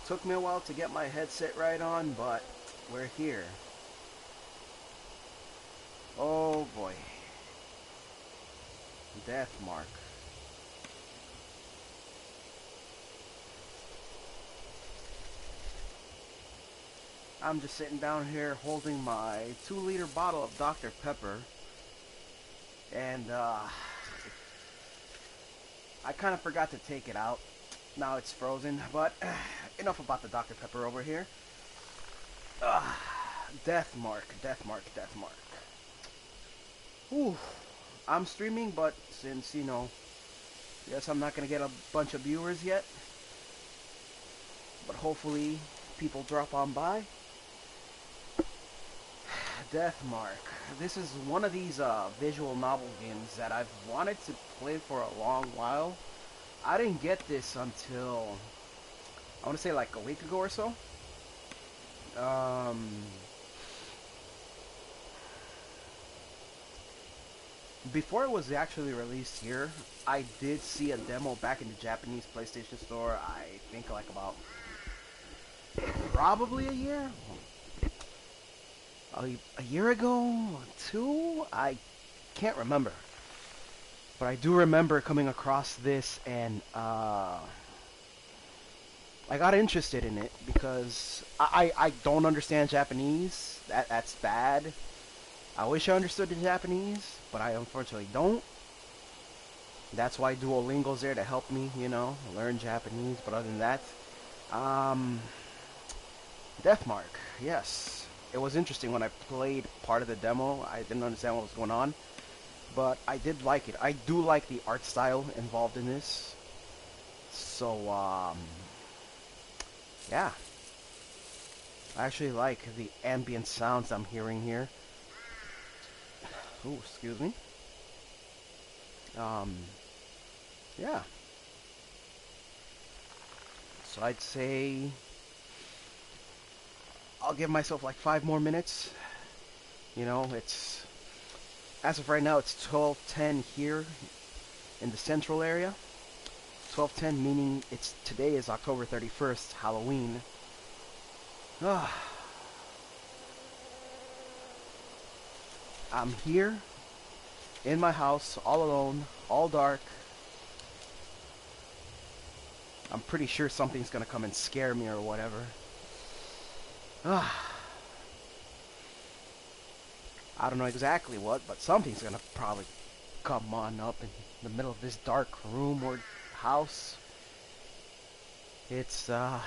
Took me a while to get my headset right on, but we're here. Oh boy. Death Mark. I'm just sitting down here holding my 2-liter bottle of Dr. Pepper. And I kind of forgot to take it out. Now it's frozen, but enough about the Dr. Pepper over here. Death Mark, Death Mark, Death Mark. Whew. I'm streaming, but since, you know, yes, I'm not going to get a bunch of viewers yet. But hopefully people drop on by. Death Mark. This is one of these visual novel games that I've wanted to play for a long while. I didn't get this until, I want to say like a week ago or so. Before it was actually released here, I did see a demo back in the Japanese PlayStation Store, I think like about probably a year ago, 2? I can't remember. But I do remember coming across this, and I got interested in it because I don't understand Japanese. That's bad. I wish I understood the Japanese, but I unfortunately don't. That's why Duolingo's there to help me, you know, learn Japanese. But other than that, Deathmark, yes. It was interesting when I played part of the demo. I didn't understand what was going on, but I did like it. I do like the art style involved in this. So, yeah. I actually like the ambient sounds I'm hearing here. Ooh, excuse me. Yeah. So I'd say I'll give myself like 5 more minutes. You know, it's, as of right now, it's 12:10 here in the central area. 12:10 meaning today is October 31st, Halloween. I'm here in my house, all alone, all dark. I'm pretty sure something's gonna come and scare me or whatever. I don't know exactly what, but something's gonna probably come on up in the middle of this dark room or house. It's a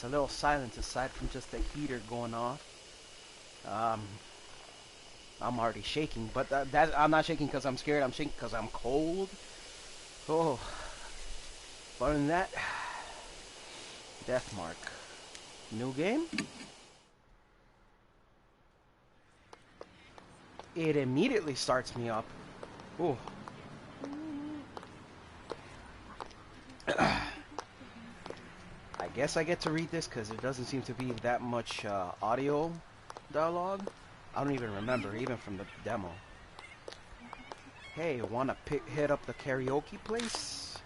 little silent aside from just the heater going off. I'm already shaking, but I'm not shaking because I'm scared. I'm shaking because I'm cold. Oh, but other than that, Deathmark. New game? It immediately starts me up. Ooh. I guess I get to read this because there doesn't seem to be that much audio dialogue. I don't even remember, even from the demo. Hey, wanna hit up the karaoke place?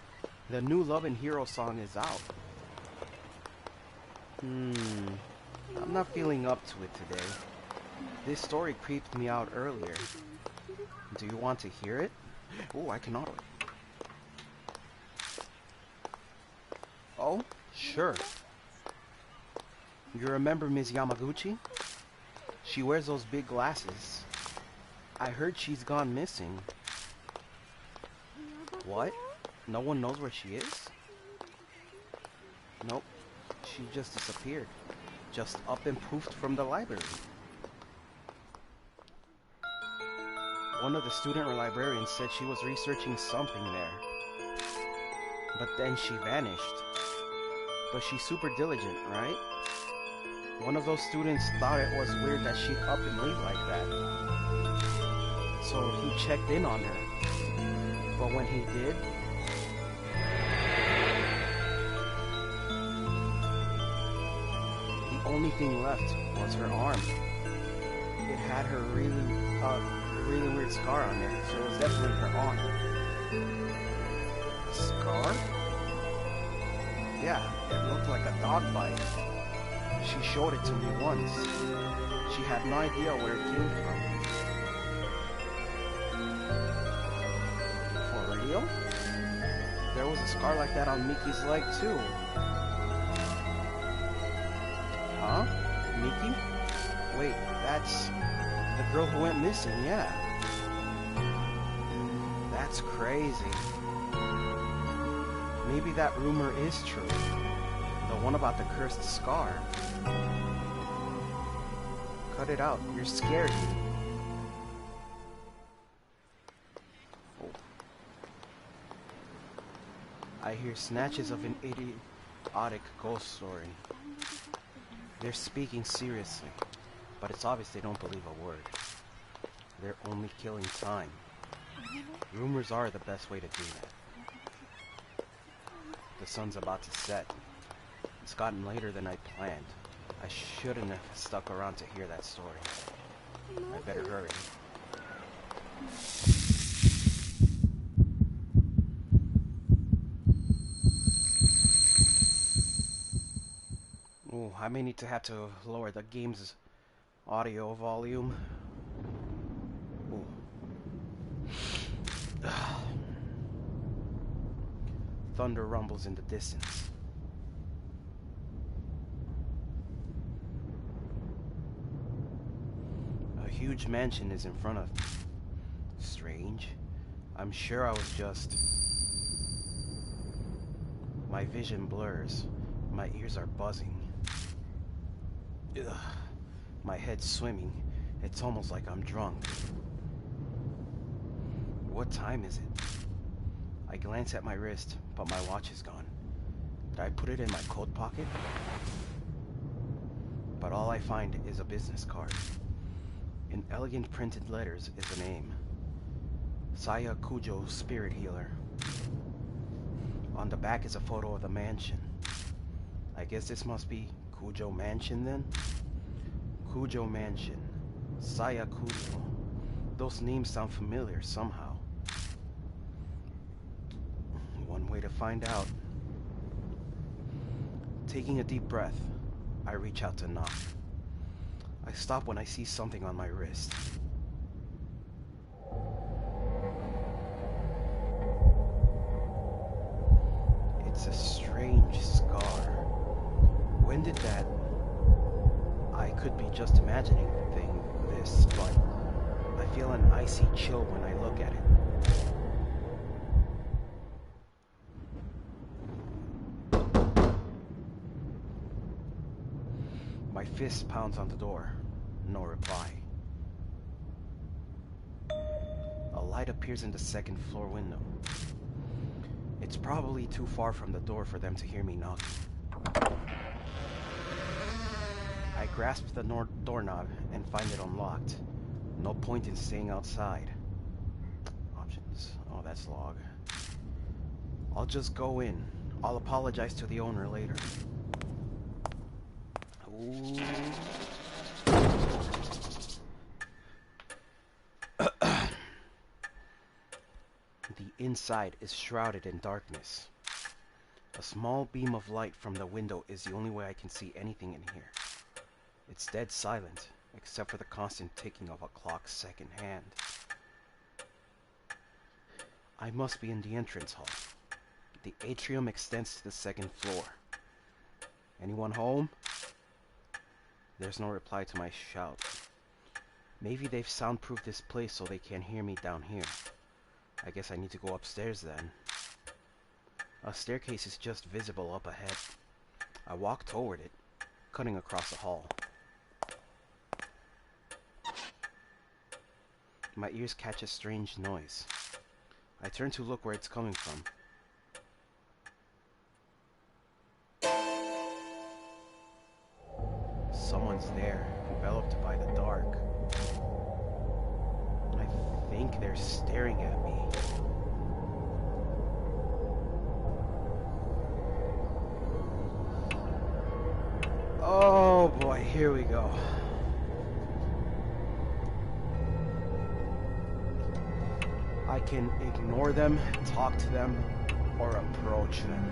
The new Love and Hero song is out. I'm not feeling up to it today. This story creeped me out earlier. Do you want to hear it? Oh, I cannot. Oh, sure. You remember Ms. Yamaguchi? She wears those big glasses. I heard she's gone missing. What? No one knows where she is? Nope. She just disappeared. Just up and poofed from the library. One of the student librarians said she was researching something there. But then she vanished. But she's super diligent, right? One of those students thought it was weird that she'd up and leave like that. So he checked in on her. But when he did, the only thing left was her arm. It had her really weird scar on there, so it was definitely her arm. Scar? Yeah, it looked like a dog bite. She showed it to me once. She had no idea where it came from. For real? There was a scar like that on Mickey's leg too. Huh? Mickey? Wait, that's the girl who went missing, yeah. That's crazy. Maybe that rumor is true. The one about the cursed scar. Cut it out. You're scaring me. Oh. I hear snatches of an idiotic ghost story. They're speaking seriously, but it's obvious they don't believe a word. They're only killing time. Rumors are the best way to do that. The sun's about to set. It's gotten later than I planned. I shouldn't have stuck around to hear that story. I better hurry. Oh, I may need to have to lower the game's audio volume. Ooh. Thunder rumbles in the distance. A huge mansion is in front of me. Strange. I'm sure I was just... My vision blurs. My ears are buzzing. Ugh. My head's swimming. It's almost like I'm drunk. What time is it? I glance at my wrist, but my watch is gone. Did I put it in my coat pocket? But all I find is a business card. In elegant printed letters is the name. Saya Kujo, Spirit Healer. On the back is a photo of the mansion. I guess this must be Kujo Mansion then? Kujo Mansion. Saya Kujo. Those names sound familiar somehow. One way to find out. Taking a deep breath, I reach out to knock. I stop when I see something on my wrist. It's a strange scar. When did that... I could be just imagining this, but I feel an icy chill when I look at it. My fist pounds on the door. No reply. A light appears in the second floor window. It's probably too far from the door for them to hear me knocking. I grasp the doorknob and find it unlocked. No point in staying outside. Options. Oh, that's log. I'll just go in. I'll apologize to the owner later. Ooh. The inside is shrouded in darkness. A small beam of light from the window is the only way I can see anything in here. It's dead silent, except for the constant ticking of a clock's second hand. I must be in the entrance hall. The atrium extends to the second floor. Anyone home? There's no reply to my shout. Maybe they've soundproofed this place so they can't hear me down here. I guess I need to go upstairs then. A staircase is just visible up ahead. I walk toward it, cutting across the hall. My ears catch a strange noise. I turn to look where it's coming from. Someone's there, enveloped by the dark. I think they're staring at me. Oh boy, here we go. I can ignore them, talk to them, or approach them.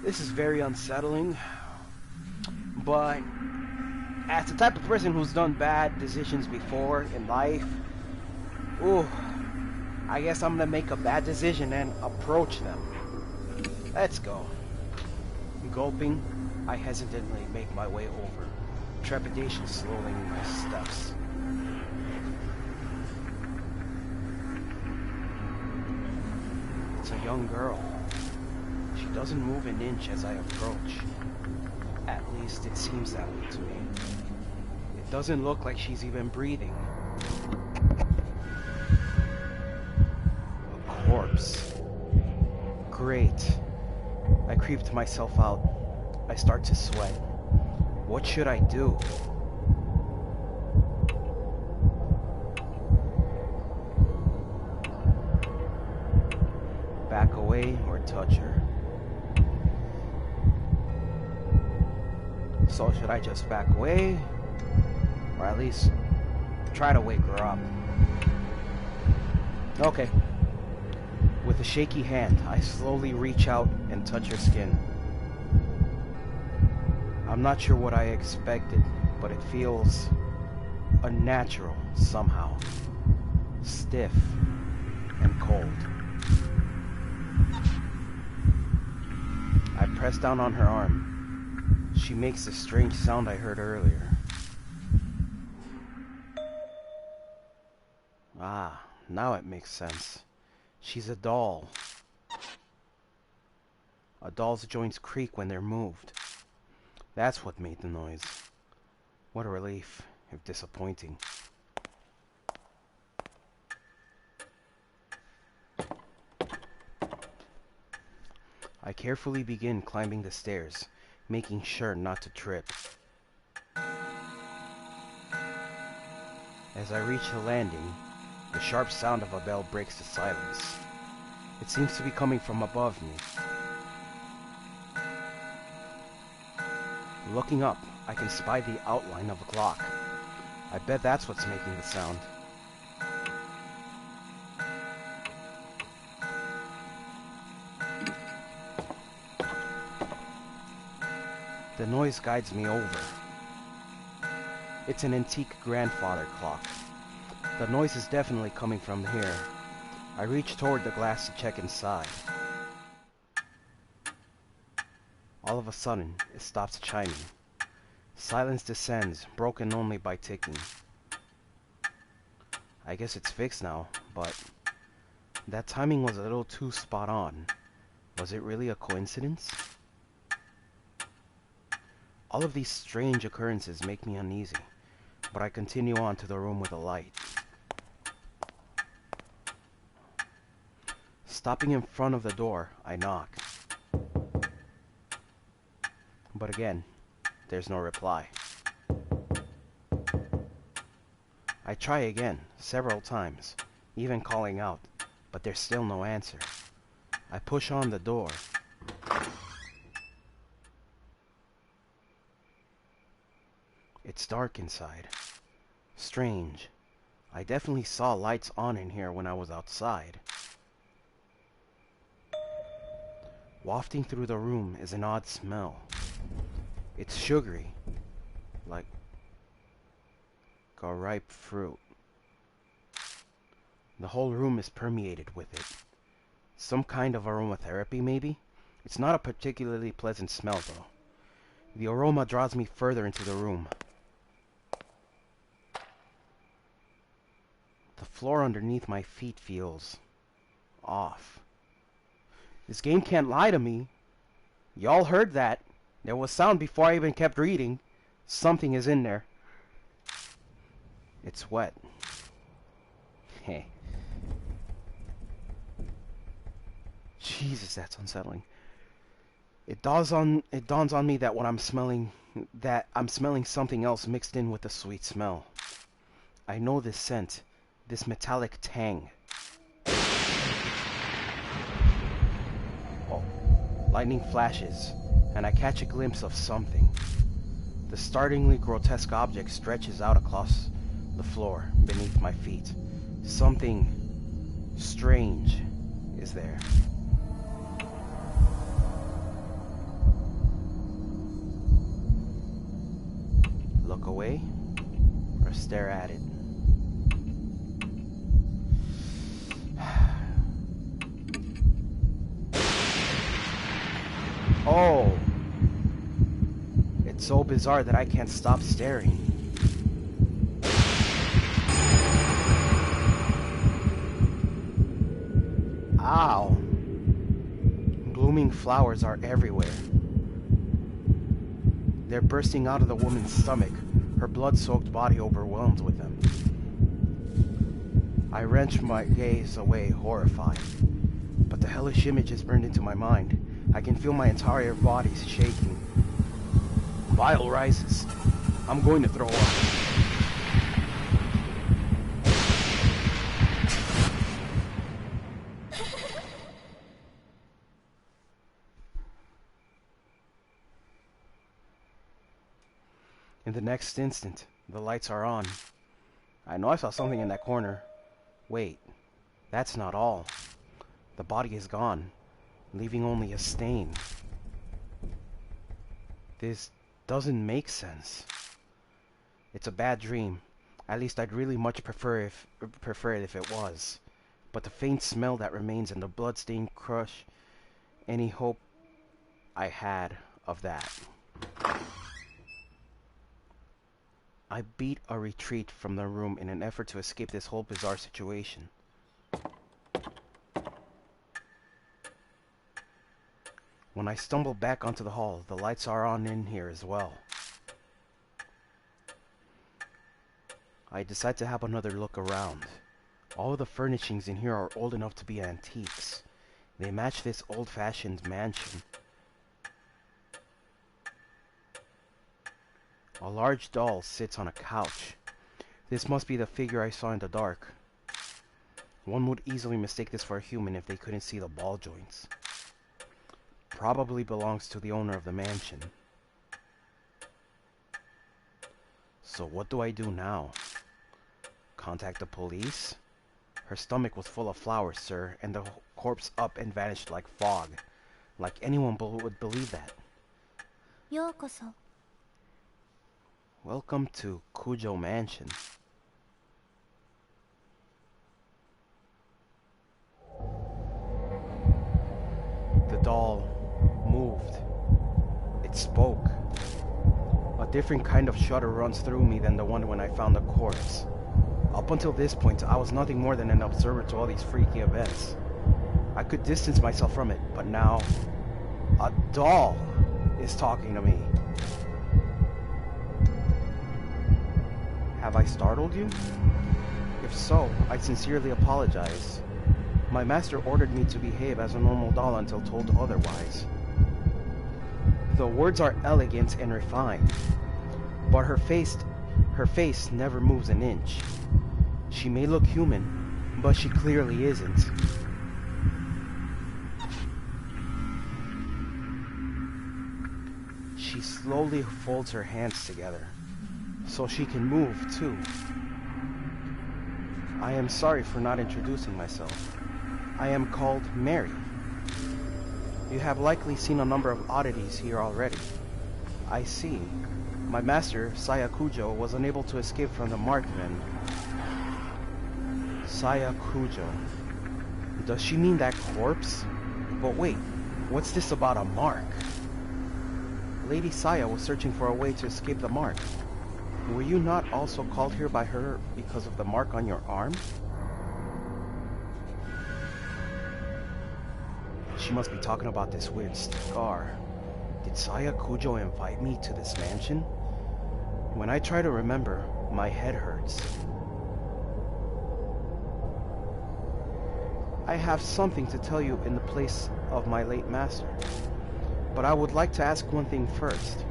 This is very unsettling, but as the type of person who's done bad decisions before in life, ooh, I guess I'm gonna make a bad decision and approach them. Let's go. Gulping, I hesitantly make my way over, trepidation slowing my steps. It's a young girl. She doesn't move an inch as I approach. At least it seems that way to me. It doesn't look like she's even breathing. A corpse. Great. I creeped myself out. I start to sweat. What should I do? Back away or touch her? So should I just back away? Or at least try to wake her up? Okay. With a shaky hand, I slowly reach out and touch her skin. I'm not sure what I expected, but it feels unnatural somehow. Stiff and cold. I press down on her arm. She makes the strange sound I heard earlier. Ah, now it makes sense. She's a doll. A doll's joints creak when they're moved. That's what made the noise. What a relief, if disappointing. I carefully begin climbing the stairs, making sure not to trip. As I reach the landing, the sharp sound of a bell breaks the silence. It seems to be coming from above me. Looking up, I can spy the outline of a clock. I bet that's what's making the sound. The noise guides me over. It's an antique grandfather clock. The noise is definitely coming from here. I reach toward the glass to check inside. All of a sudden, it stops chiming. Silence descends, broken only by ticking. I guess it's fixed now, but that timing was a little too spot on. Was it really a coincidence? All of these strange occurrences make me uneasy, but I continue on to the room with a light. Stopping in front of the door, I knock. But again, there's no reply. I try again, several times, even calling out, but there's still no answer. I push on the door. It's dark inside. Strange. I definitely saw lights on in here when I was outside. Wafting through the room is an odd smell. It's sugary, like a ripe fruit. The whole room is permeated with it. Some kind of aromatherapy, maybe? It's not a particularly pleasant smell, though. The aroma draws me further into the room. The floor underneath my feet feels off. This game can't lie to me. Y'all heard that. There was sound before I even kept reading. Something is in there. It's wet. Hey. Jesus, that's unsettling. It dawns on me that I'm smelling something else mixed in with the sweet smell. I know this scent, this metallic tang. Oh, lightning flashes, and I catch a glimpse of something. The startlingly grotesque object stretches out across the floor beneath my feet. Something strange is there. look away or stare at it? Oh! It's so bizarre that I can't stop staring. Ow! Blooming flowers are everywhere. They're bursting out of the woman's stomach, her blood-soaked body overwhelmed with them. I wrench my gaze away, horrified. But the hellish image is burned into my mind. I can feel my entire body shaking. Bile rises. I'm going to throw up. In the next instant, the lights are on. I know I saw something in that corner. Wait, that's not all. The body is gone, leaving only a stain. This doesn't make sense. It's a bad dream. At least I'd really much prefer it if it was. But the faint smell that remains and the blood-stained crush any hope I had of that. I beat a retreat from the room in an effort to escape this whole bizarre situation. When I stumble back onto the hall, the lights are on in here as well. I decide to have another look around. All of the furnishings in here are old enough to be antiques. They match this old-fashioned mansion. A large doll sits on a couch. This must be the figure I saw in the dark. One would easily mistake this for a human if they couldn't see the ball joints. Probably belongs to the owner of the mansion. So what do I do now? Contact the police? Her stomach was full of flowers, sir, and the corpse up and vanished like fog. Like anyone would believe that. Yokoso. Welcome to Kujo Mansion. The doll moved. It spoke. A different kind of shudder runs through me than the one when I found the corpse. Up until this point, I was nothing more than an observer to all these freaky events. I could distance myself from it, but now, a doll is talking to me. Have I startled you? If so, I sincerely apologize. My master ordered me to behave as a normal doll until told otherwise. The words are elegant and refined, but her face never moves an inch. She may look human, but she clearly isn't. She slowly folds her hands together, so she can move too. I am sorry for not introducing myself. I am called Mary. You have likely seen a number of oddities here already. I see. My master, Sayakujo, was unable to escape from the mark then. Sayakujo. Does she mean that corpse? But wait, what's this about a mark? Lady Saya was searching for a way to escape the mark. Were you not also called here by her because of the mark on your arm? She must be talking about this weird scar. Did Sayakujo invite me to this mansion? When I try to remember, my head hurts. I have something to tell you in the place of my late master. But I would like to ask one thing first.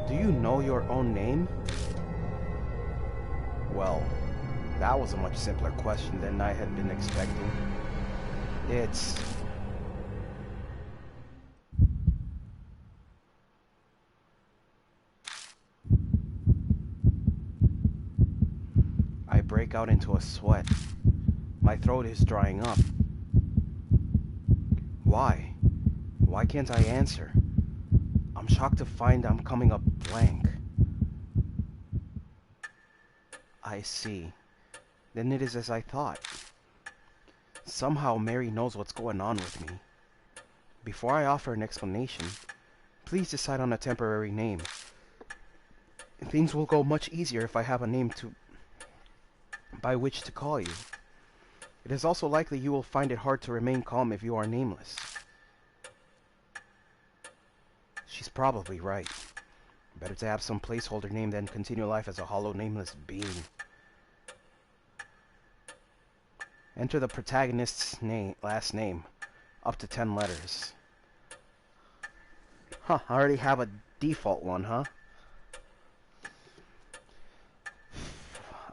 Do you know your own name? Well, that was a much simpler question than I had been expecting. It's... I break out into a sweat. My throat is drying up. Why? Why can't I answer? I'm shocked to find I'm coming up blank. I see. Then it is as I thought. Somehow Mary knows what's going on with me. Before I offer an explanation, please decide on a temporary name. Things will go much easier if I have a name by which to call you. It is also likely you will find it hard to remain calm if you are nameless. She's probably right. Better to have some placeholder name than continue life as a hollow, nameless being. Enter the protagonist's last name. Up to 10 letters. Huh, I already have a default one, huh?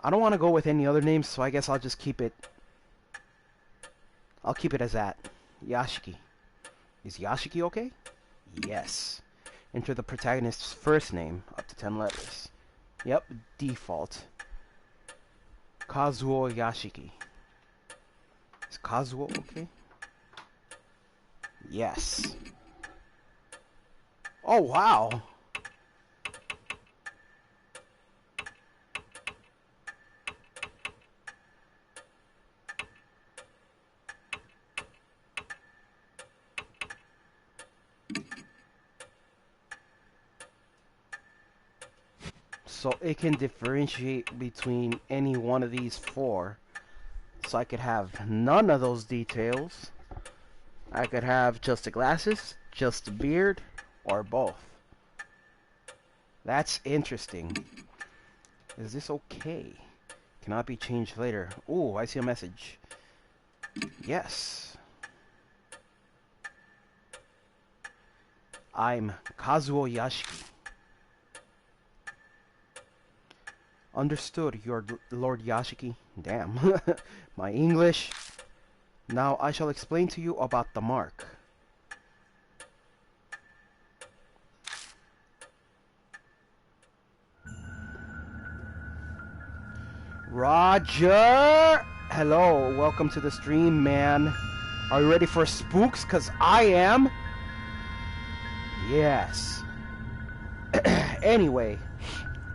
I don't want to go with any other names, so I guess I'll just keep it... I'll keep it as that. Yashiki. Is Yashiki okay? Yes. Enter the protagonist's first name, up to 10 letters. Yep, default. Kazuo Yashiki. Is Kazuo okay? Yes. Oh, wow! So it can differentiate between any one of these four. So I could have none of those details. I could have just the glasses, just the beard, or both. That's interesting. Is this okay? Cannot be changed later. Ooh, I see a message. Yes. I'm Kazuo Yashiki. Understood, your Lord Yashiki. Damn. My English. Now I shall explain to you about the mark. Roger! Hello, welcome to the stream, man. Are you ready for spooks? 'Cause I am. Yes. Anyway,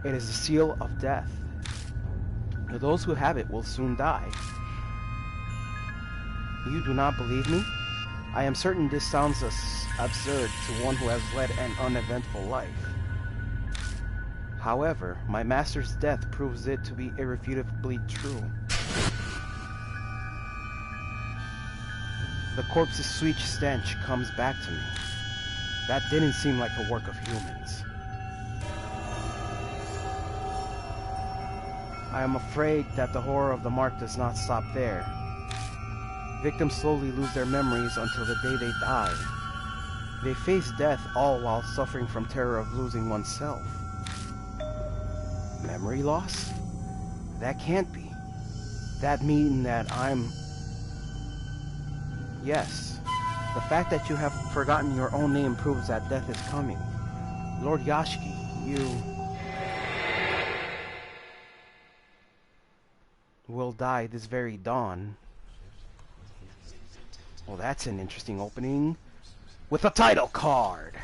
it is the seal of death. Those who have it will soon die. You do not believe me? I am certain this sounds absurd to one who has led an uneventful life. However, my master's death proves it to be irrefutably true. The corpse's sweet stench comes back to me. That didn't seem like the work of humans. I am afraid that the horror of the mark does not stop there. Victims slowly lose their memories until the day they die. They face death all while suffering from terror of losing oneself. Memory loss? That can't be. That mean that I'm... Yes. The fact that you have forgotten your own name proves that death is coming. Lord Yashiki, you... will die this very dawn. Well, that's an interesting opening. With a title card!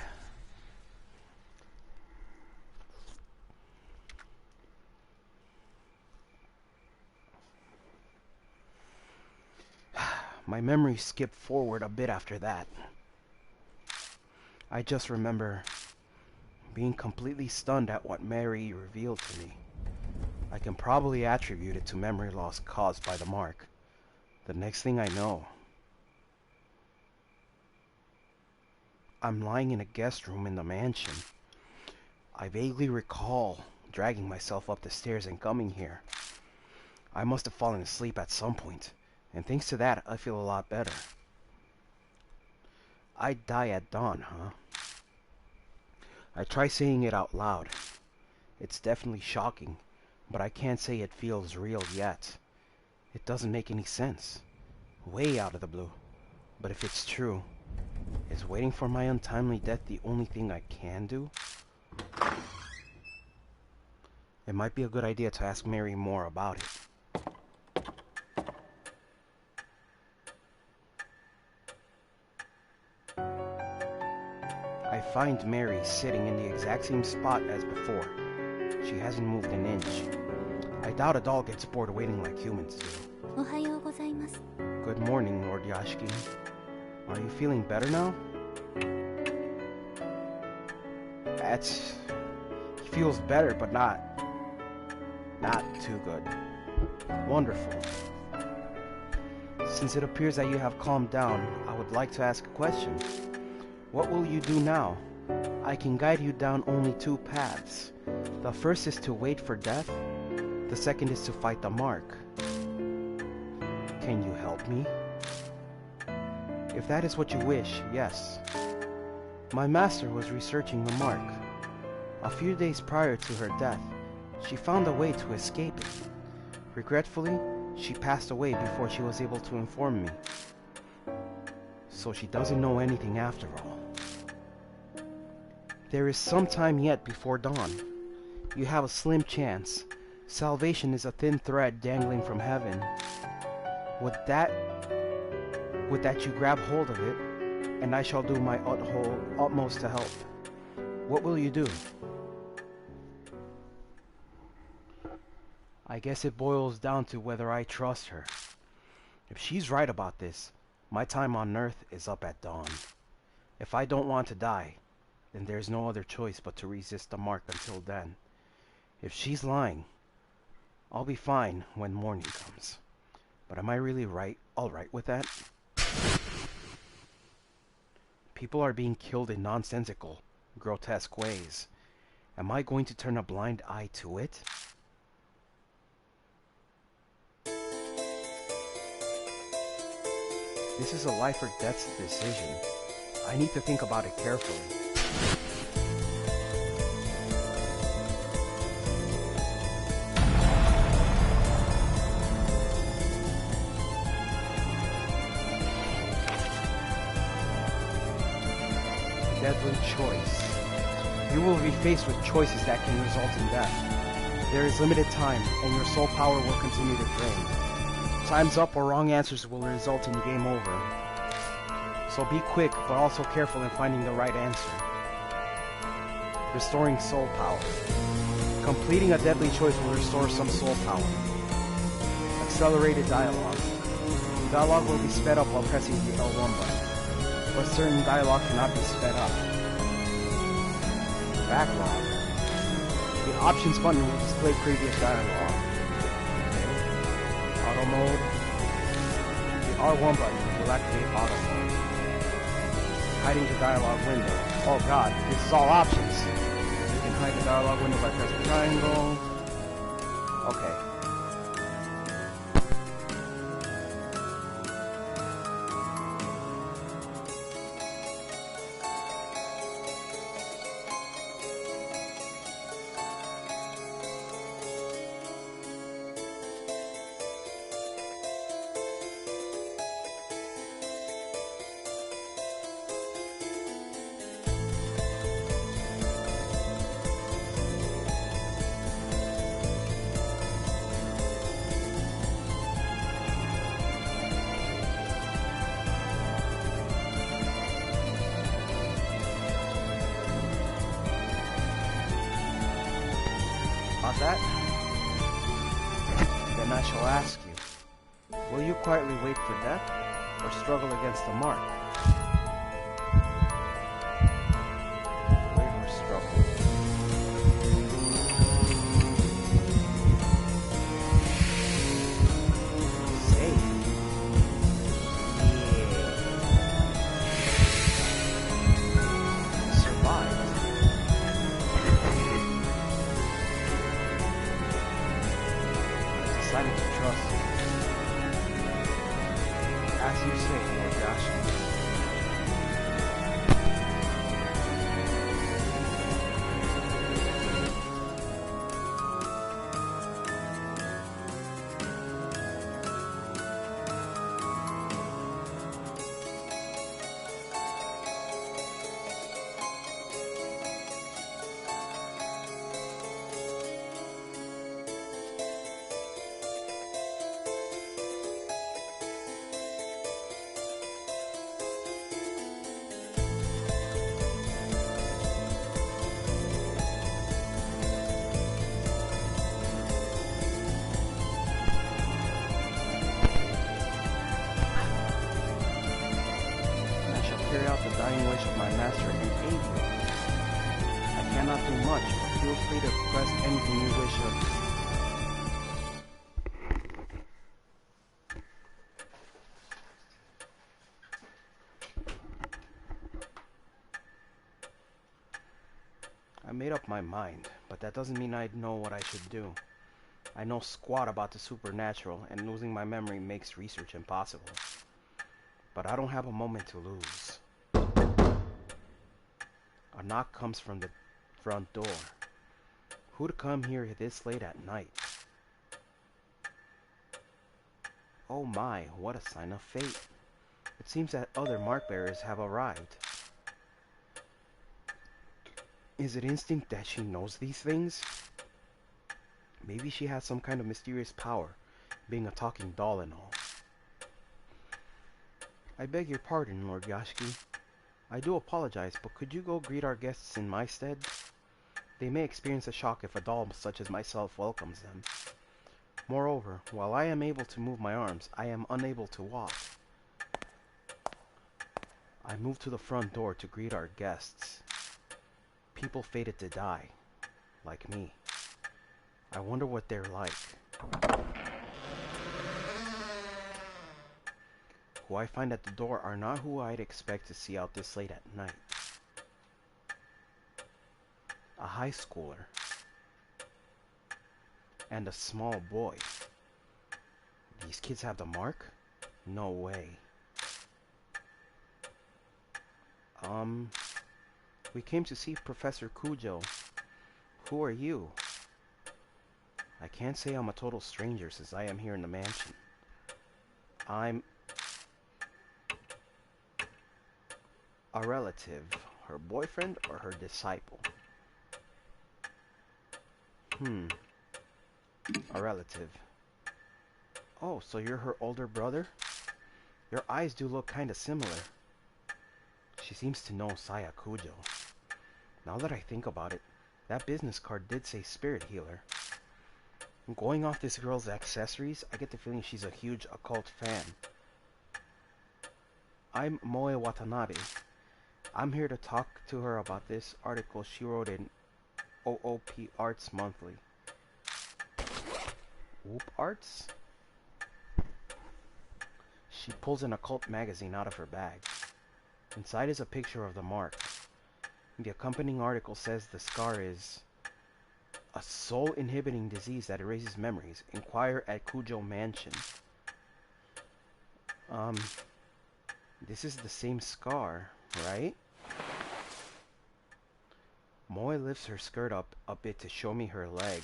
My memory skipped forward a bit after that. I just remember being completely stunned at what Mary revealed to me. I can probably attribute it to memory loss caused by the mark. The next thing I know, I'm lying in a guest room in the mansion. I vaguely recall dragging myself up the stairs and coming here. I must have fallen asleep at some point, and thanks to that, I feel a lot better. I die at dawn, huh? I try saying it out loud. It's definitely shocking, but I can't say it feels real yet. It doesn't make any sense. Way out of the blue. But if it's true, is waiting for my untimely death the only thing I can do? It might be a good idea to ask Mary more about it. I find Mary sitting in the exact same spot as before. She hasn't moved an inch. I doubt a doll gets bored waiting like humans do. おはようございます。 Good morning, Lord Yashiki. Are you feeling better now? He feels better, but not too good. Wonderful. Since it appears that you have calmed down, I would like to ask a question. What will you do now? I can guide you down only two paths. The first is to wait for death. The second is to fight the mark. Can you help me? If that is what you wish, yes. My master was researching the mark. A few days prior to her death, she found a way to escape it. Regretfully, she passed away before she was able to inform me. So she doesn't know anything after all. There is some time yet before dawn. You have a slim chance. Salvation is a thin thread dangling from heaven. Would that you grab hold of it, and I shall do my utmost to help. What will you do? I guess it boils down to whether I trust her. If she's right about this, my time on Earth is up at dawn. If I don't want to die, then there's no other choice but to resist the mark until then. If she's lying, I'll be fine when morning comes. But am I really all right with that? People are being killed in nonsensical, grotesque ways. Am I going to turn a blind eye to it? This is a life or death decision. I need to think about it carefully. Deadly choice. You will be faced with choices that can result in death. There is limited time, and your soul power will continue to drain. Time's up or wrong answers will result in game over. So be quick, but also careful in finding the right answer. Restoring soul power. Completing a deadly choice will restore some soul power. Accelerated dialogue. Dialogue will be sped up while pressing the L1 button, but certain dialogue cannot be sped up. Backlog. The options button will display previous dialogue. Auto mode. The R1 button will activate auto mode. Hiding the dialogue window. Oh god, this is all options. You can hide the dialogue window by pressing triangle. Okay. That? Then I shall ask you, will you quietly wait for death, or struggle against the mark? Wait or struggle? Save? Yeah. Survive. Decided to trust you. As you say, Lord Yashiki. dying wish of my master and aid you. I cannot do much, but feel free to request anything you wish of. I made up my mind, but that doesn't mean I know what I should do. I know squat about the supernatural, and losing my memory makes research impossible. But I don't have a moment to lose. A knock comes from the front door. Who'd come here this late at night? Oh my, what a sign of fate. It seems that other mark bearers have arrived. Is it instinct that she knows these things? Maybe she has some kind of mysterious power, being a talking doll and all. I beg your pardon, Lord Yashiki. I do apologize, but could you go greet our guests in my stead? They may experience a shock if a doll such as myself welcomes them. Moreover, while I am able to move my arms, I am unable to walk. I move to the front door to greet our guests. People fated to die, like me. I wonder what they're like. Who I find at the door are not who I'd expect to see out this late at night. A high schooler. And a small boy. These kids have the mark? No way. We came to see Professor Kujo. Who are you? I can't say I'm a total stranger since I am here in the mansion. I'm a relative, her boyfriend or her disciple? A relative. Oh, so you're her older brother? Your eyes do look kinda similar. She seems to know Saya Kujo. Now that I think about it, that business card did say spirit healer. Going off this girl's accessories, I get the feeling she's a huge occult fan. I'm Moe Watanabe. I'm here to talk to her about this article she wrote in OOP Arts Monthly. Whoop Arts? She pulls an occult magazine out of her bag. Inside is a picture of the mark. The accompanying article says the scar is a soul-inhibiting disease that erases memories. Inquire at Kujo Mansion. This is the same scar, right? Moe lifts her skirt up a bit to show me her leg.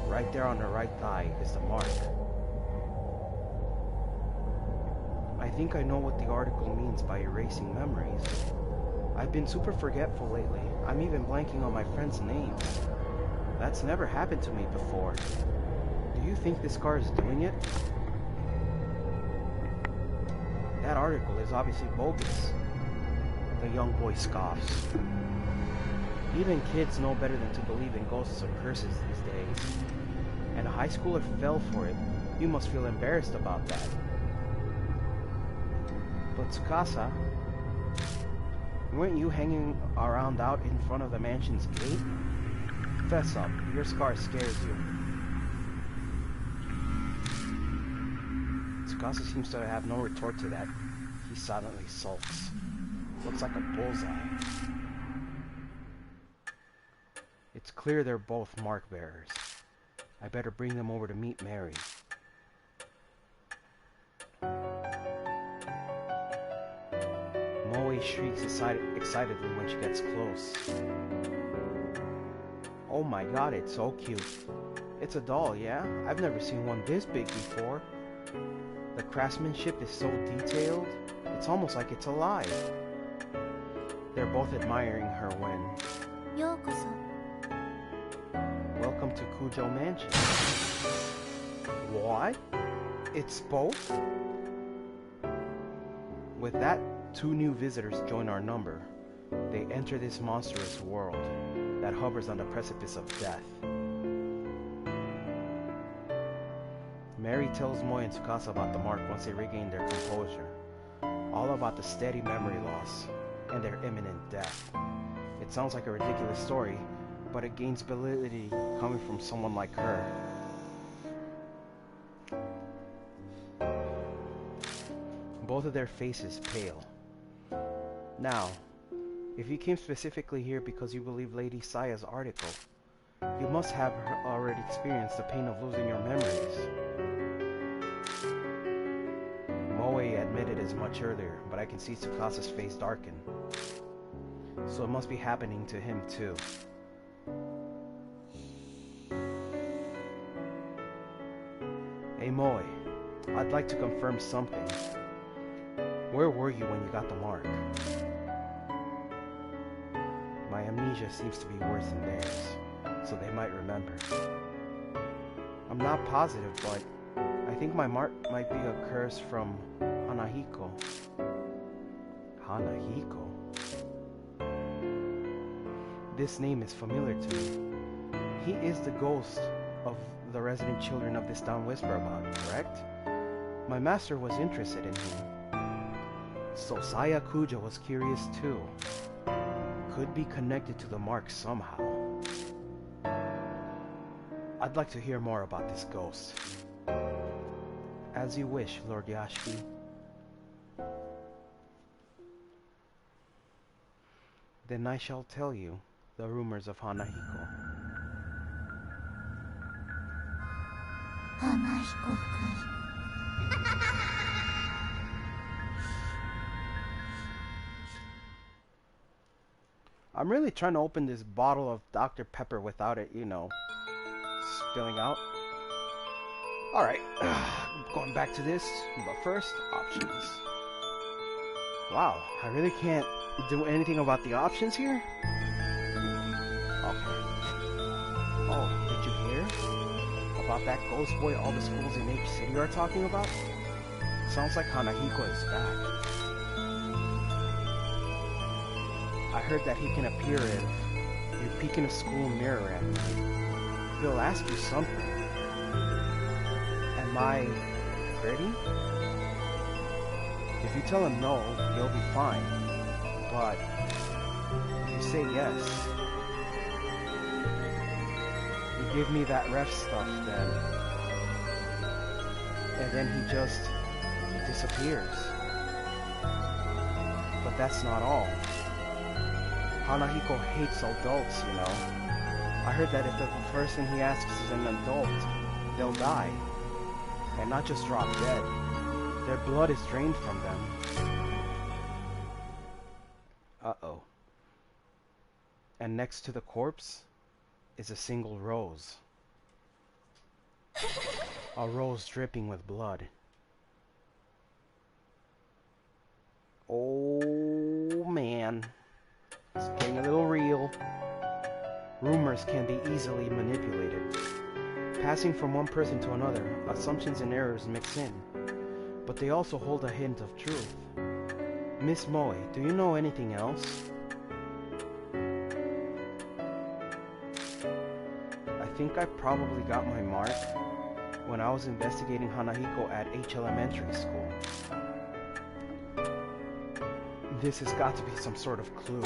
Right there on her right thigh is the mark. I think I know what the article means by erasing memories. I've been super forgetful lately. I'm even blanking on my friends' names. That's never happened to me before. Do you think this scar is doing it? That article is obviously bogus. The young boy scoffs. Even kids know better than to believe in ghosts or curses these days. And a high schooler fell for it. You must feel embarrassed about that. But Tsukasa, weren't you hanging around out in front of the mansion's gate? Fess up, your scar scares you. Tsukasa seems to have no retort to that. He silently sulks. Looks like a bullseye. It's clear they're both mark bearers. I better bring them over to meet Mary. Moe shrieks excitedly when she gets close. Oh my god, it's so cute. It's a doll, yeah? I've never seen one this big before. The craftsmanship is so detailed, it's almost like it's alive. They're both admiring her when... ようこそ。 Welcome to Kujo Mansion. What? It's both? With that, 2 new visitors join our number. They enter this monstrous world that hovers on the precipice of death. Mary tells Moe and Tsukasa about the mark once they regain their composure. all about the steady memory loss and their imminent death. It sounds like a ridiculous story, but it gains validity coming from someone like her. Both of their faces pale. Now, if you came specifically here because you believe Lady Saya's article, you must have already experienced the pain of losing your memories. Moe admitted as much earlier, but I can see Tsukasa's face darken. So it must be happening to him too. Hey Moe, I'd like to confirm something. Where were you when you got the mark? My amnesia seems to be worse than theirs, so they might remember. I'm not positive, but I think my mark might be a curse from Hanahiko. Hanahiko? This name is familiar to me. He is the ghost of the resident children of this town whisper about, correct? My master was interested in him. So Saya Kuja was curious too. Could be connected to the mark somehow. I'd like to hear more about this ghost. As you wish, Lord Yashiki. Then I shall tell you the rumors of Hanahiko. Hanahiko-kun. I'm really trying to open this bottle of Dr. Pepper without it, you know, spilling out. Alright, going back to this, but first, options. Wow, I really can't do anything about the options here? Okay. Oh, did you hear? About that ghost boy all the schools in H City are talking about? Sounds like Hanahiko is back. I heard that he can appear if you peek in a school mirror at night. He'll ask you something. Am I pretty? If you tell him no, you'll be fine. But if you say yes, you give me that ref stuff then. And then he just disappears. But that's not all. Hanahiko hates adults, you know. I heard that if the person he asks is an adult, they'll die. And not just drop dead. Their blood is drained from them. Uh-oh. And next to the corpse is a single rose. A rose dripping with blood. Oh man. It's getting a little real. Rumors can be easily manipulated. Passing from one person to another, assumptions and errors mix in. But they also hold a hint of truth. Miss Moe, do you know anything else? I think I probably got my mark when I was investigating Hanahiko at H Elementary School. This has got to be some sort of clue.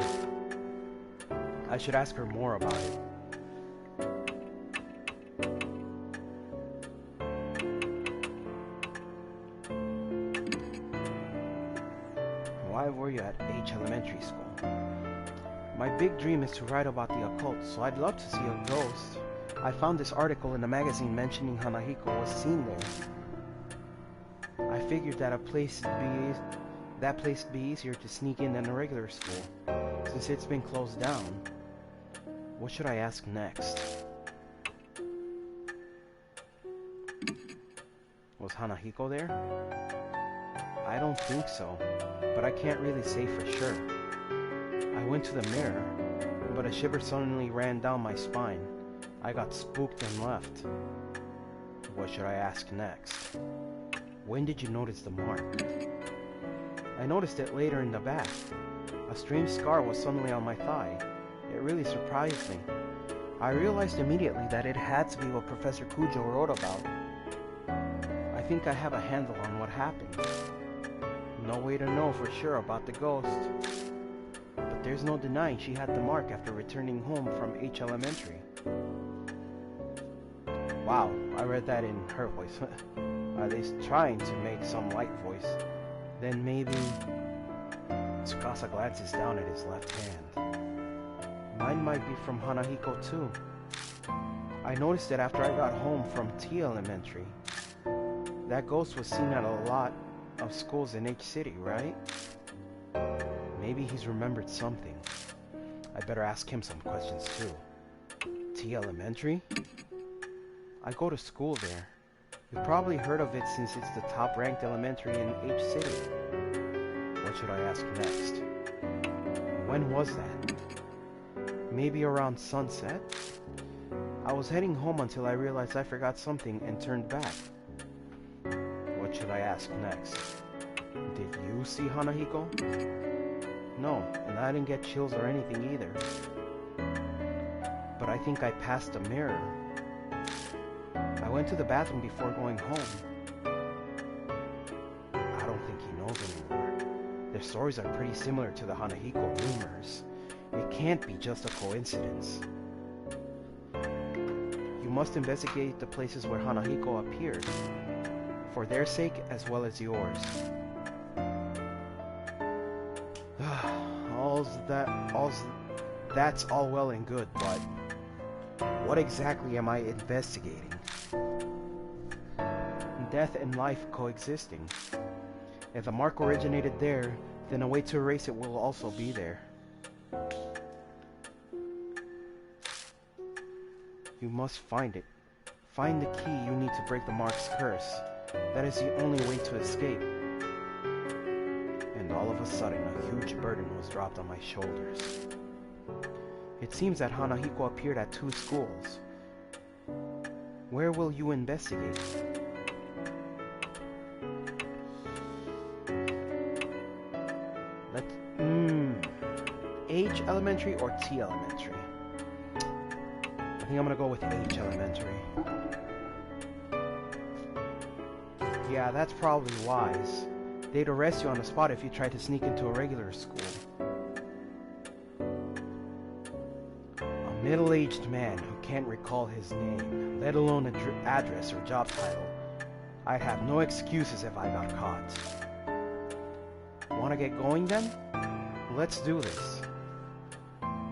I should ask her more about it. Why were you at H Elementary School? My big dream is to write about the occult, so I'd love to see a ghost. I found this article in a magazine mentioning Hanahiko was seen there. I figured that that place would be easier to sneak in than a regular school, since it's been closed down. What should I ask next? Was Hanahiko there? I don't think so, but I can't really say for sure. I went to the mirror, but a shiver suddenly ran down my spine. I got spooked and left. What should I ask next? When did you notice the mark? I noticed it later in the bath. A strange scar was suddenly on my thigh. It really surprised me. I realized immediately that it had to be what Professor Kujo wrote about. I think I have a handle on what happened. No way to know for sure about the ghost. But there's no denying she had the mark after returning home from H Elementary. Wow, I read that in her voice. Are they trying to make some light voice? Then maybe... Tsukasa glances down at his left hand. Mine might be from Hanahiko too. I noticed it after I got home from T Elementary. That ghost was seen at a lot of schools in H City, right? Maybe he's remembered something. I better ask him some questions too. T Elementary? I go to school there. You've probably heard of it since it's the top-ranked elementary in H City. What should I ask next? When was that? Maybe around sunset? I was heading home until I realized I forgot something and turned back. What should I ask next? Did you see Hanahiko? No, and I didn't get chills or anything either. But I think I passed a mirror. I went to the bathroom before going home. I don't think he knows anymore. Their stories are pretty similar to the Hanahiko rumors. It can't be just a coincidence. You must investigate the places where Hanahiko appeared, for their sake as well as yours. That's all well and good, but what exactly am I investigating? Death and life coexisting. If the mark originated there, then a way to erase it will also be there. You must find it. Find the key you need to break the mark's curse. That is the only way to escape. And all of a sudden, a huge burden was dropped on my shoulders. It seems that Hanahiko appeared at 2 schools. Where will you investigate? H Elementary or T Elementary? I think I'm gonna go with H Elementary. Yeah, that's probably wise. They'd arrest you on the spot if you tried to sneak into a regular school. A middle-aged man who can't recall his name, let alone an address or job title. I'd have no excuses if I got caught. Wanna get going then? Let's do this.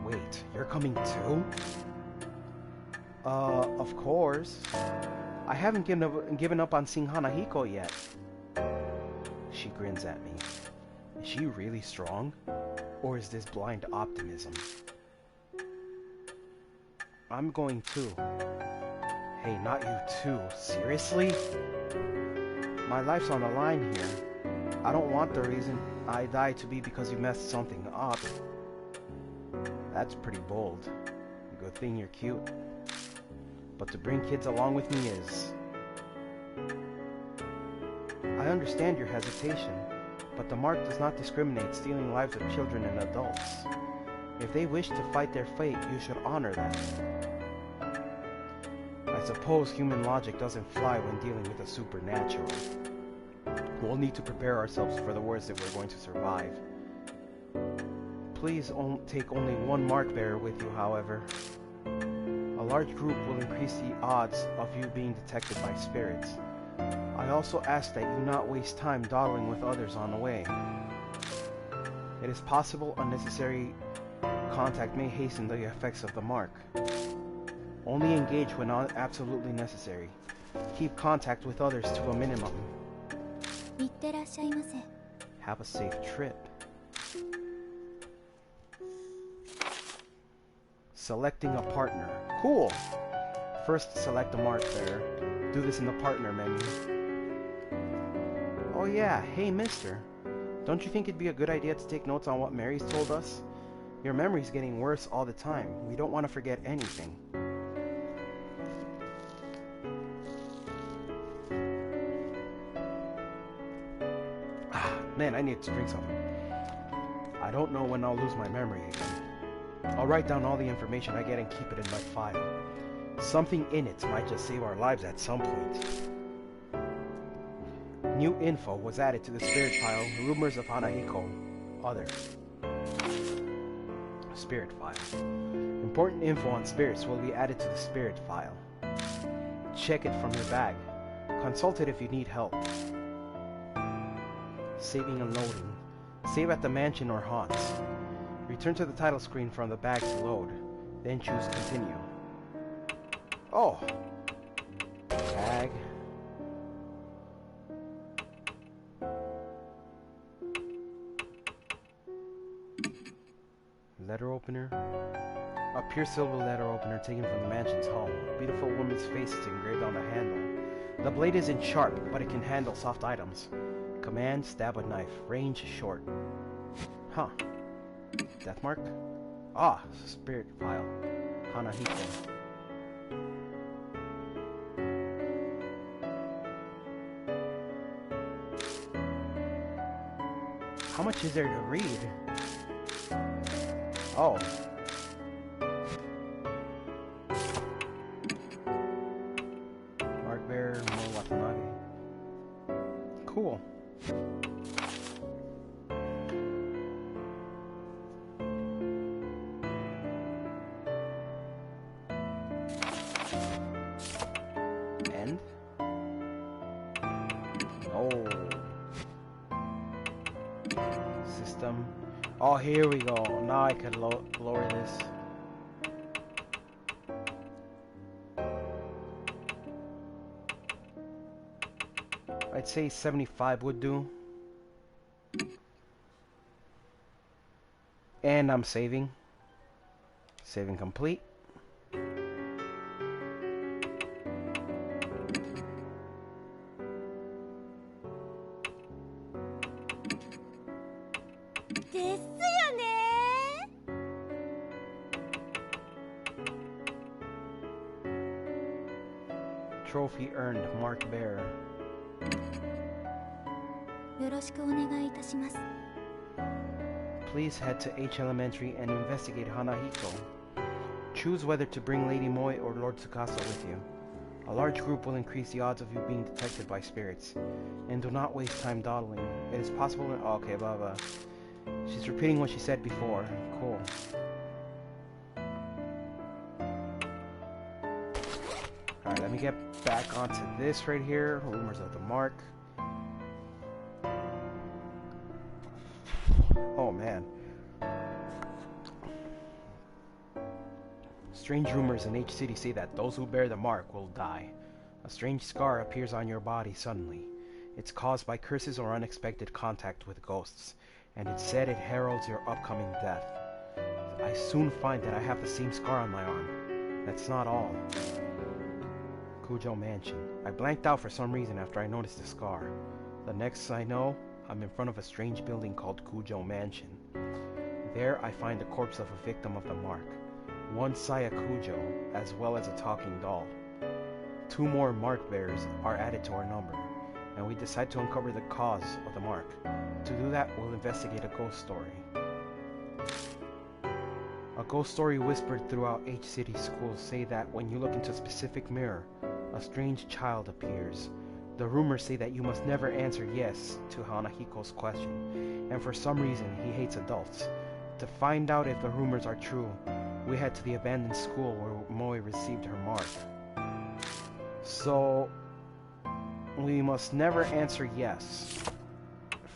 Wait, you're coming too? Of course. I haven't given up on seeing Hanahiko yet. She grins at me. Is she really strong? Or is this blind optimism? I'm going too. Hey, not you too. Seriously? My life's on the line here. I don't want the reason I die to be because you messed something up. That's pretty bold. Good thing you're cute. But to bring kids along with me is... I understand your hesitation, but the mark does not discriminate stealing lives of children and adults. If they wish to fight their fate, you should honor that. I suppose human logic doesn't fly when dealing with the supernatural. We'll need to prepare ourselves for the worst if we're going to survive. Please take only one mark bearer with you, however. A large group will increase the odds of you being detected by spirits. I also ask that you not waste time dawdling with others on the way. It is possible unnecessary contact may hasten the effects of the mark. Only engage when absolutely necessary. Keep contact with others to a minimum. いってらっしゃいませ。 Have a safe trip. Selecting a partner. Cool! First, select a mark bearer. Do this in the partner menu. Oh yeah, hey mister. Don't you think it'd be a good idea to take notes on what Mary's told us? Your memory's getting worse all the time. We don't want to forget anything. Man, I need to drink something. I don't know when I'll lose my memory again. I'll write down all the information I get and keep it in my file. Something in it might just save our lives at some point. New info was added to the spirit file. Rumors of Hanahiko. Other. Spirit file. Important info on spirits will be added to the spirit file. Check it from your bag. Consult it if you need help. Saving and loading. Save at the mansion or haunts. Return to the title screen from the bag to load. Then choose continue. Oh! Bag. Letter opener. A pure silver letter opener taken from the mansion's hall. A beautiful woman's face is engraved on the handle. The blade isn't sharp, but it can handle soft items. Command, stab a knife. Range, short. Huh. Death mark? Ah, spirit file. Hanahiko. How much is there to read? Oh. Mark Bear, Mo Watanabe. Cool. End? No. System. Oh, here we go. Now I can lower this. I'd say 75 would do. And I'm saving. Saving complete. Trophy earned, Mark Bear. Please head to H Elementary and investigate Hanahiko. Choose whether to bring Lady Moy or Lord Tsukasa with you. A large group will increase the odds of you being detected by spirits. And do not waste time dawdling. It is possible... Oh, okay, blah blah. She's repeating what she said before. Cool. Alright, let me get back onto this right here. Rumors of the Mark. Oh man. Strange rumors in H City say that those who bear the mark will die. A strange scar appears on your body suddenly. It's caused by curses or unexpected contact with ghosts, and it's said it heralds your upcoming death. I soon find that I have the same scar on my arm. That's not all. Kujo Mansion. I blanked out for some reason after I noticed the scar. The next I know, I'm in front of a strange building called Kujo Mansion. There I find the corpse of a victim of the mark. One Saya Kujo, as well as a talking doll. 2 more mark bearers are added to our number, and we decide to uncover the cause of the mark. To do that, we'll investigate a ghost story. A ghost story whispered throughout H City schools say that when you look into a specific mirror, a strange child appears. The rumors say that you must never answer yes to Hanahiko's question, and for some reason he hates adults. To find out if the rumors are true, we head to the abandoned school where Moe received her mark. So, we must never answer yes,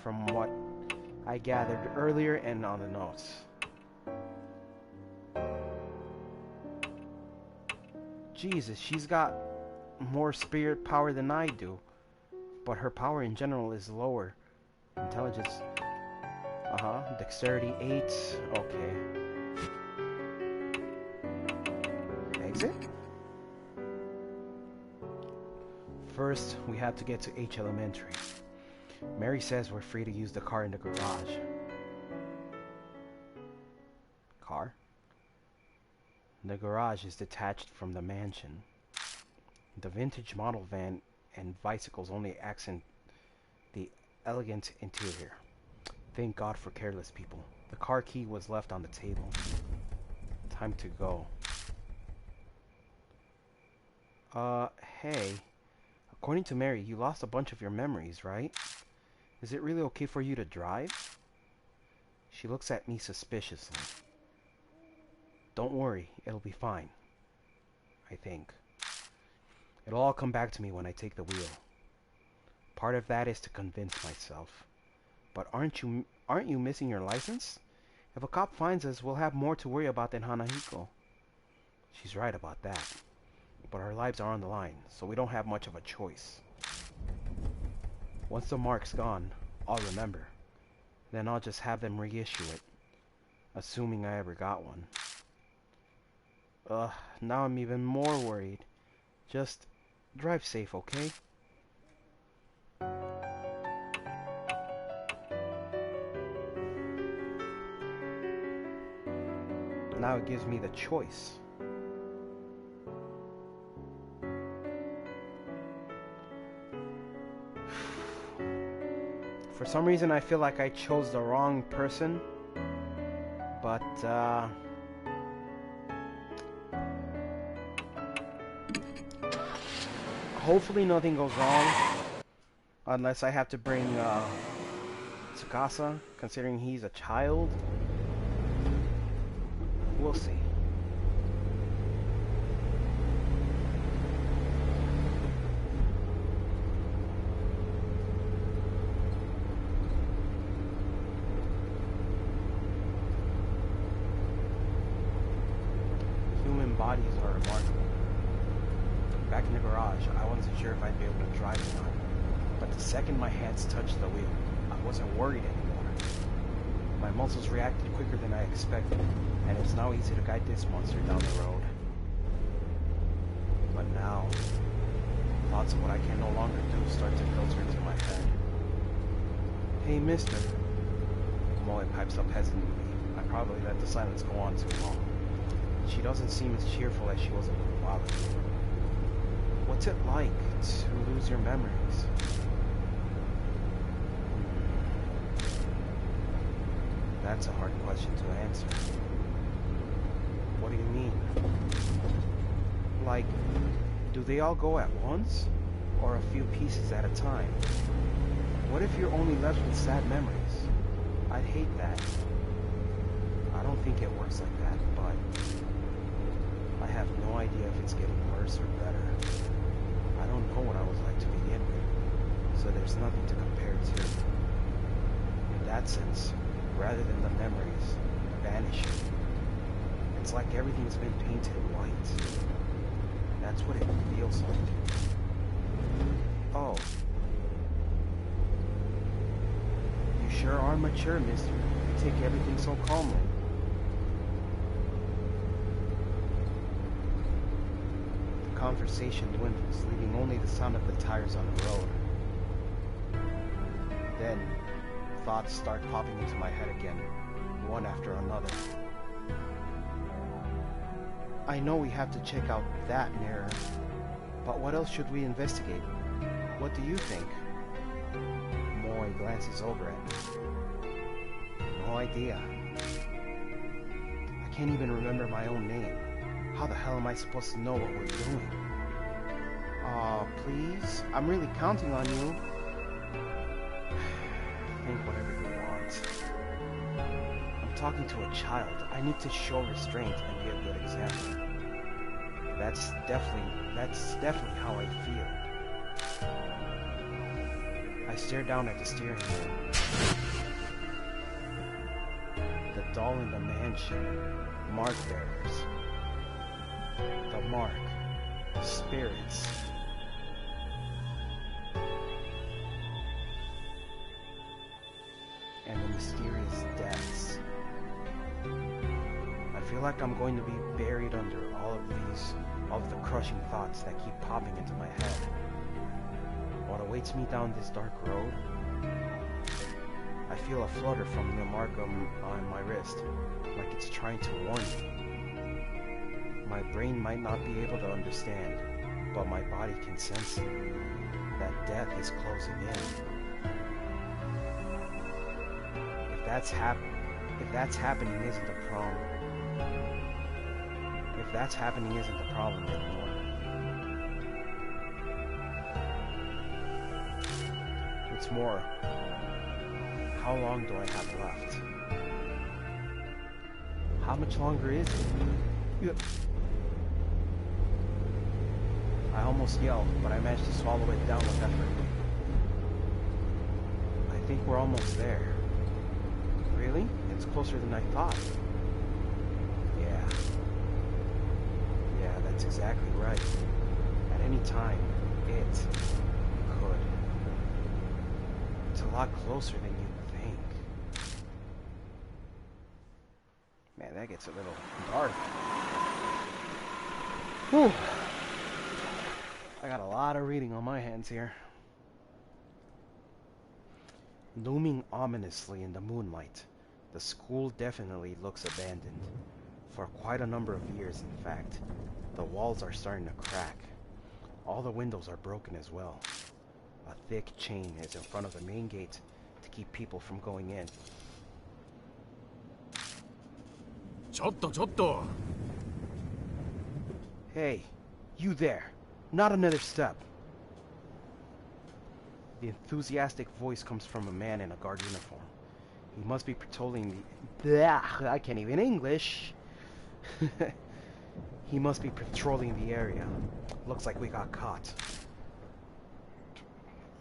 from what I gathered earlier and on the notes. Jesus, she's got more spirit power than I do, but her power in general is lower. Intelligence, dexterity 8, okay. Exit? First, we have to get to H Elementary. Mary says we're free to use the car in the garage. Car? The garage is detached from the mansion. The vintage model van and bicycles only accent the elegant interior. Thank God for careless people. The car key was left on the table. Time to go. Hey. A According to Mary, you lost a bunch of your memories, right? Is it really okay for you to drive? She looks at me suspiciously. Don't worry, it'll be fine. I think. It'll all come back to me when I take the wheel. Part of that is to convince myself. But aren't you missing your license? If a cop finds us, we'll have more to worry about than Hanahiko. She's right about that. But our lives are on the line, so we don't have much of a choice. Once the mark's gone, I'll remember. Then I'll just have them reissue it. Assuming I ever got one. Now I'm even more worried. Just drive safe, okay? Now it gives me the choice. For some reason I feel like I chose the wrong person, but hopefully nothing goes wrong, unless I have to bring Tsukasa, considering he's a child. We'll see. Human bodies are remarkable. Back in the garage, I wasn't sure if I'd be able to drive or not. But the second my hands touched the wheel, I wasn't worried anymore. My muscles reacted quicker than I expected, and it's now easy to guide this monster down the road. But now, thoughts of what I can no longer do start to filter into my head. Hey, mister. Moe pipes up hesitantly. I probably let the silence go on too long. She doesn't seem as cheerful as she was a little while ago. What's it like to lose your memories? That's a hard question to answer. What do you mean? Like, do they all go at once? Or a few pieces at a time? What if you're only left with sad memories? I'd hate that. I don't think it works like that, but I have no idea if it's getting worse or better. I don't know what I was like to begin with, so there's nothing to compare to. In that sense, rather than the memories vanishing, it's like everything's been painted white. That's what it feels like. Oh. You sure are mature, mister. You take everything so calmly. The conversation dwindles, leaving only the sound of the tires on the road. Then, thoughts start popping into my head again, one after another. I know we have to check out that mirror, but what else should we investigate? What do you think? Moe glances over at me. No idea. I can't even remember my own name. How the hell am I supposed to know what we're doing? Aw, please? I'm really counting on you. Think whatever you want. I'm talking to a child. I need to show restraint and be a good example. That's definitely how I feel. I stare down at the steering wheel. The doll in the mansion. Mark bearers. The mark. Spirits. And the mysterious deaths. I feel like I'm going to be buried under all of the crushing thoughts that keep popping into my head. What awaits me down this dark road? I feel a flutter from the mark on my wrist, like it's trying to warn me. My brain might not be able to understand, but my body can sense it. That death is closing in. If that's happening isn't the problem. If that's happening isn't the problem anymore. once more. How long do I have left? How much longer is it? I almost yelled, but I managed to swallow it down with effort. I think we're almost there. Really? It's closer than I thought. Yeah. Yeah, that's exactly right. At any time, it could. It's a lot closer than you'd think. Man, that gets a little dark. Whew. I got a lot of reading on my hands here. Looming ominously in the moonlight, the school definitely looks abandoned. For quite a number of years, in fact. The walls are starting to crack. All the windows are broken as well. A thick chain is in front of the main gate to keep people from going in. Chotto. Hey, you there! Not another step! The enthusiastic voice comes from a man in a guard uniform. He must be patrolling the... Blah, I can't even English! He must be patrolling the area. Looks like we got caught.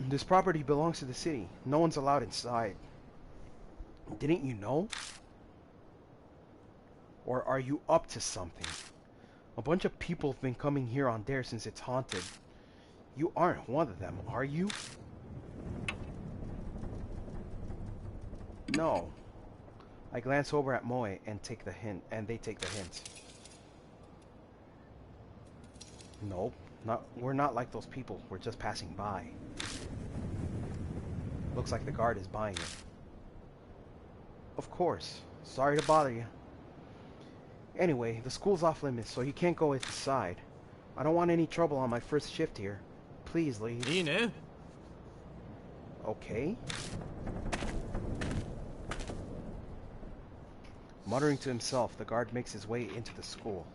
This property belongs to the city. No one's allowed inside. Didn't you know? Or are you up to something? A bunch of people have been coming here on Dare since it's haunted. You aren't one of them, are you? No. I glance over at Moe and take the hint, and they take the hint. Nope, we're not like those people. We're just passing by. Looks like the guard is buying it. Of course. Sorry to bother you. Anyway, the school's off limits, so you can't go inside. I don't want any trouble on my first shift here. Please leave. いいね Okay. Muttering to himself, the guard makes his way into the school.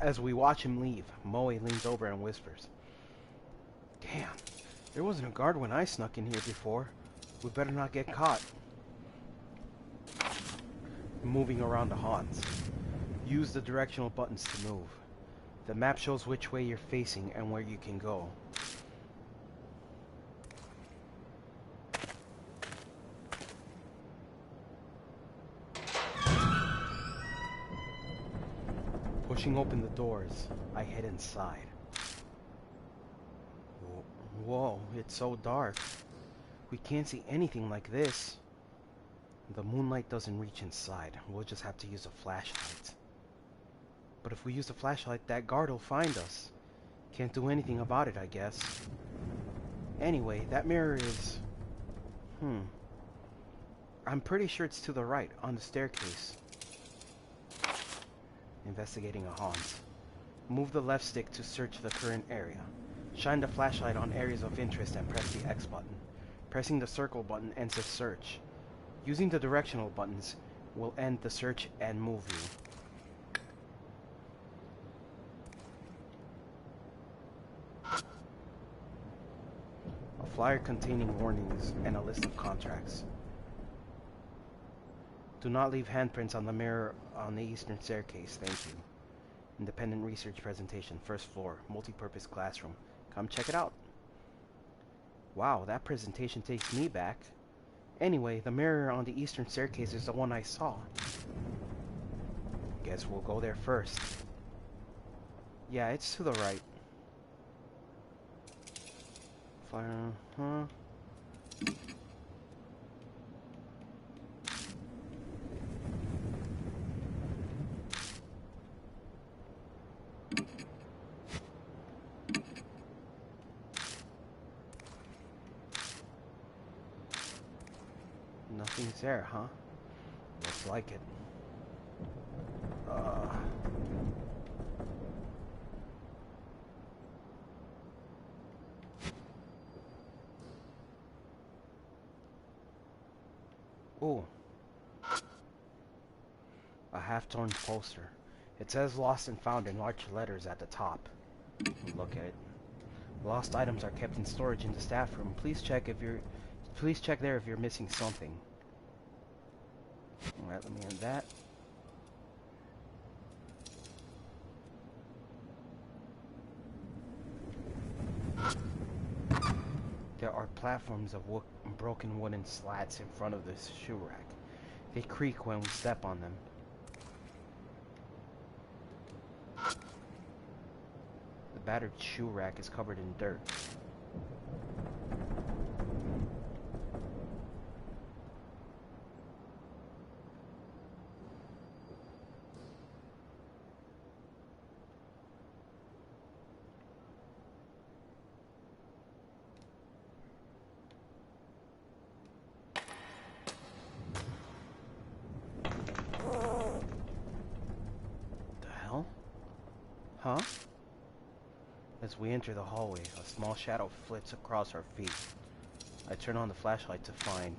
As we watch him leave, Moe leans over and whispers, "Damn, there wasn't a guard when I snuck in here before. We better not get caught." Moving around the haunts. Use the directional buttons to move. The map shows which way you're facing and where you can go. Pushing open the doors, I head inside. Whoa, it's so dark. We can't see anything like this. The moonlight doesn't reach inside. We'll just have to use a flashlight. But if we use the flashlight, that guard will find us. Can't do anything about it, I guess. Anyway, that mirror is... I'm pretty sure it's to the right, on the staircase. Investigating a haunt. Move the left stick to search the current area. Shine the flashlight on areas of interest and press the X button. Pressing the circle button ends the search. Using the directional buttons will end the search and move you. A flyer containing warnings and a list of contracts. Do not leave handprints on the mirror on the eastern staircase, thank you. Independent research presentation, first floor, multi-purpose classroom. Come check it out. Wow, that presentation takes me back. Anyway, the mirror on the eastern staircase is the one I saw. Guess we'll go there first. Yeah, it's to the right. Flyer, Nothing's there, huh? Looks like it. Ooh, a half-torn poster. It says lost and found in large letters at the top. Look at it. Lost items are kept in storage in the staff room. Please check there if you're missing something. Alright, let me end that. There are platforms of broken wooden slats in front of this shoe rack. They creak when we step on them. The battered shoe rack is covered in dirt. The hell? Huh? As we enter the hallway, a small shadow flits across our feet. I turn on the flashlight to find...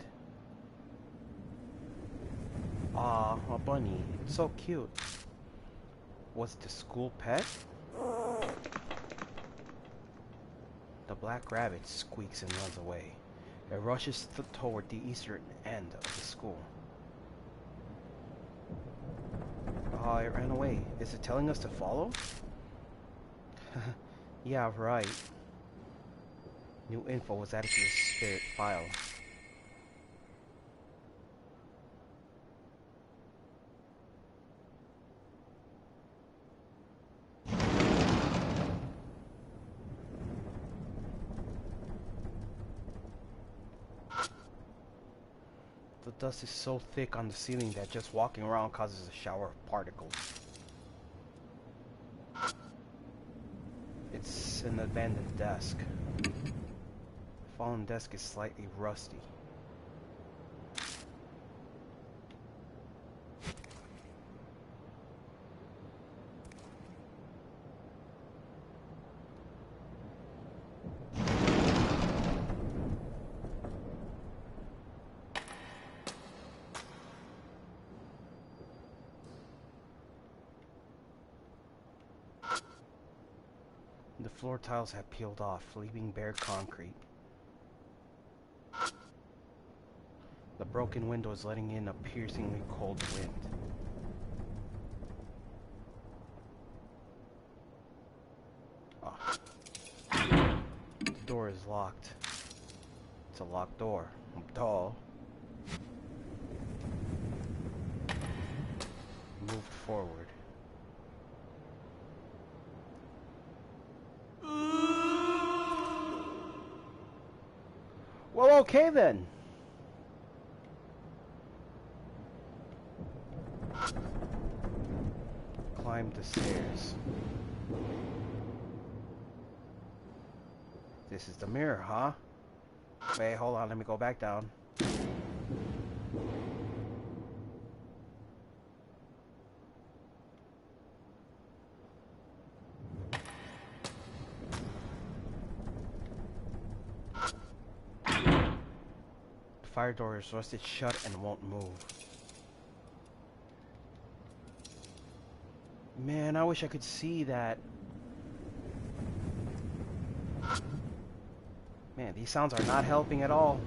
Aw, a bunny. It's so cute. Was it the school pet? The black rabbit squeaks and runs away. It rushes toward the eastern end of the school. Oh, it ran away. Is it telling us to follow? Yeah, right. New info was added to the spirit file. The dust is so thick on the ceiling that just walking around causes a shower of particles. It's an abandoned desk. The fallen desk is slightly rusty. The floor tiles have peeled off, leaving bare concrete. The broken window is letting in a piercingly cold wind. Oh. The door is locked. It's a locked door. Duh. Moved forward. Well, okay then. Climb the stairs. This is the mirror, huh? Wait, hold on, let me go back down. The fire door is rusted shut and won't move. Man, I wish I could see that. Man, these sounds are not helping at all.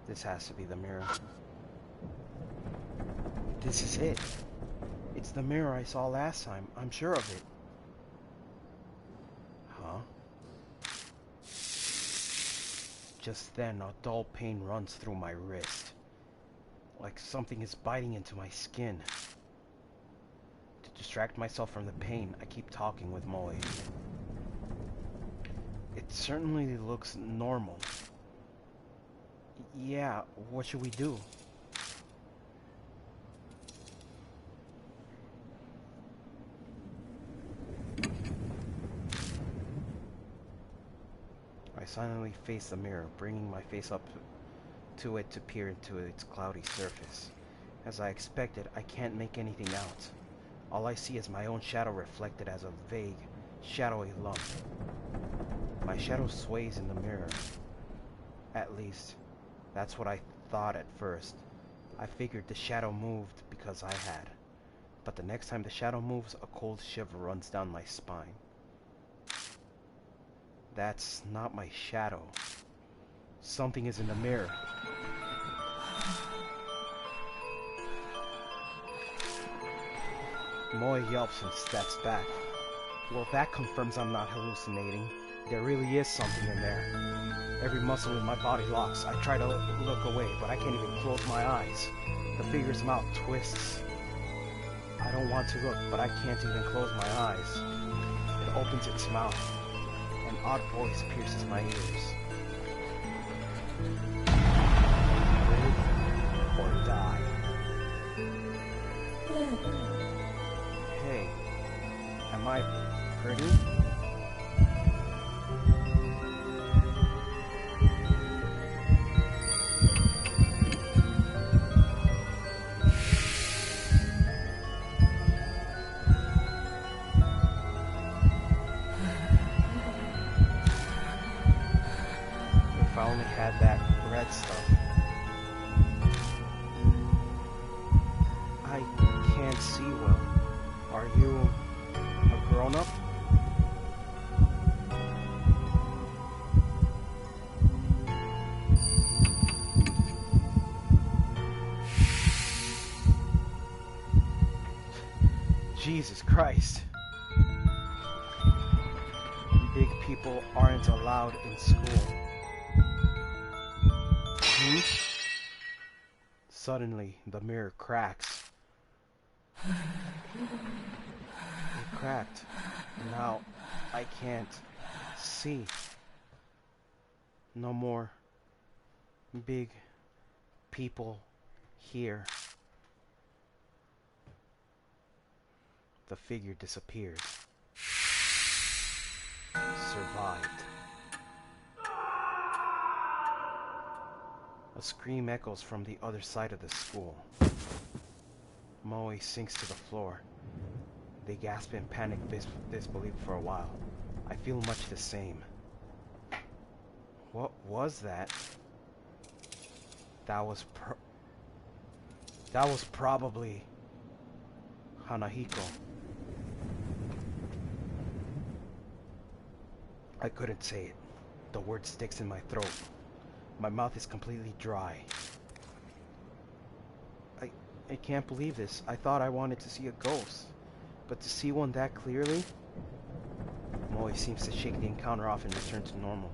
This has to be the mirror. This is it. It's the mirror I saw last time. I'm sure of it. Huh? Just then, a dull pain runs through my wrist. Like something is biting into my skin. To distract myself from the pain, I keep talking with Moe. It certainly looks normal. Yeah, what should we do? I silently face the mirror, bringing my face up to it to peer into its cloudy surface. As I expected, I can't make anything out. All I see is my own shadow reflected as a vague, shadowy lump. My shadow sways in the mirror. At least, that's what I thought at first. I figured the shadow moved because I had. But the next time the shadow moves, a cold shiver runs down my spine. That's not my shadow. Something is in the mirror. Moe yelps and steps back. Well, that confirms I'm not hallucinating. There really is something in there. Every muscle in my body locks. I try to look away, but I can't even close my eyes. The figure's mouth twists. I don't want to look, but I can't even close my eyes. It opens its mouth. An odd voice pierces my ears. Live or die. Hey, am I pretty? If I only had that red stuff. I can't see well. Are you a grown-up? Jesus Christ. Big people aren't allowed in school. Suddenly, the mirror cracks. It cracked. Now, I can't see. No more big people here. The figure disappeared. Survived. A scream echoes from the other side of the school. Moe sinks to the floor. They gasp in panic disbelief for a while. I feel much the same. What was that? That was probably Hanahiko. I couldn't say it. The word sticks in my throat. My mouth is completely dry. I can't believe this. I thought I wanted to see a ghost. But to see one that clearly? Moe seems to shake the encounter off and return to normal.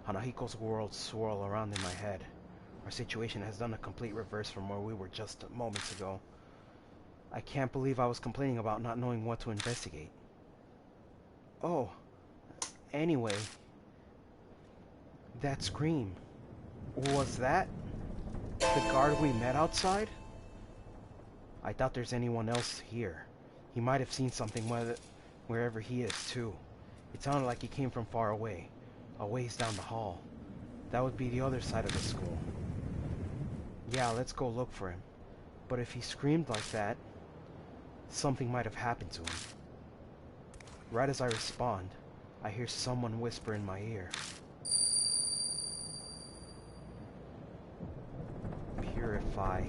Hanahiko's worlds swirl around in my head. Our situation has done a complete reverse from where we were just moments ago. I can't believe I was complaining about not knowing what to investigate. Oh, anyway. That scream. Was that the guard we met outside? I doubt there's anyone else here. He might have seen something wherever he is, too. It sounded like he came from far away, a ways down the hall. That would be the other side of the school. Yeah, let's go look for him. But if he screamed like that, something might have happened to him. Right as I respond, I hear someone whisper in my ear. Purify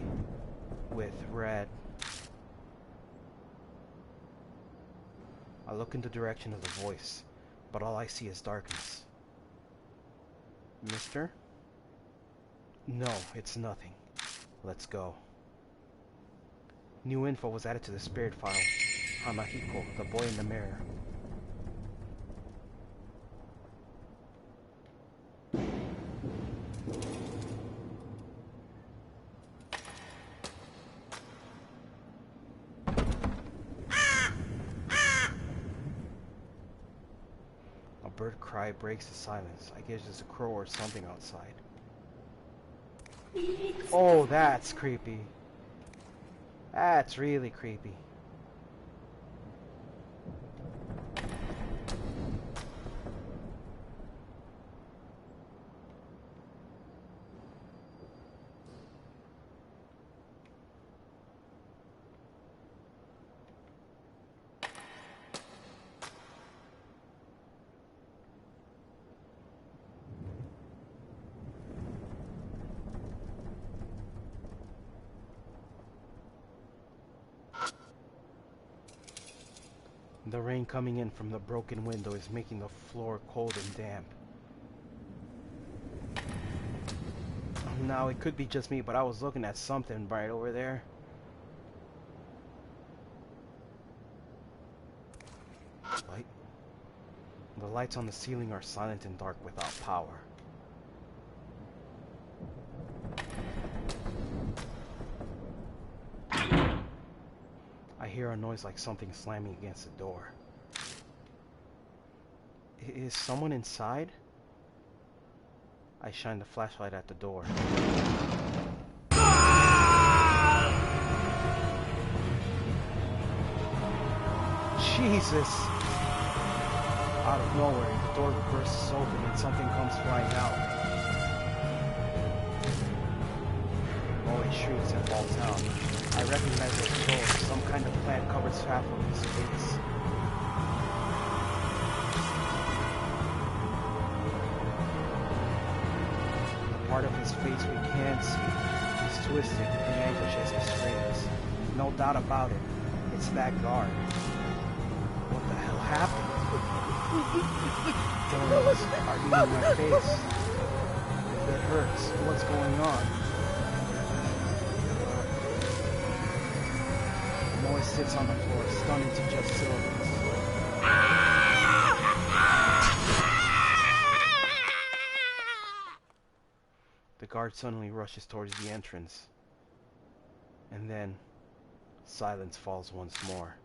with red. I look in the direction of the voice, but all I see is darkness. Mister? No, it's nothing. Let's go. New info was added to the spirit file. Hanahiko, the boy in the mirror. A bird cry breaks the silence. I guess there's a crow or something outside. Oh, that's creepy. That's really creepy. The rain coming in from the broken window is making the floor cold and damp. Now, it could be just me, but I was looking at something right over there. Light. The lights on the ceiling are silent and dark without power. I hear a noise like something slamming against the door. Is someone inside? I shine the flashlight at the door. Jesus! Out of nowhere, the door bursts open and something comes flying out. Molly shrieks and falls out. I recognize her soul. Some kind of plant covers half of his face. The part of his face we can see is twisted in anguish as he screams. No doubt about it, it's that guard. What the hell happened? Thorns are eating my face. It hurts. What's going on? Molly sits on the floor, stunned into just syllables. The guard suddenly rushes towards the entrance. And then, silence falls once more.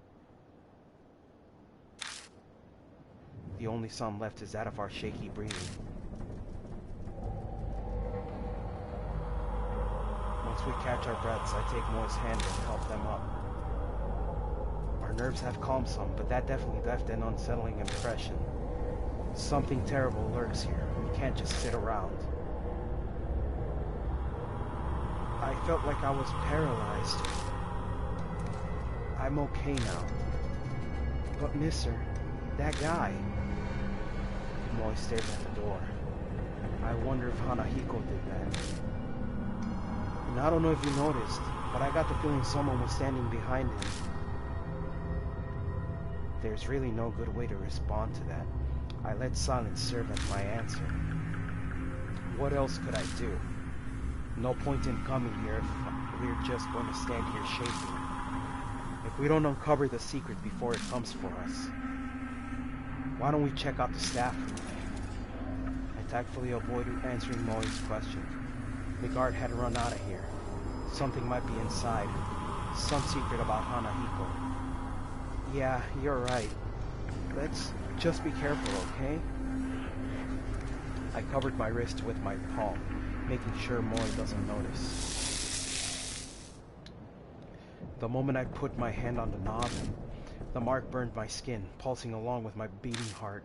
The only sound left is that of our shaky breathing. Once we catch our breaths, I take Moi's hand and help them up. Our nerves have calmed some, but that definitely left an unsettling impression. Something terrible lurks here. We can't just sit around. I felt like I was paralyzed. I'm okay now. But mister, that guy... Moi stared at the door. I wonder if Hanahiko did that. And I don't know if you noticed, but I got the feeling someone was standing behind him. There's really no good way to respond to that. I let silence serve as my answer. What else could I do? No point in coming here if we're just going to stand here shaking. If we don't uncover the secret before it comes for us. Why don't we check out the staff room? I tactfully avoided answering Molly's question. The guard had run out of here. Something might be inside. Some secret about Hanahiko. Yeah, you're right. Let's just be careful, okay? I covered my wrist with my palm, making sure Molly doesn't notice. The moment I put my hand on the knob, the mark burned my skin, pulsing along with my beating heart.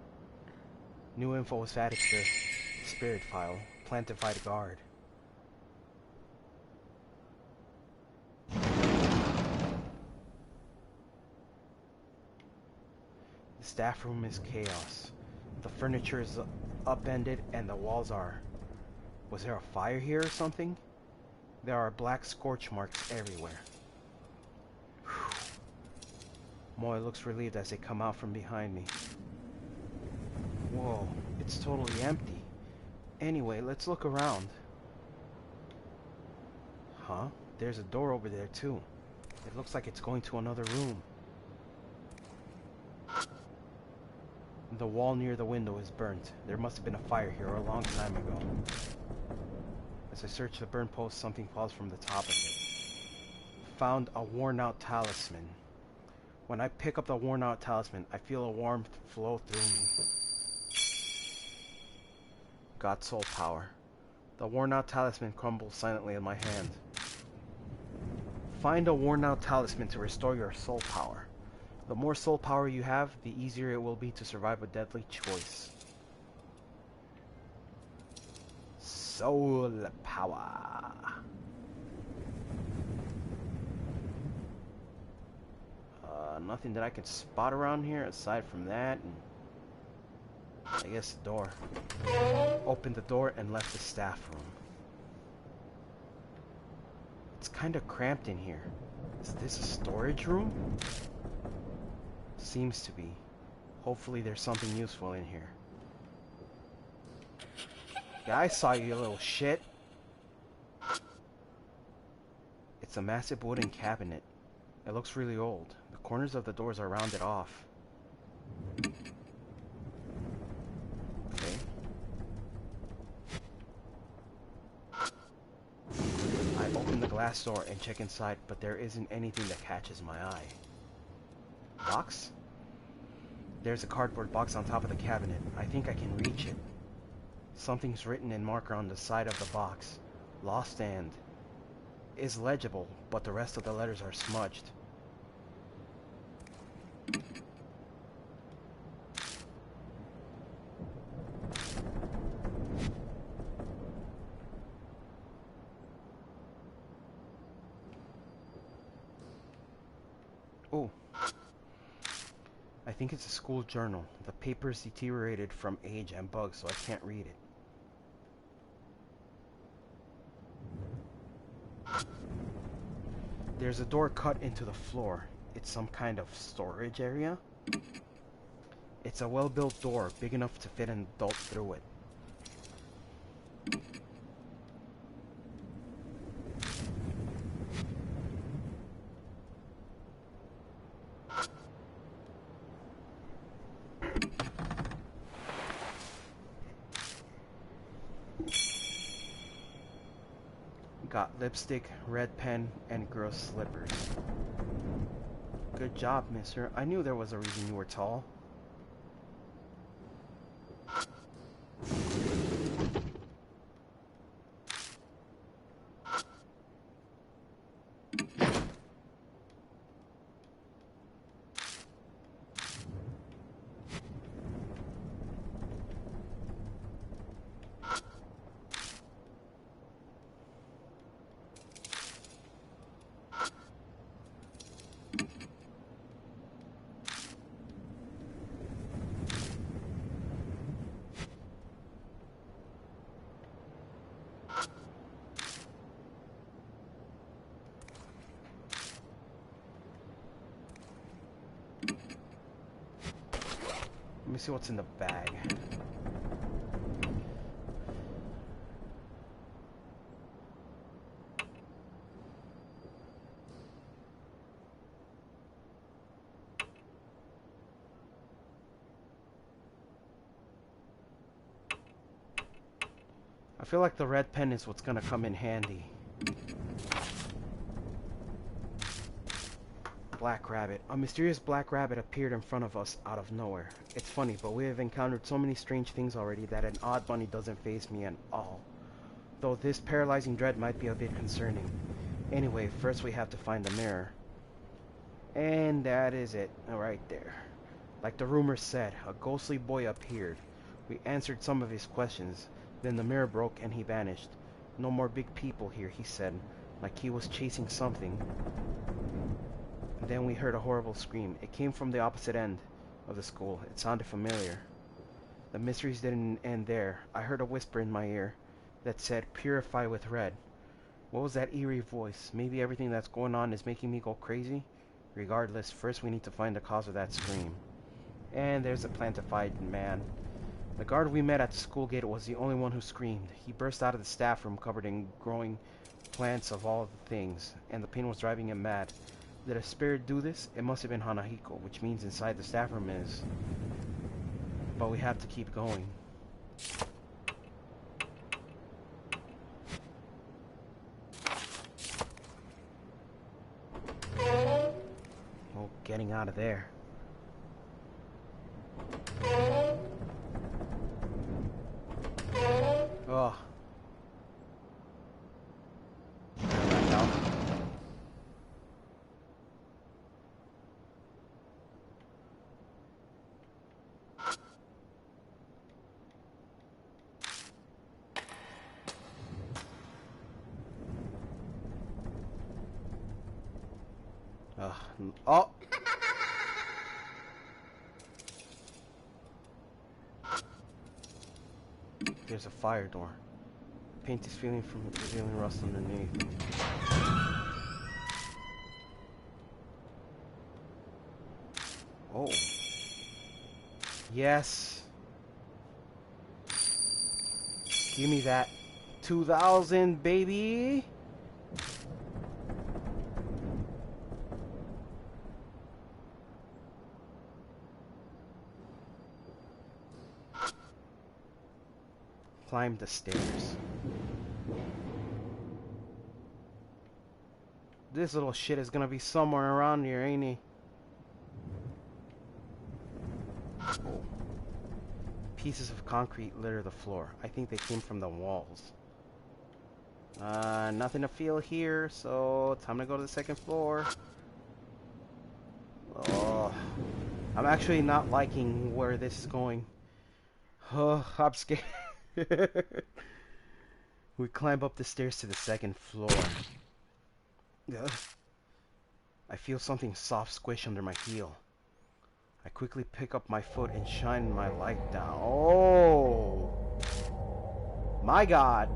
New info was added to the spirit file, planted by the guard. The staff room is chaos. The furniture is upended and the walls are... Was there a fire here or something? There are black scorch marks everywhere. Moy looks relieved as they come out from behind me. Whoa, it's totally empty. Anyway, let's look around. Huh? There's a door over there too. It looks like it's going to another room. The wall near the window is burnt. There must have been a fire here a long time ago. As I search the burnt post, something falls from the top of it. Found a worn-out talisman. When I pick up the worn-out talisman, I feel a warmth flow through me. Got soul power. The worn-out talisman crumbles silently in my hand. Find a worn-out talisman to restore your soul power. The more soul power you have, the easier it will be to survive a deadly choice. Soul power. Nothing that I can spot around here aside from that, and I guess the door. Opened the door and left the staff room. It's kind of cramped in here. Is this a storage room? Seems to be. Hopefully there's something useful in here. Yeah, I saw you little shit. It's a massive wooden cabinet. It looks really old. The corners of the doors are rounded off. Okay. I open the glass door and check inside, but there isn't anything that catches my eye. Box? There's a cardboard box on top of the cabinet. I think I can reach it. Something's written in marker on the side of the box. Lost and is legible, but the rest of the letters are smudged. Oh. I think it's a school journal. The paper is deteriorated from age and bugs, so I can't read it. There's a door cut into the floor. It's some kind of storage area. It's a well-built door, big enough to fit an adult through it. Got lipstick, red pen, and girl's slippers. Good job, mister. I knew there was a reason you were tall. Let me see what's in the bag. I feel like the red pen is what's gonna come in handy. Black rabbit. A mysterious black rabbit appeared in front of us out of nowhere. It's funny, but we have encountered so many strange things already that an odd bunny doesn't faze me at all. Though this paralyzing dread might be a bit concerning. Anyway, first we have to find the mirror. And that is it, right there. Like the rumors said, a ghostly boy appeared. We answered some of his questions. Then the mirror broke and he vanished. No more big people here, he said, like he was chasing something. Then we heard a horrible scream. It came from the opposite end of the school. It sounded familiar. The mysteries didn't end there. I heard a whisper in my ear that said, "Purify with red." What was that eerie voice? Maybe everything that's going on is making me go crazy? Regardless, first we need to find the cause of that scream. And there's a plantified man. The guard we met at the school gate was the only one who screamed. He burst out of the staff room covered in growing plants of all the things, and the pain was driving him mad. Did a spirit do this? It must have been Hanahiko, which means inside the staff room is... But we have to keep going. Oh, getting out of there. Oh. Back out. Oh! There's a fire door. Paint is feeling from revealing rust underneath. Oh. Yes. Give me that 2,000, baby. Climb the stairs. This little shit is gonna be somewhere around here, ain't he? Oh. Pieces of concrete litter the floor. I think they came from the walls. Nothing to feel here, so time to go to the second floor. Oh, I'm actually not liking where this is going. Oh, I'm scared. We climb up the stairs to the second floor. Ugh. I feel something soft squish under my heel. I quickly pick up my foot and shine my light down. Oh! My God!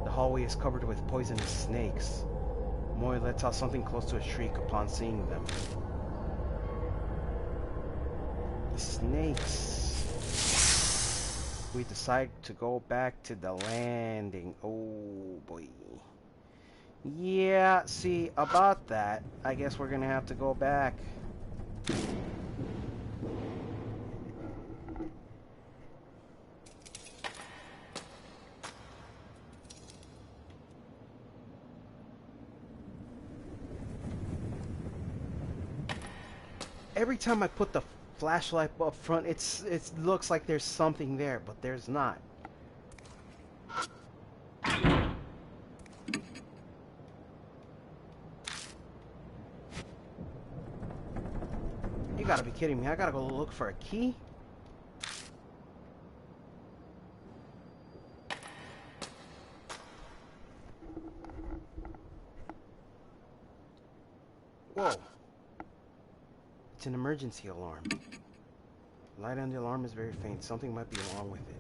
The hallway is covered with poisonous snakes. Moy lets out something close to a shriek upon seeing them. The snakes. We decide to go back to the landing. Oh boy. Yeah, see, about that, I guess we're gonna have to go back. Every time I put the flashlight up front, it looks like there's something there, but there's not. You gotta be kidding me. I gotta go look for a key? Whoa. It's an emergency alarm. Light on the alarm is very faint. Something might be wrong with it.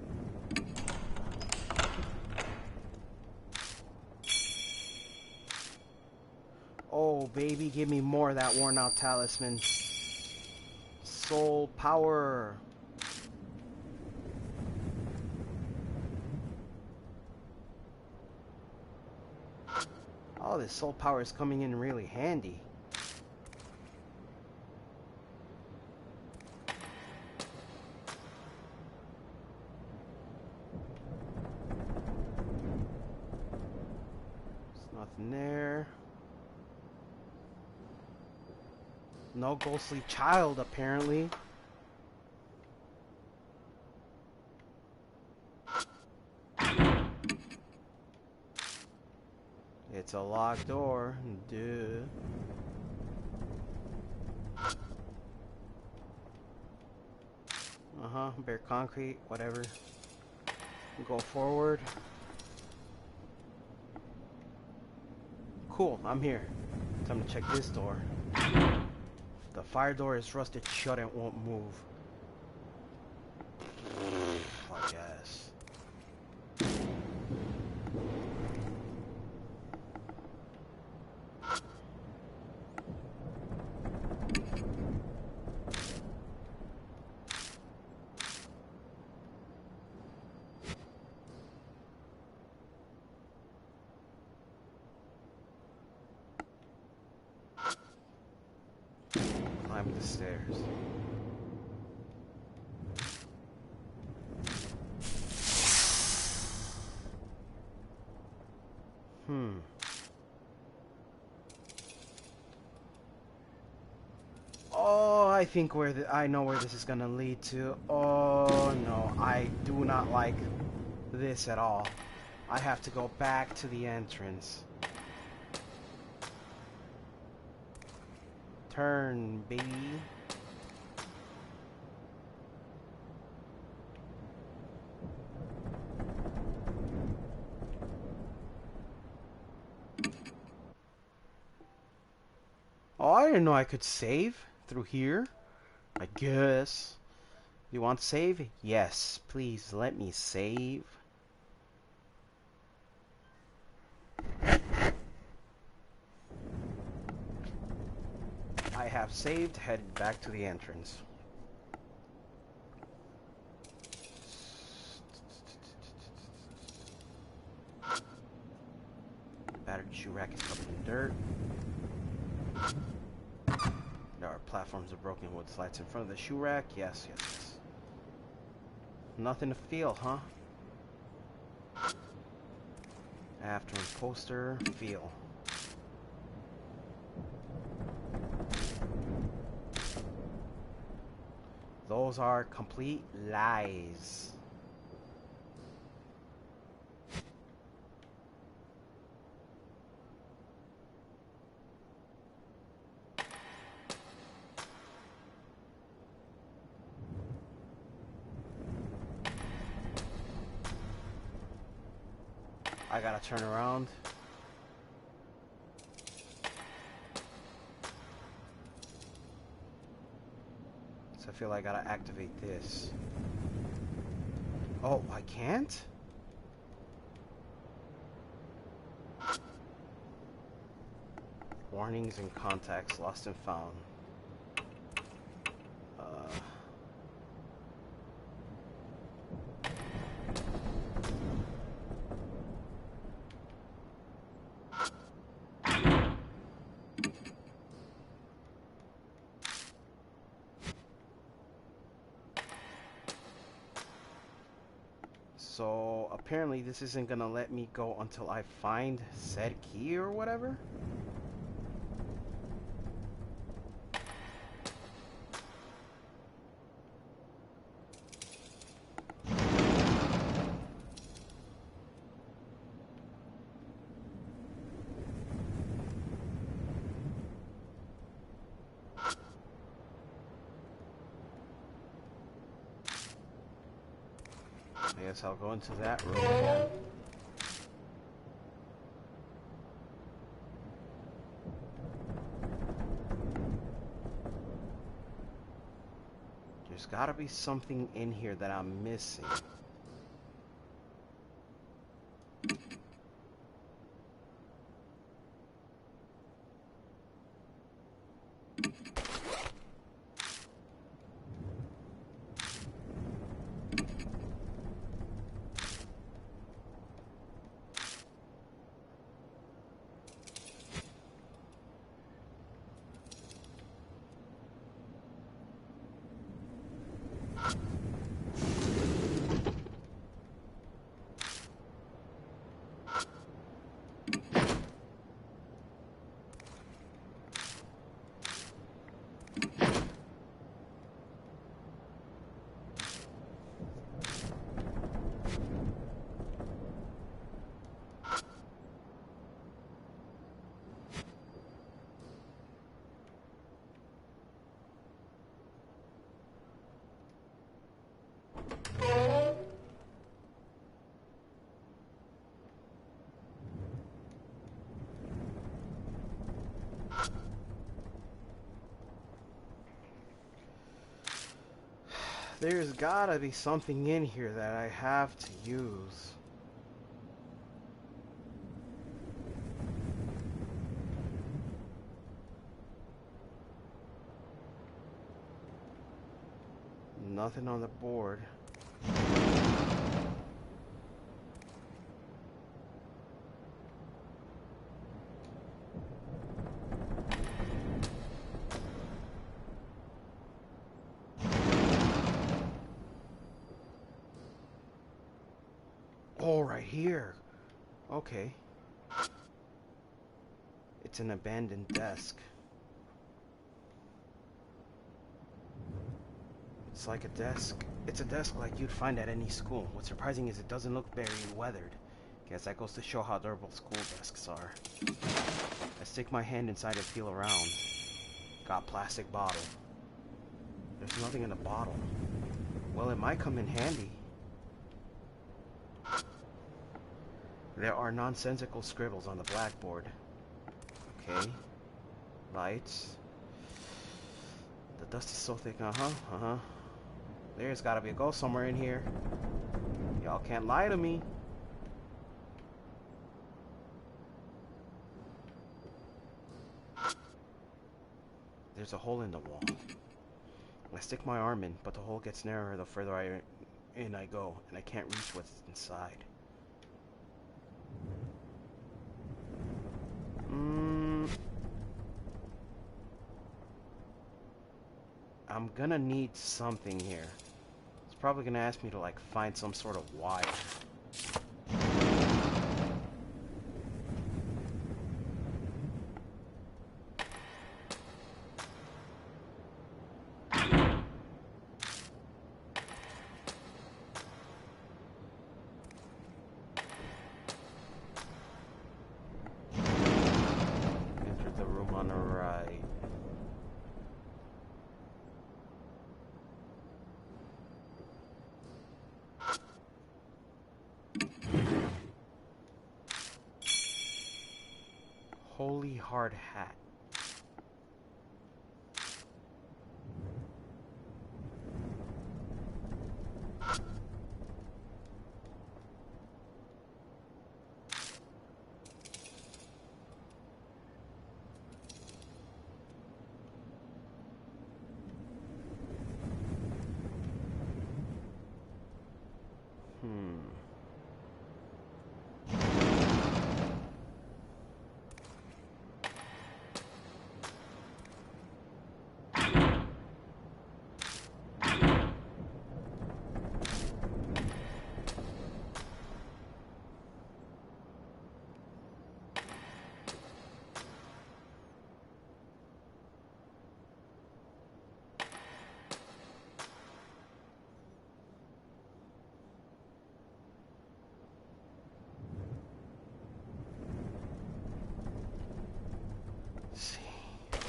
Oh, baby, give me more of that worn out talisman. Soul power. Oh, this soul power is coming in really handy. There's nothing there. No ghostly child, apparently. It's a locked door. Duh. Bare concrete, whatever. Go forward. Cool, I'm here. Time to check this door. The fire door is rusted shut and won't move. I guess. Climb the stairs. Oh, I think I know where this is gonna lead to. Oh no, I do not like this at all. I have to go back to the entrance. Turn, baby. Oh, I didn't know I could save through here. I guess. You want to save? Yes, please let me save. I have saved, head back to the entrance. Battered shoe rack is covered in dirt. There are platforms of broken wood slats in front of the shoe rack. Yes, yes, yes. Nothing to feel, huh? Afternoon poster, feel. Those are complete lies. I gotta turn around. So I feel like I gotta activate this. Oh, I can't? Warnings and contacts lost and found. So apparently this isn't gonna let me go until I find said key or whatever. I guess I'll go into that room again. There's gotta be something in here that I'm missing. There's gotta be something in here that I have to use. Nothing on the board. Oh, right here. Okay. It's an abandoned desk. It's like a desk. It's a desk like you'd find at any school. What's surprising is it doesn't look very weathered. Guess that goes to show how durable school desks are. I stick my hand inside and feel around. Got plastic bottle. There's nothing in the bottle. Well, it might come in handy. There are nonsensical scribbles on the blackboard. Okay. Lights. The dust is so thick, There's gotta be a ghost somewhere in here. Y'all can't lie to me. there's a hole in the wall. I stick my arm in, but the hole gets narrower the further in I go, and I can't reach what's inside. I'm gonna need something here. It's probably gonna ask me to like find some sort of wire. Enter the room on the right. Holy hard hat.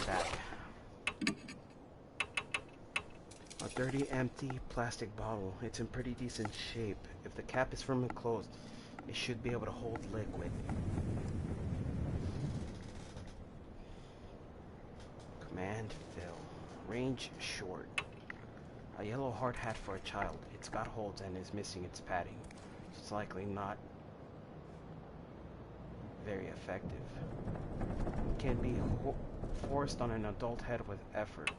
Back. A dirty, empty plastic bottle. It's in pretty decent shape. If the cap is firmly closed, it should be able to hold liquid. Command fill. Range short. A yellow hard hat for a child. It's got holes and is missing its padding. It's likely not very effective. It can be forced on an adult head with effort.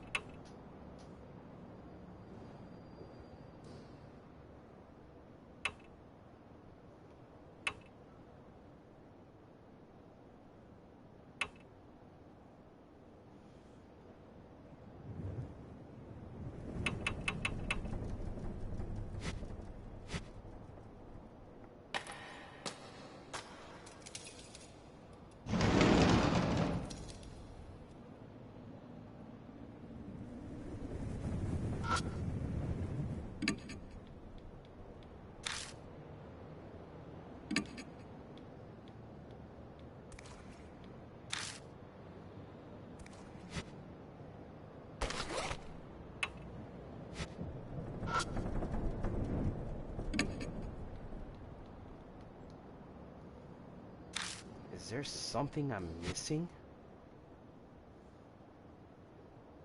Is there something I'm missing?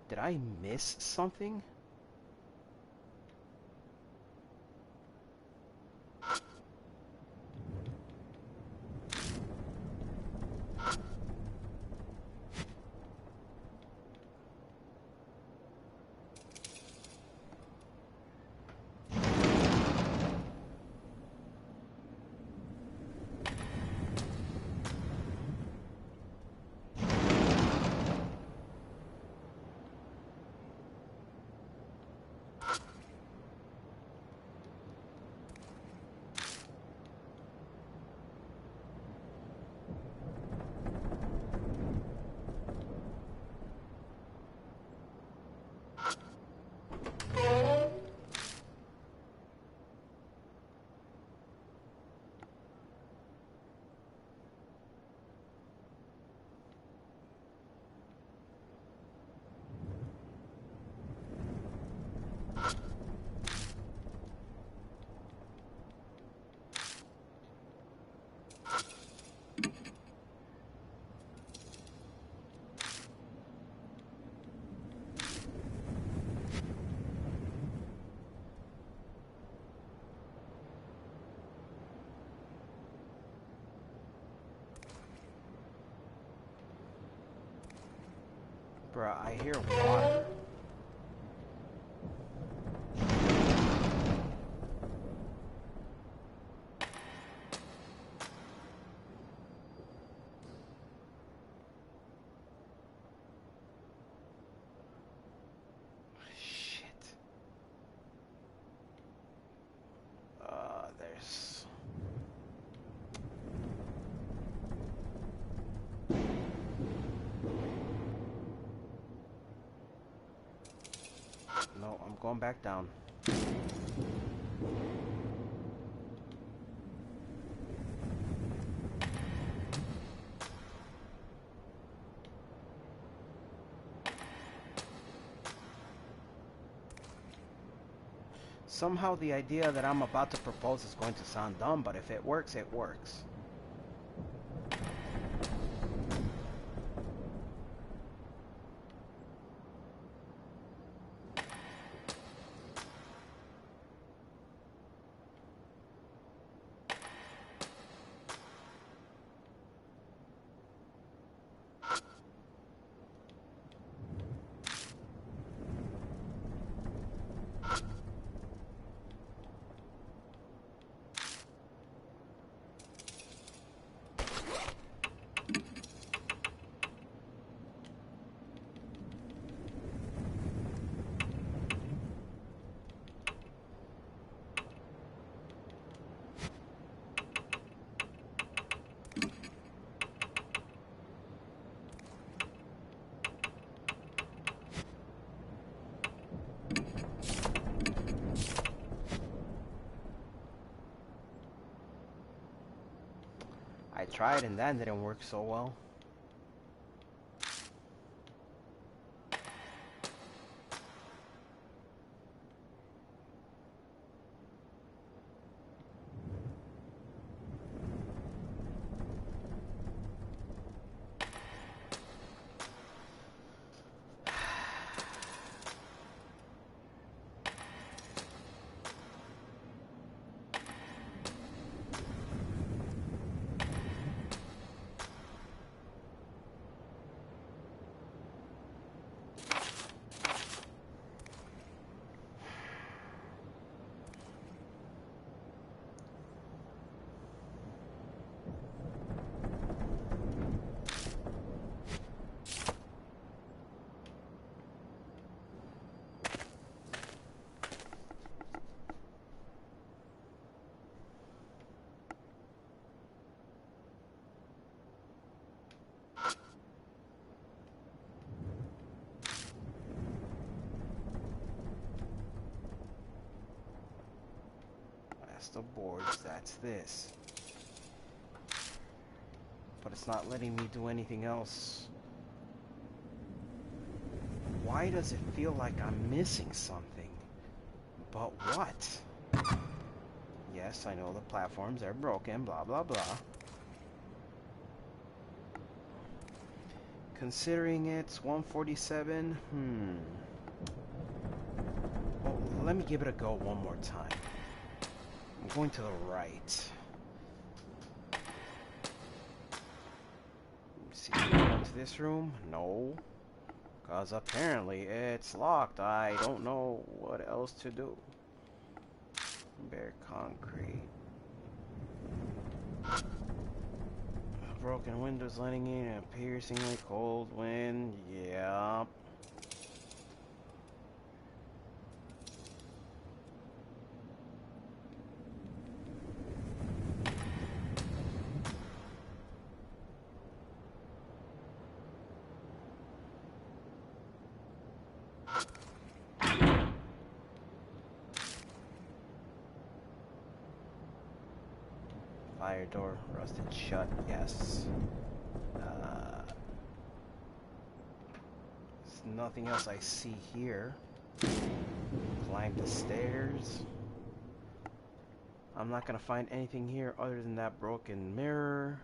Did I miss something? Bruh, I hear water. Shit. There's... No, I'm going back down. Somehow the idea that I'm about to propose is going to sound dumb, but if it works, it works. I tried and that didn't work so well. The boards, that's this. But it's not letting me do anything else. Why does it feel like I'm missing something? But what? Yes, I know the platforms are broken, blah blah blah. Considering it's 147, well, let me give it a go one more time. I'm going to the right. See, go to this room? No. Because apparently it's locked. I don't know what else to do. Bare concrete. Broken windows letting in a piercingly cold wind. Yeah. Fire door rusted shut, yes. There's nothing else I see here. Climb the stairs. I'm not gonna find anything here other than that broken mirror.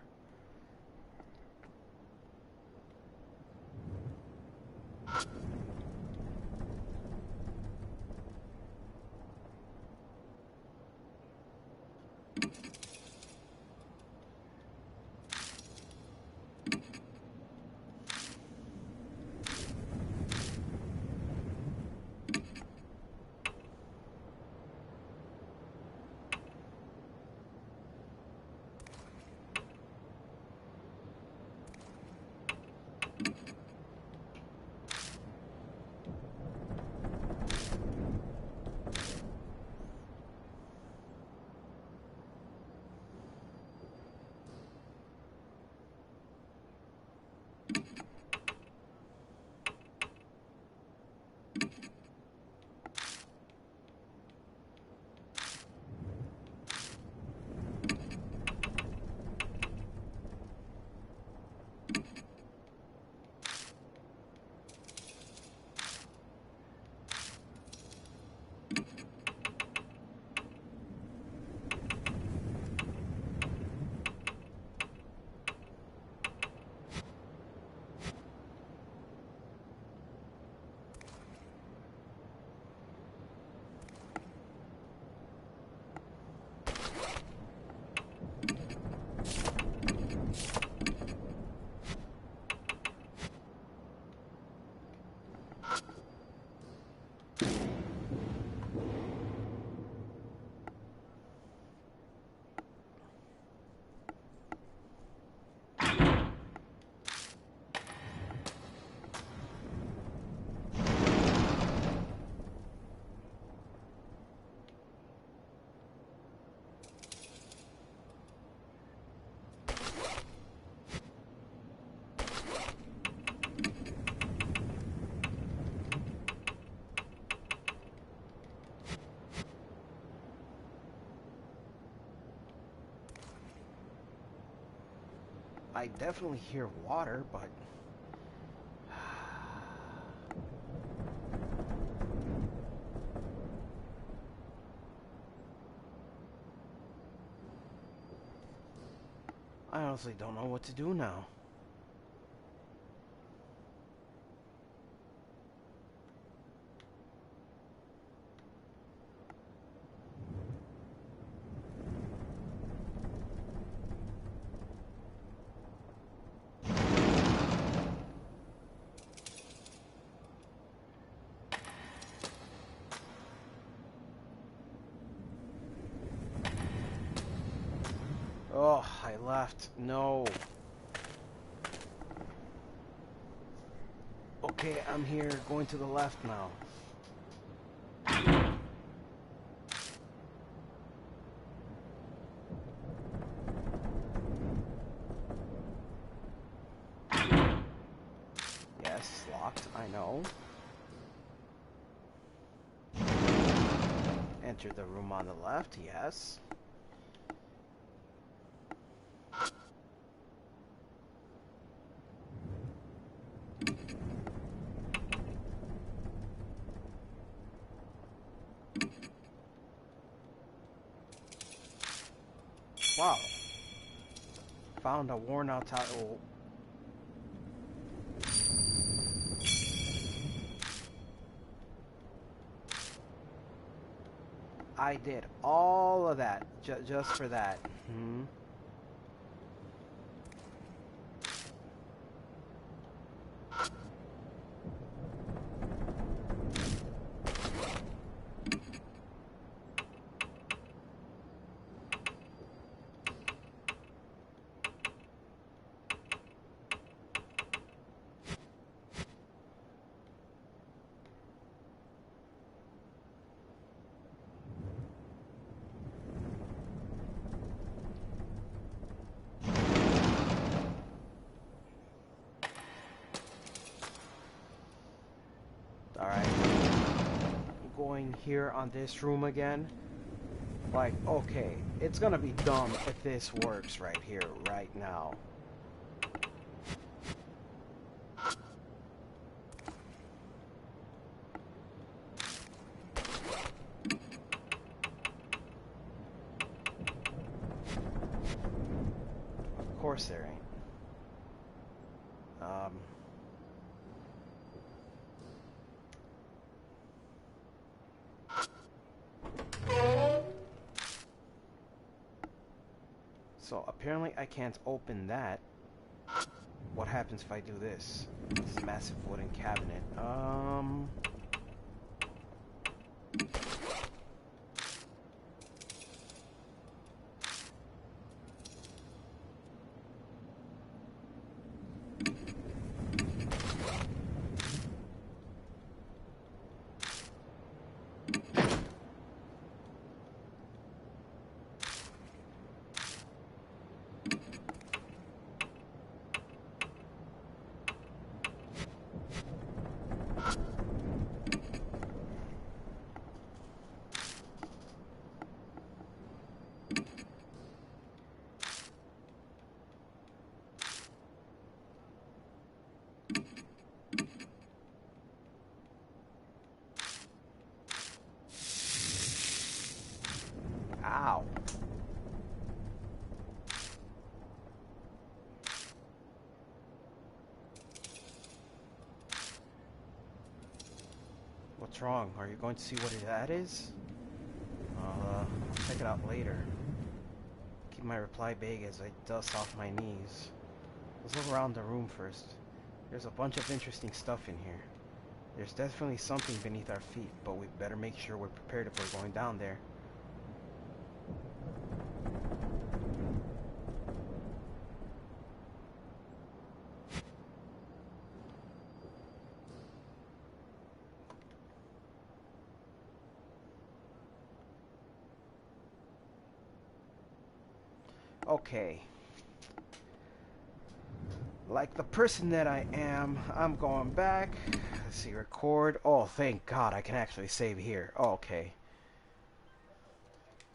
I definitely hear water, but... I honestly don't know what to do now. Oh, I left. No. Okay, I'm here, going to the left now. Yes, locked, I know. Enter the room on the left, yes. Wow. Found a worn out towel. I did all of that just for that. Hmm. Alright. Going here on this room again. Like, okay, it's gonna be dumb if this works right here, right now. Of course there ain't. So apparently I can't open that. What happens if I do this? This massive wooden cabinet. What's wrong? Are you going to see what that is? I'll check it out later. Keep my reply vague as I dust off my knees. Let's look around the room first. There's a bunch of interesting stuff in here. There's definitely something beneath our feet, but we better make sure we're prepared if we're going down there. Okay. Like the person that I am, I'm going back. Let's see, record. Oh, thank God I can actually save here. Oh, okay.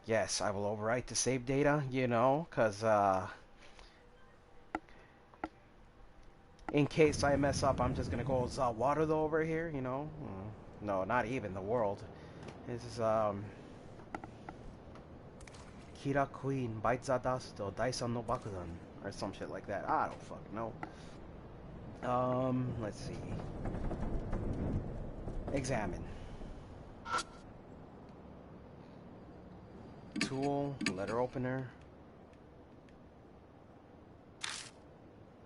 Yes, I will overwrite the save data, you know, because, in case I mess up, I'm just gonna go water over here, you know. No, not even the world. This is, Kira Queen, Baitza Dasto, Daisan no Bakudan, or some shit like that. I don't fucking know. Let's see. Examine. Tool, letter opener.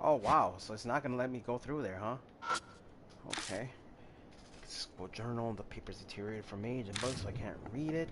Oh wow, so it's not gonna let me go through there, huh? Okay. School journal, the paper's deteriorated from age and books, so I can't read it.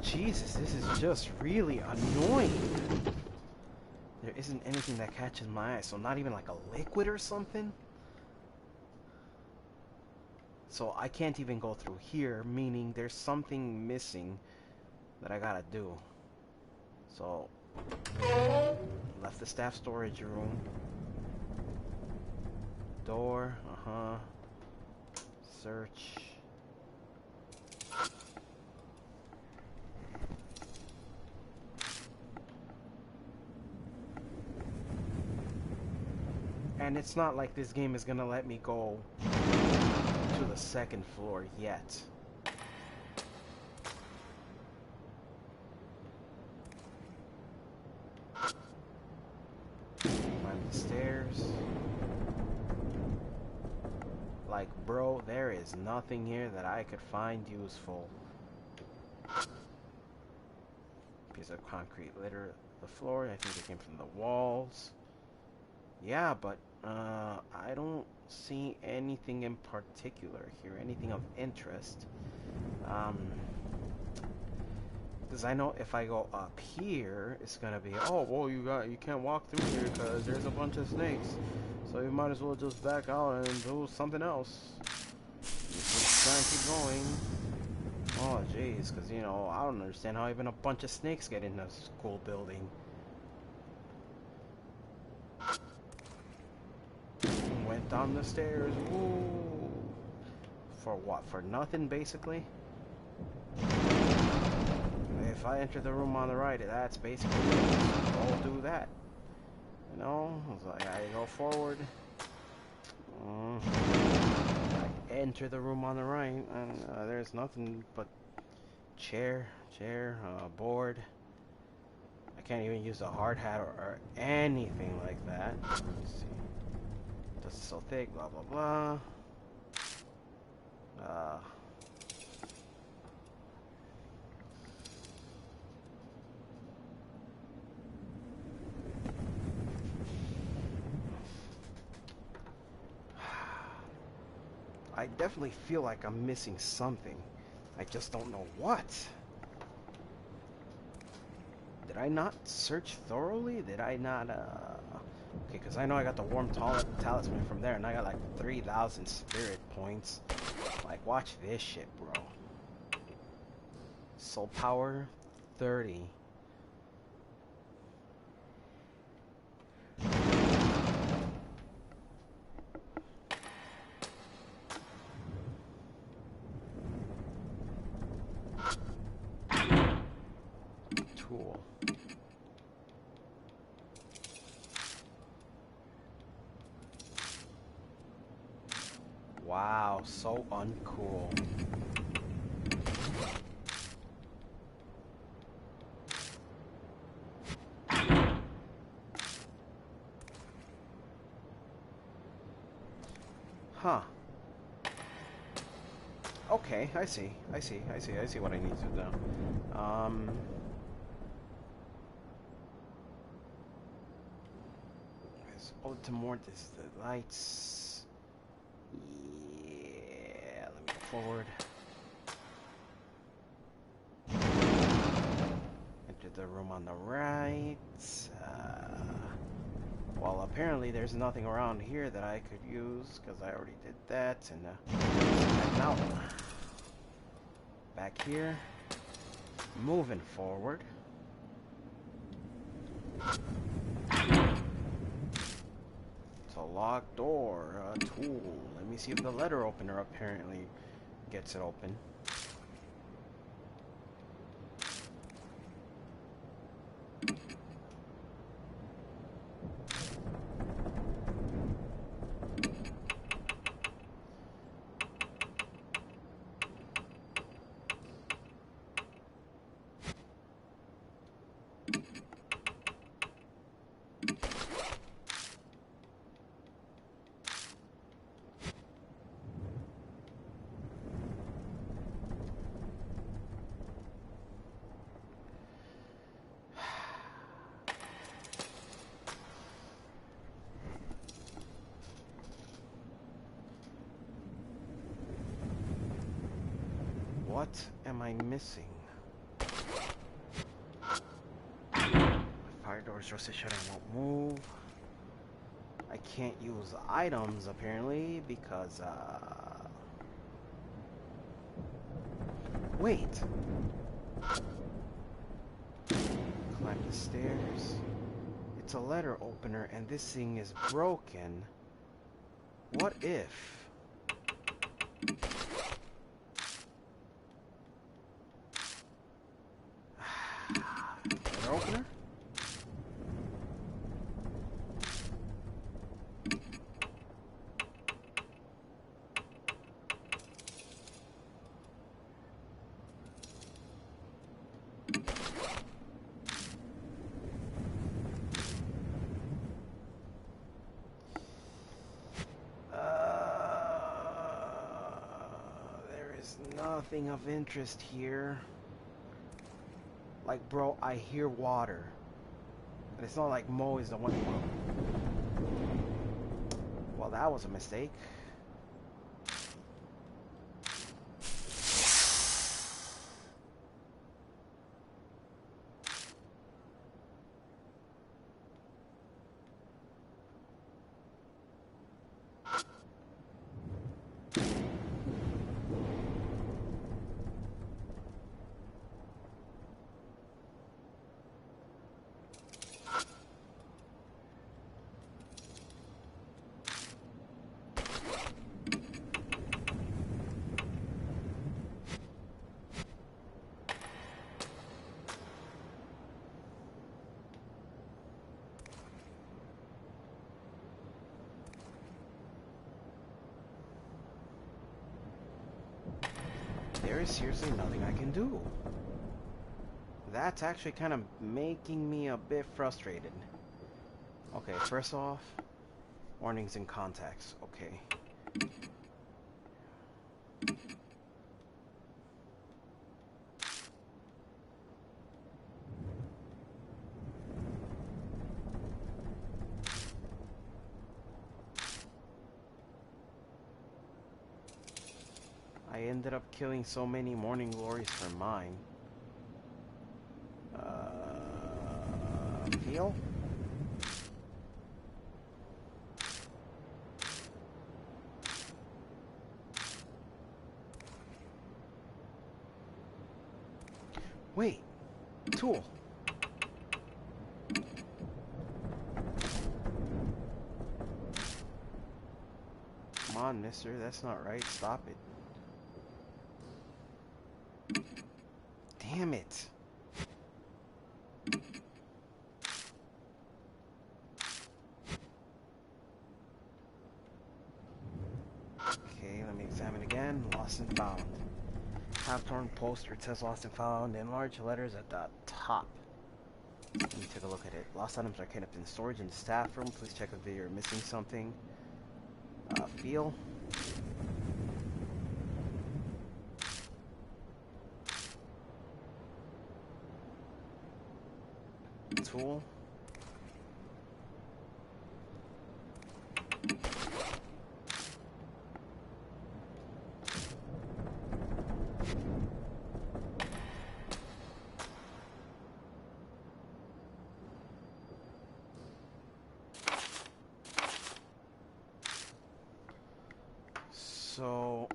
Jesus, this is just really annoying. There isn't anything that catches my eye, so not even like a liquid or something? So I can't even go through here, meaning there's something missing that I gotta do. So, left the staff storage room. Door, search. And it's not like this game is gonna let me go to the second floor yet. Climb the stairs. Like, bro, there is nothing here that I could find useful. Piece of concrete litter the floor. I think it came from the walls. Yeah, but I don't see anything in particular here, anything of interest. Because I know if I go up here, it's gonna be, oh, well, you can't walk through here because there's a bunch of snakes, so you might as well just back out and do something else. Just try and keep going. Oh, jeez, because, you know, I don't understand how even a bunch of snakes get in a school building. Went down the stairs. Woo! For what? For nothing, basically? If I enter the room on the right, that's basically it. I'll do that. You know? I go forward. I enter the room on the right, and there's nothing but chair, board. I can't even use a hard hat or anything like that. Let's see. Dust is so thick, blah blah blah. I definitely feel like I'm missing something. I just don't know what. Did I not search thoroughly? Did I not, Okay, because I know I got the warm talisman from there, and I got like 3,000 spirit points. Like, watch this shit, bro. Soul power, 30. Cool. Wow, so uncool. Huh. Okay, I see what I need to do. There's Ultimortis, the lights. Yeah, let me go forward. Enter the room on the right. Well, apparently there's nothing around here that I could use because I already did that. And now, back here, moving forward. It's a locked door, a tool. Let me see if the letter opener apparently gets it open. What am I missing? Fire doors rusted shut and won't move. I can't use items apparently because wait. Climb the stairs. It's a letter opener and this thing is broken. What if? Letter opener? Nothing of interest here. Like, bro, I hear water. And it's not like Mo is the one. Well, that was a mistake. There is seriously nothing I can do. That's actually kind of making me a bit frustrated. Okay, first off, warnings and contacts. Okay. I ended up killing so many morning glories for mine. Heal? Wait, tool. Come on, mister, that's not right. Stop it. Damn it. Let me examine again. Lost and found. Half-torn poster. It says lost and found in large letters at the top. Let me take a look at it. Lost items are kept in storage in the staff room. Please check if you're missing something. Feel. Tool. So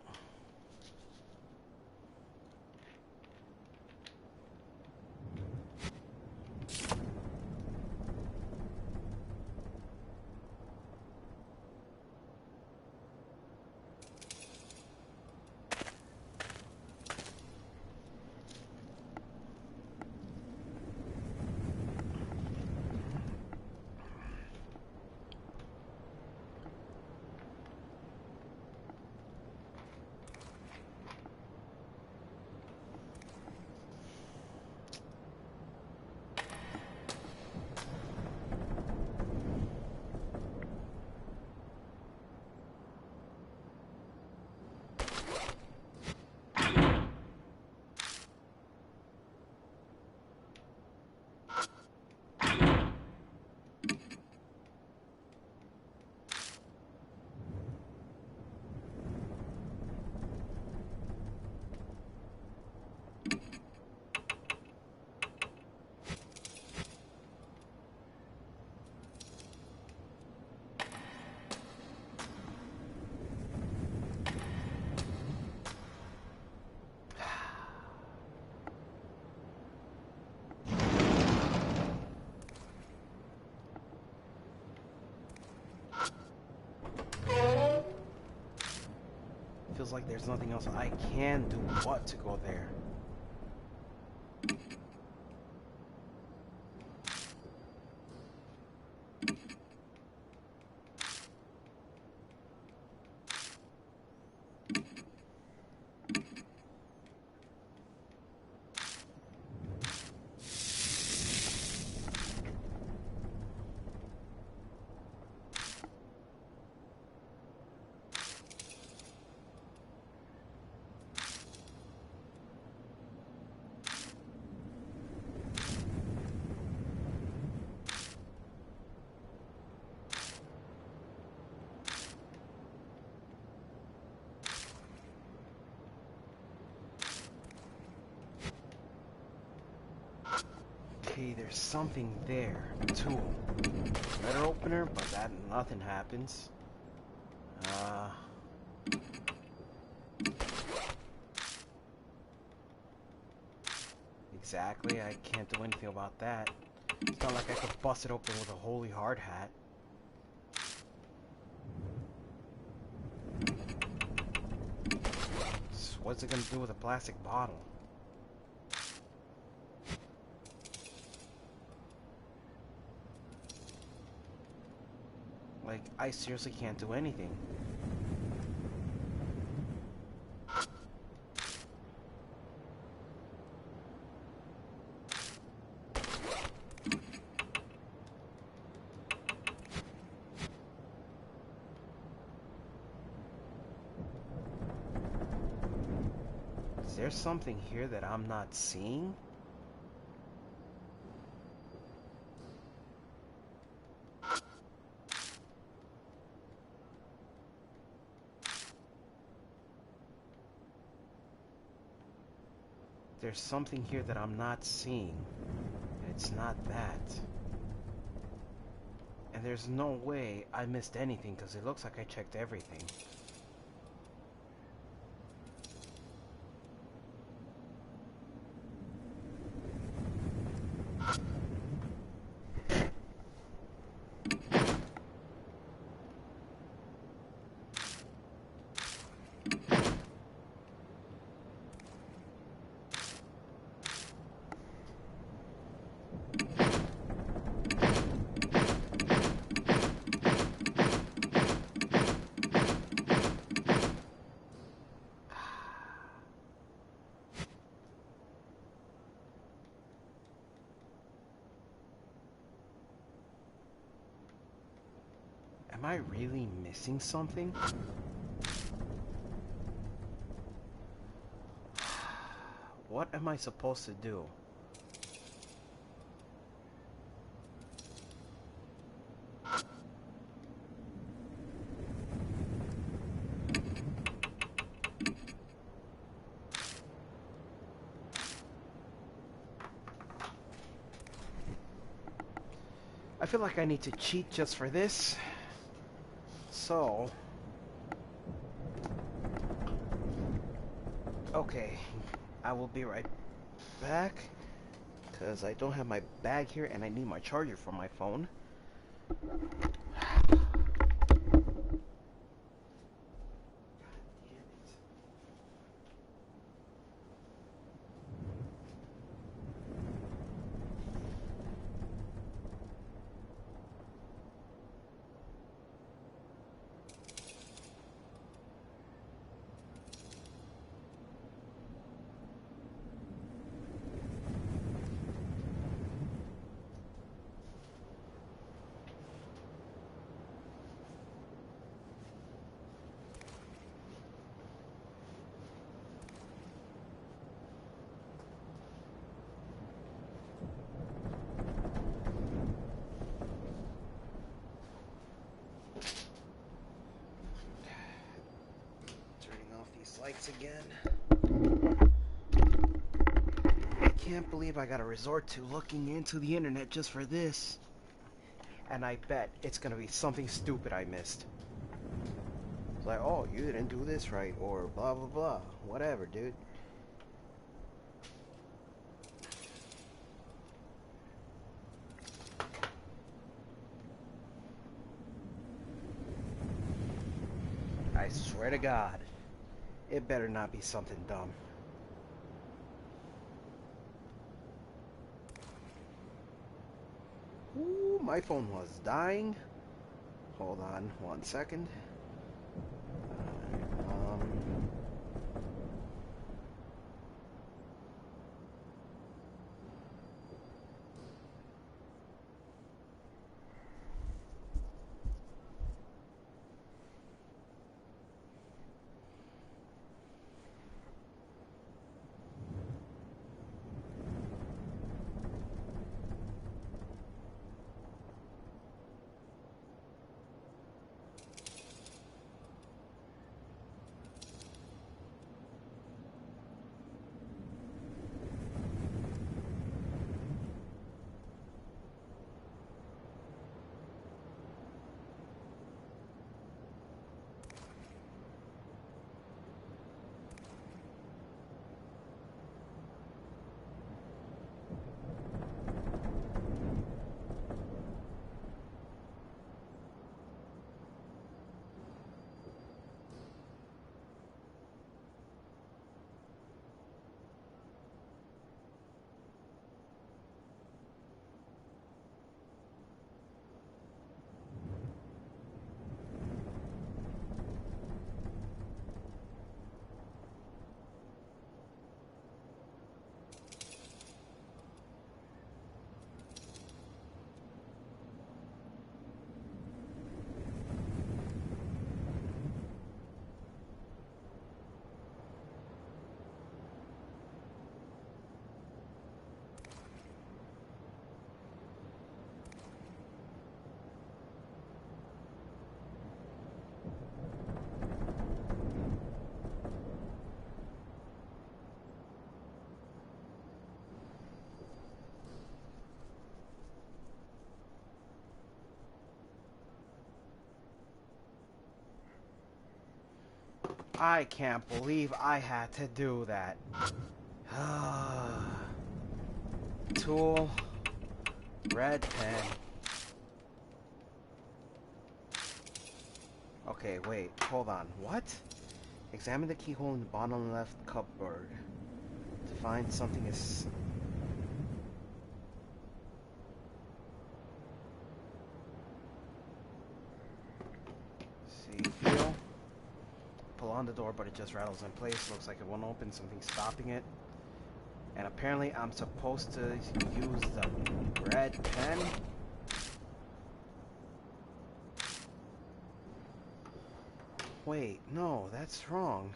feels like there's nothing else I can do but to go there. Okay, there's something there. Tool. Letter opener, but that nothing happens. Exactly, I can't do anything about that. It's not like I could bust it open with a holy hard hat. So what's it gonna do with a plastic bottle? Like, I seriously can't do anything. Is there something here that I'm not seeing? There's something here that I'm not seeing. And it's not that. And there's no way I missed anything because it looks like I checked everything. Am I really missing something? What am I supposed to do? I feel like I need to cheat just for this. So... okay, I will be right back. Because I don't have my bag here and I need my charger for my phone. Lights again. I can't believe I gotta resort to looking into the internet just for this. And I bet it's gonna be something stupid I missed. It's like, oh, you didn't do this right, or blah blah blah. Whatever, dude. I swear to God. It better not be something dumb. Ooh, my phone was dying. Hold on 1 second. I can't believe I had to do that. Tool, red pen. Okay, wait, hold on. What? Examine the keyhole in the bottom left cupboard to find something is... See, feel. Pull on the door, but it just rattles in place. Looks like it won't open. Something's stopping it. And apparently I'm supposed to use the red pen. Wait, no, that's wrong.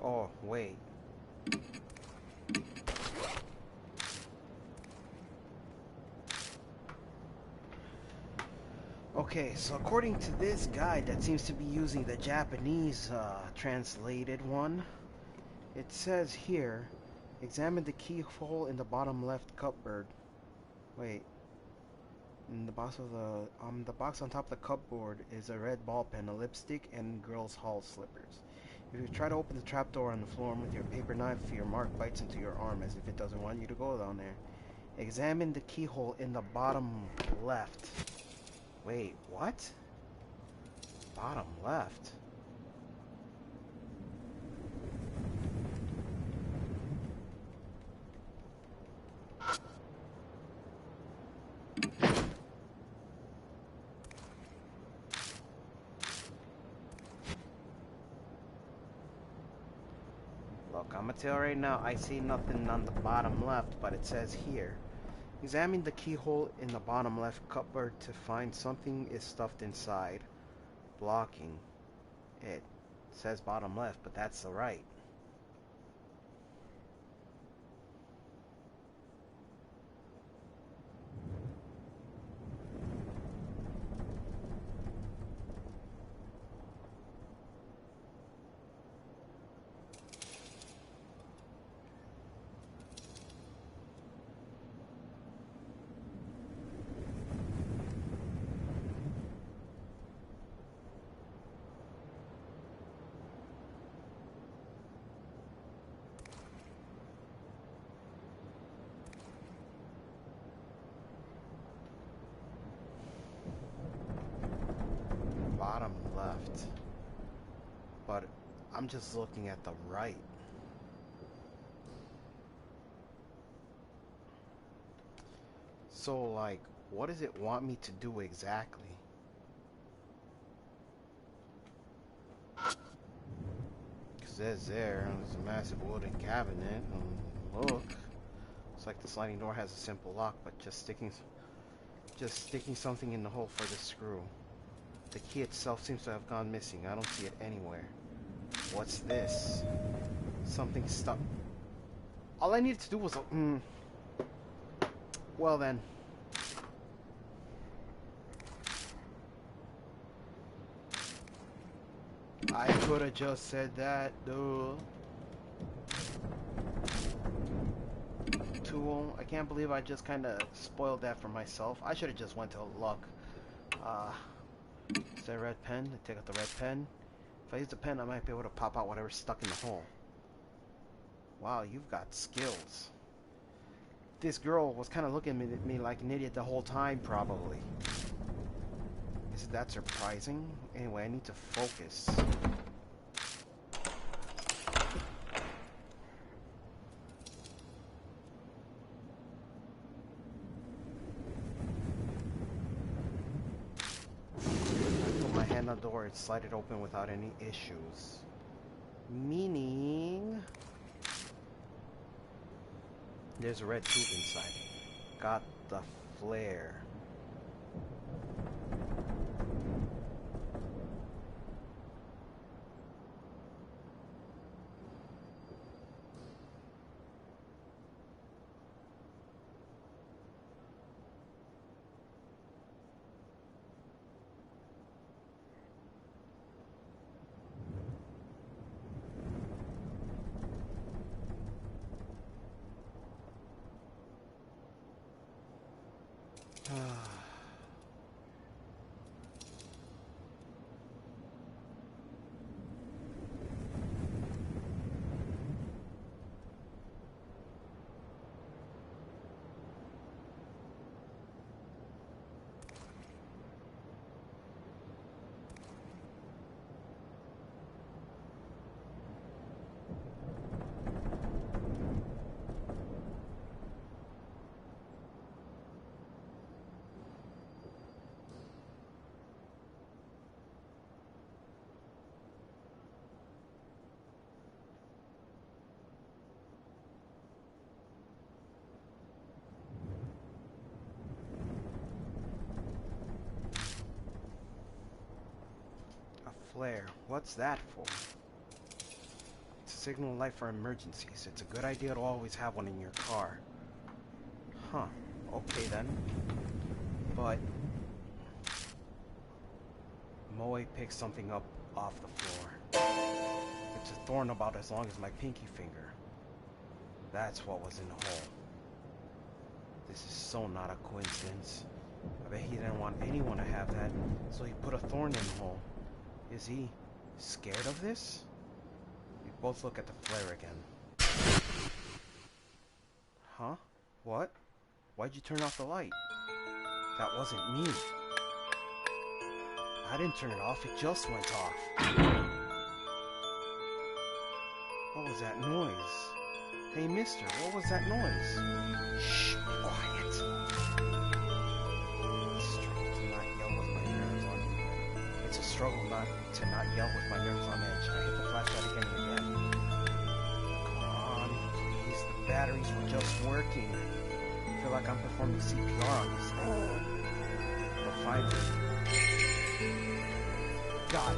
Oh, wait. Okay, so according to this guide that seems to be using the Japanese translated one, it says here, examine the keyhole in the bottom left cupboard. Wait, in the box on top of the cupboard is a red ball pen, a lipstick, and girls' hall slippers. If you try to open the trapdoor on the floor with your paper knife, your mark bites into your arm as if it doesn't want you to go down there. Examine the keyhole in the bottom left. Wait, what? Bottom left. Look, I'm gonna tell you right now, I see nothing on the bottom left, but it says here. Examine the keyhole in the bottom left cupboard to find something is stuffed inside, blocking it. It says bottom left, but that's the right. Bottom left. But I'm just looking at the right. So, like, what does it want me to do exactly? Because there's a massive wooden cabinet. Look. It's like the sliding door has a simple lock, but just sticking something in the hole for the screw. The key itself seems to have gone missing. I don't see it anywhere. What's this? Something stuck. All I needed to do was... Well then. I could have just said that, duh. Tool. I can't believe I just kind of spoiled that for myself. I should have just went to luck. Is that a red pen? I take out the red pen. If I use the pen, I might be able to pop out whatever's stuck in the hole. Wow, you've got skills. This girl was kind of looking at me like an idiot the whole time, probably. Isn't that surprising? Anyway, I need to focus. The door and slide it open without any issues. Meaning there's a red tube inside. Got the flare. flare. What's that for? It's a signal light for emergencies. It's a good idea to always have one in your car. Huh. Okay then. But Moe picked something up off the floor. It's a thorn about as long as my pinky finger. That's what was in the hole. This is so not a coincidence. I bet he didn't want anyone to have that, so he put a thorn in the hole. Is he scared of this? We both look at the flare again. Huh? What? Why'd you turn off the light? That wasn't me. I didn't turn it off, it just went off. What was that noise? Hey mister, what was that noise? Shh, be quiet. It's a struggle not to not yell with my nerves on edge. I hit the flashlight again and again. Come on, please, the batteries were just working. I feel like I'm performing CPR on this thing. But finally... God.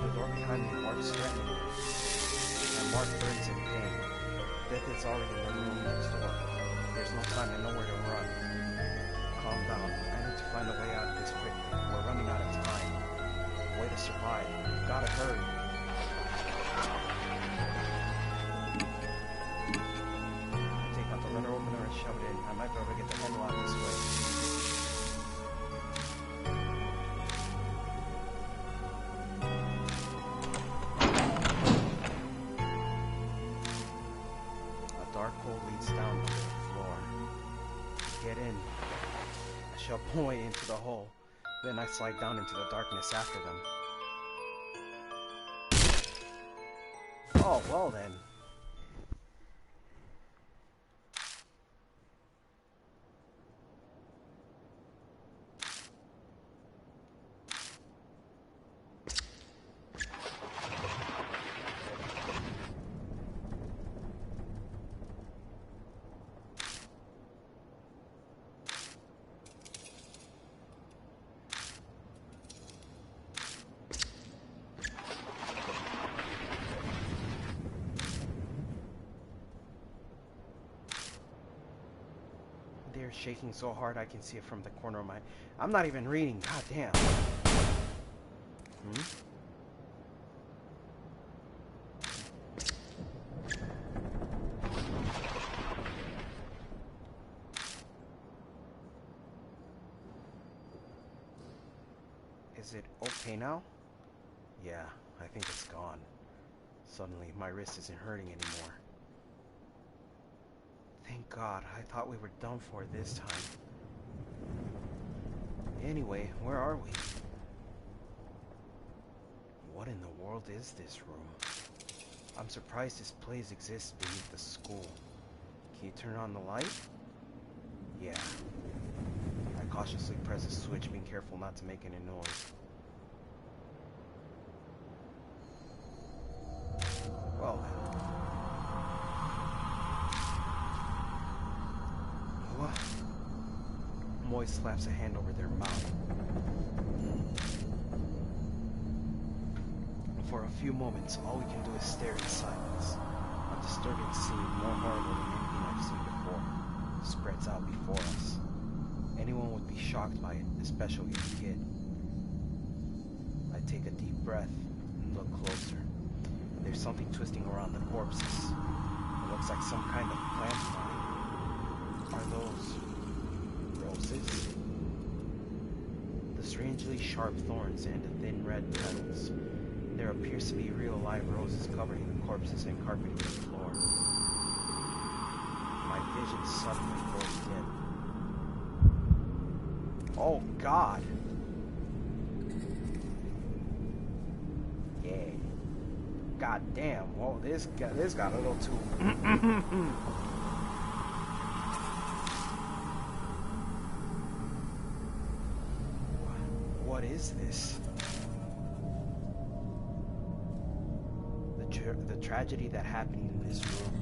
The door behind me marks threatening. My mark burns in pain. Death is already in the room next door. There's no time and nowhere to run. Calm down. I need to find a way out of this quickly. We're running out of time. Way to survive. Gotta hurry. Take out the letter opener and shove it in. I might be able to get the handle out this way. A dark hole leads down to the floor. Get in. I shove my way into the hole. Then I slide down into the darkness after them. Oh, well then. They're shaking so hard I can see it from the corner of my... I'm not even reading, god damn. Is it okay now? Yeah, I think it's gone. Suddenly, my wrist isn't hurting anymore. Thank God, I thought we were done for this time. Anyway, where are we? What in the world is this room? I'm surprised this place exists beneath the school. Can you turn on the light? Yeah. I cautiously press the switch, being careful not to make any noise. Well then. What? Moy slaps a hand over their mouth. For a few moments, all we can do is stare in silence. A disturbing scene, more horrible than anything I've seen before, spreads out before us. Anyone would be shocked by it, especially a kid. I take a deep breath and look closer. There's something twisting around the corpses. It looks like some kind of plant vine. Are those roses? The strangely sharp thorns and the thin red petals. There appears to be real live roses covering the corpses and carpeting the floor. My vision suddenly goes dim. Oh God! Yeah. God damn. Whoa, this got a little too. What is this? The tragedy that happened in this room.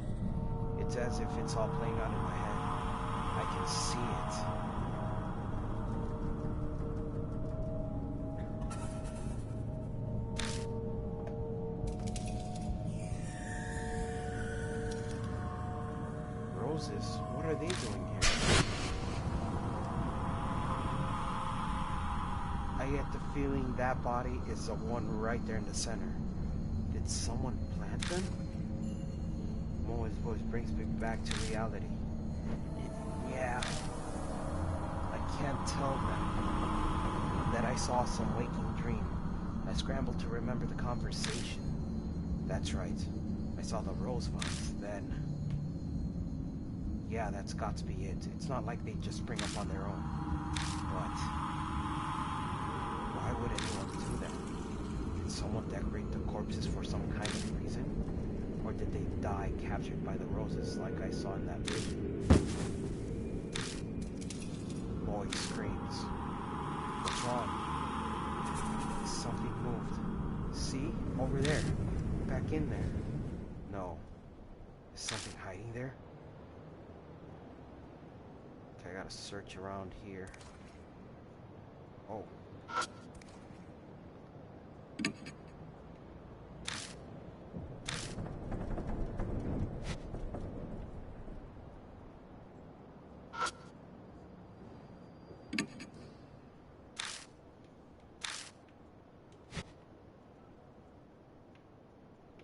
It's as if it's all playing out in my head. I can see it. are they doing here? I get the feeling that body is the one right there in the center. Did someone plant them? Moe's voice brings me back to reality. Yeah. I can't tell them that I saw some waking dream. I scrambled to remember the conversation. That's right. I saw the rose vines, then... Yeah, that's got to be it. It's not like they just spring up on their own. But... why would anyone do that? Did someone decorate the corpses for some kind of reason? Or did they die captured by the roses like I saw in that vision? Boy screams. What's wrong? Something moved. See? Over there. Back in there. No. Is something hiding there? Okay, I gotta search around here. Oh.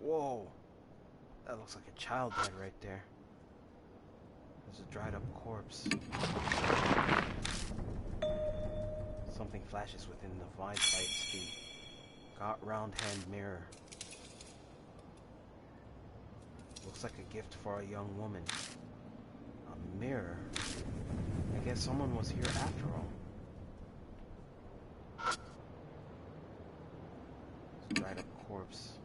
Whoa. That looks like a child dead right there. There's a dried up corpse. Something flashes within the vine by its feet. Got round hand mirror. Looks like a gift for a young woman. A mirror? I guess someone was here after all. It's a dried up corpse.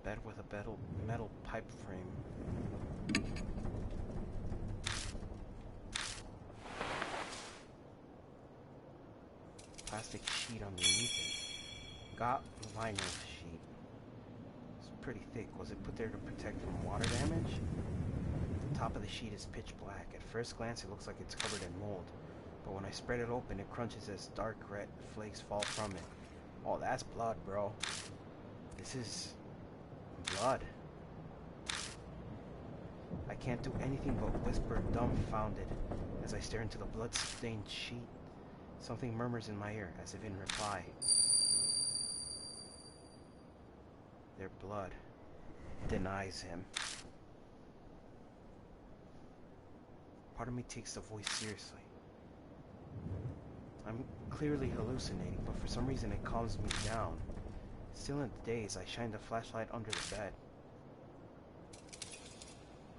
Bed with a metal pipe frame. Plastic sheet underneath it. Got vinyl sheet. It's pretty thick. Was it put there to protect from water damage? The top of the sheet is pitch black. At first glance it looks like it's covered in mold. But when I spread it open it crunches as dark red flakes fall from it. Oh, that's blood, bro. This is... blood. I can't do anything but whisper dumbfounded as I stare into the blood-stained sheet. Something murmurs in my ear as if in reply. Their blood denies him. Part of me takes the voice seriously. I'm clearly hallucinating, but for some reason it calms me down. Still in the daze, I shine the flashlight under the bed.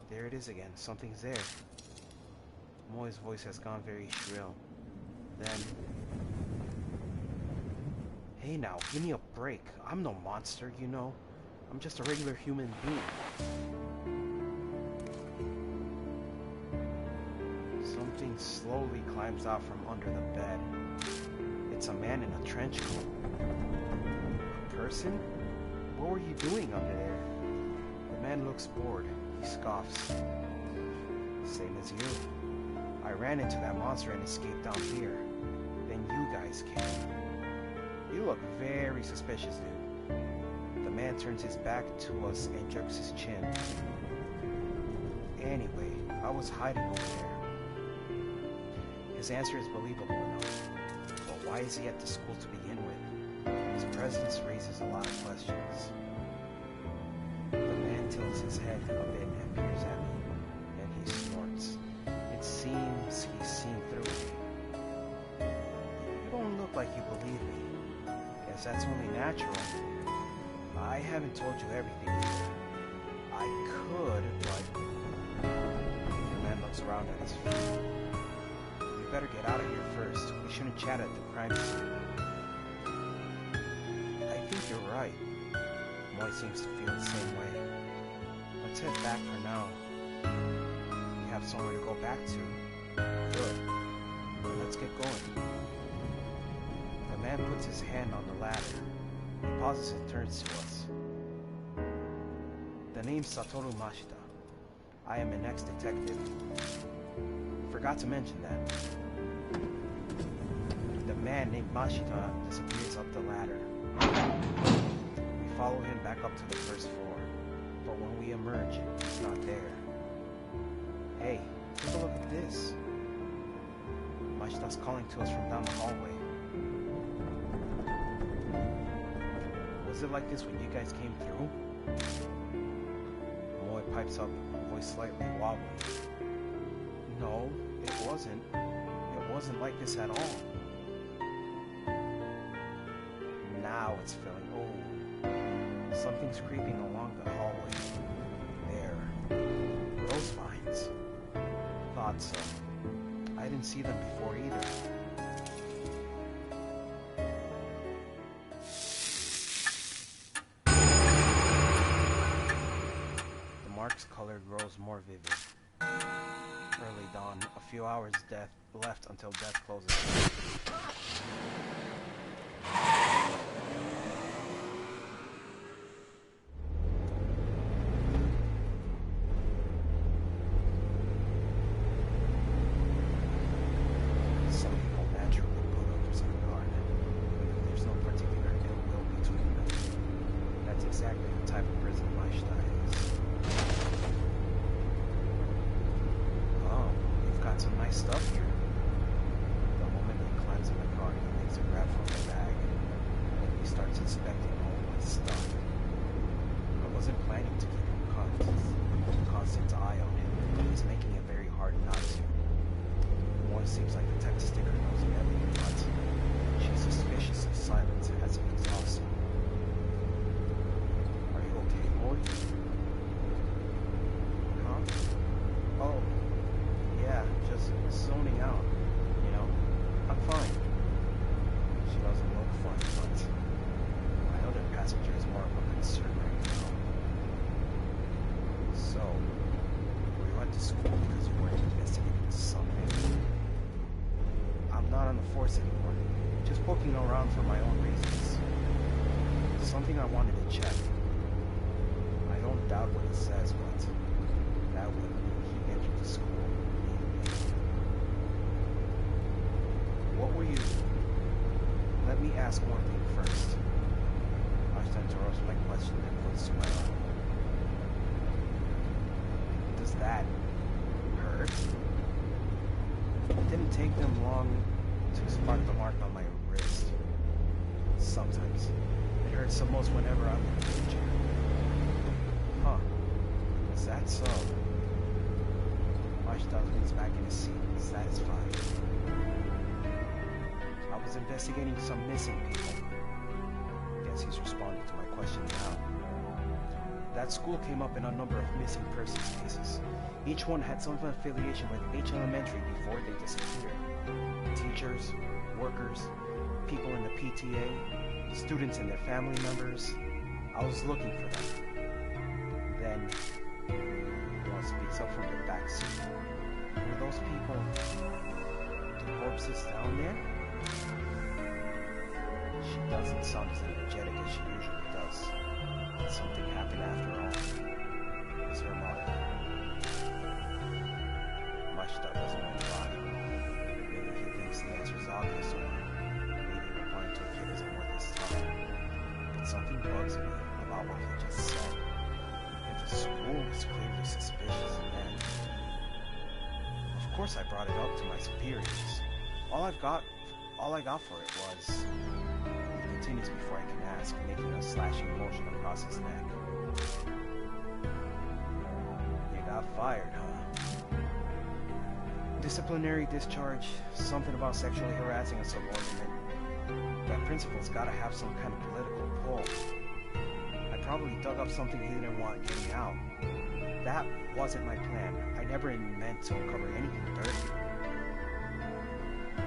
There it is again. Something's there. Moe's voice has gone very shrill. Then... hey now, give me a break. I'm no monster, you know. I'm just a regular human being. Something slowly climbs out from under the bed. It's a man in a trench coat. Person? What were you doing under there? The man looks bored. He scoffs. Same as you. I ran into that monster and escaped down here. Then you guys came. You look very suspicious, dude. The man turns his back to us and jerks his chin. Anyway, I was hiding over there. His answer is believable enough. But why is he at the school to begin with? His presence raises a lot of questions. The man tilts his head a bit and peers at me. Then he snorts. It seems he's seen through me. You don't look like you believe me. Guess that's only natural. I haven't told you everything yet. I could, but... The man looks around at his feet. We better get out of here first. We shouldn't chat at the crime scene. I think you're right. Moy seems to feel the same way. Let's head back for now. We have somewhere to go back to. Good. Let's get going. man puts his hand on the ladder. He pauses and turns to us. The name's Satoru Mashita. I am an ex-detective. Forgot to mention that. The man named Mashita disappears up the ladder. We follow him back up to the first floor, but when we emerge, he's not there. Hey, take a look at this. Mashita's calling to us from down the hallway. Was it like this when you guys came through? Moy pipes up, voice slightly wobbly. No, it wasn't. It wasn't like this at all. Now it's feeling, oh, something's creeping along the hallway. There. Those vines. Thought so. I didn't see them before either. The mark's color grows more vivid. Early dawn, a few hours left until death closes. Some people naturally put others on guard. There's no particular ill will between them. That's exactly the type of person Mashita is. Oh, you've got some nice stuff here. The moment he climbs in the car, he makes a grab from the bag, and he starts inspecting all my stuff. I wasn't planning to keep a constant eye on him, but he's making it very hard not to. One seems like the type of sticker knows everything, but she's suspicious of silence as it exhausts him. Are you okay, boy? Huh? Oh, yeah, just zoning out. You know, I'm fine. She doesn't look fine, but my other passenger is more of a concern right now. So, we went to school because you were investigating something. I'm not on the force anymore. Just poking around for my own reasons. Something I wanted to check. I don't doubt what it says, but that would mean he entered the school immediately. What were you... Let me ask one thing first. Ashton interrupts my question and points to my arm. Does that hurt? It didn't take them long to spark the mark on my wrist. Sometimes. It hurts the most whenever I'm in danger. Huh. Is that so? Ashton leans back in his seat, satisfied. I was investigating some missing people. Guess he's responding to my question now. That school came up in a number of missing persons cases. Each one had some affiliation with H Elementary before they disappeared. Teachers, workers, people in the PTA, students and their family members. I was looking for them. Then, one speaks up from the back seat. Were those people the corpses down there? She doesn't sound as energetic as she usually does. Something happened after all. Is her remark. Mashita doesn't want to lie. Maybe he thinks the answer's obvious, or maybe replying to a kid isn't worth his time. But something bugs me about what he just said. If the school was clearly suspicious, then... Of course I brought it up to my superiors. All I got for it was... He continues before I can ask, making a slashing motion across his neck. You got fired, huh? Disciplinary discharge, something about sexually harassing a subordinate. That principal's gotta have some kind of political pull. I probably dug up something he didn't want getting out. That wasn't my plan. I never meant to uncover anything dirty.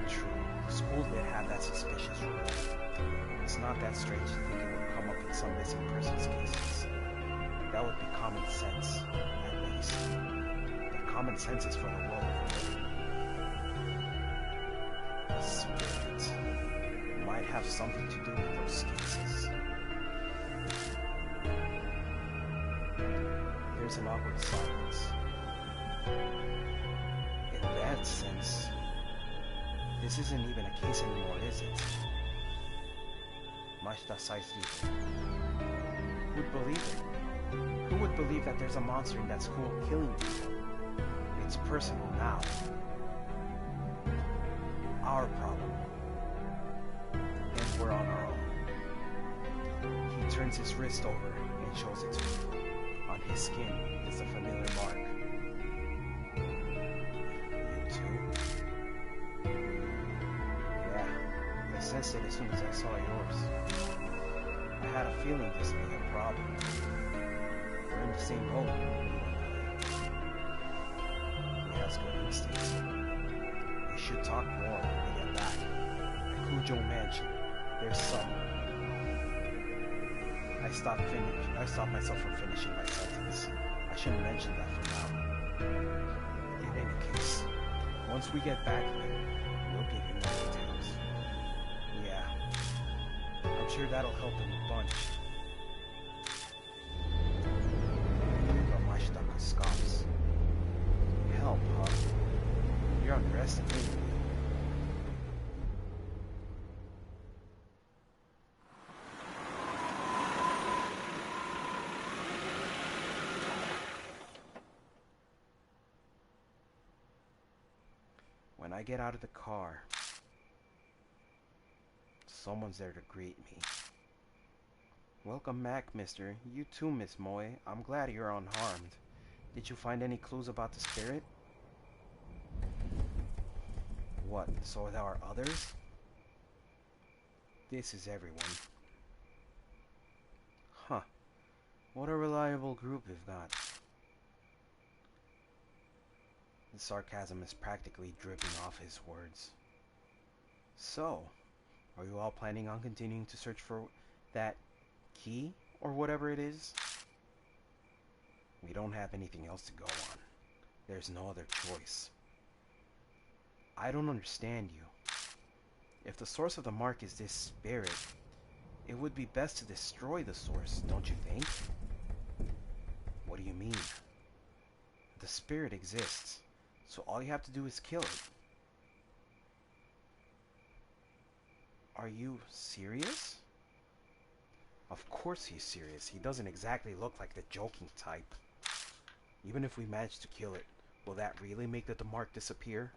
True, the school did have that suspicious rule. It's not that strange to think it would come up in some missing persons cases. That would be common sense, at least. But common sense is for the world of living. The spirit. might have something to do with those cases. There's an awkward silence. In that sense, this isn't even a case anymore, is it? Mashita sighs deeply. Who'd believe it? Who would believe that there's a monster in that school killing people? It's personal now. Our problem. And we're on our own. He turns his wrist over and shows it to me. On his skin is a familiar mark. You too? Yeah, I sensed it as soon as I saw yours. I had a feeling this would be a problem. We're in the same room. He has good instincts. We should talk more when we get back. At Kujo Mansion, there's some... I stopped myself from finishing my sentence. I shouldn't mention that for now. In any case, once we get back there, we'll give you more details. Yeah, I'm sure that'll help him a bunch. Mashitaka scoffs. Help, huh? You're underestimating me. When I get out of the car, someone's there to greet me. Welcome back, mister. You too, Miss Moy. I'm glad you're unharmed. Did you find any clues about the spirit? What, so there are others? This is everyone. Huh. What a reliable group we've got. The sarcasm is practically dripping off his words. So, are you all planning on continuing to search for that key, or whatever it is? We don't have anything else to go on. There's no other choice. I don't understand you. If the source of the mark is this spirit, it would be best to destroy the source, don't you think? What do you mean? The spirit exists, so all you have to do is kill it. Are you serious? Of course he's serious. He doesn't exactly look like the joking type. Even if we manage to kill it, will that really make the mark disappear?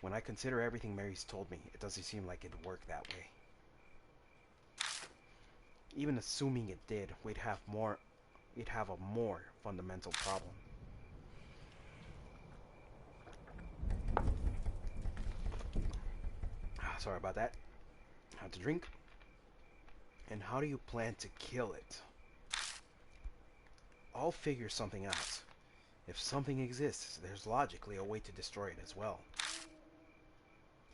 When I consider everything Mary's told me, it doesn't seem like it'd work that way. Even assuming it did, we'd have a more fundamental problem. Sorry about that. Had to drink. And how do you plan to kill it? I'll figure something out. If something exists, there's logically a way to destroy it as well.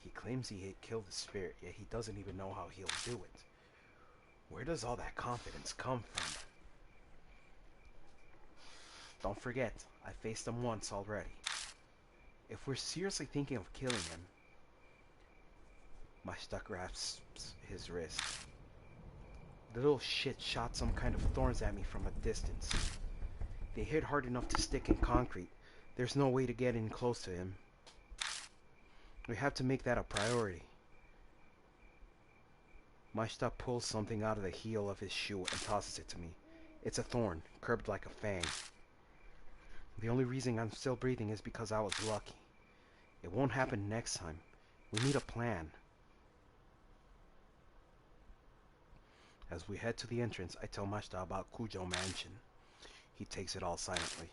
He claims he killed the spirit, yet he doesn't even know how he'll do it. Where does all that confidence come from? Don't forget, I faced him once already. If we're seriously thinking of killing him... Mashita grasps his wrist. The little shit shot some kind of thorns at me from a distance. They hit hard enough to stick in concrete. There's no way to get in close to him. We have to make that a priority. Mashita pulls something out of the heel of his shoe and tosses it to me. It's a thorn, curved like a fang. The only reason I'm still breathing is because I was lucky. It won't happen next time. We need a plan. As we head to the entrance, I tell Mashita about Kujo Mansion. He takes it all silently.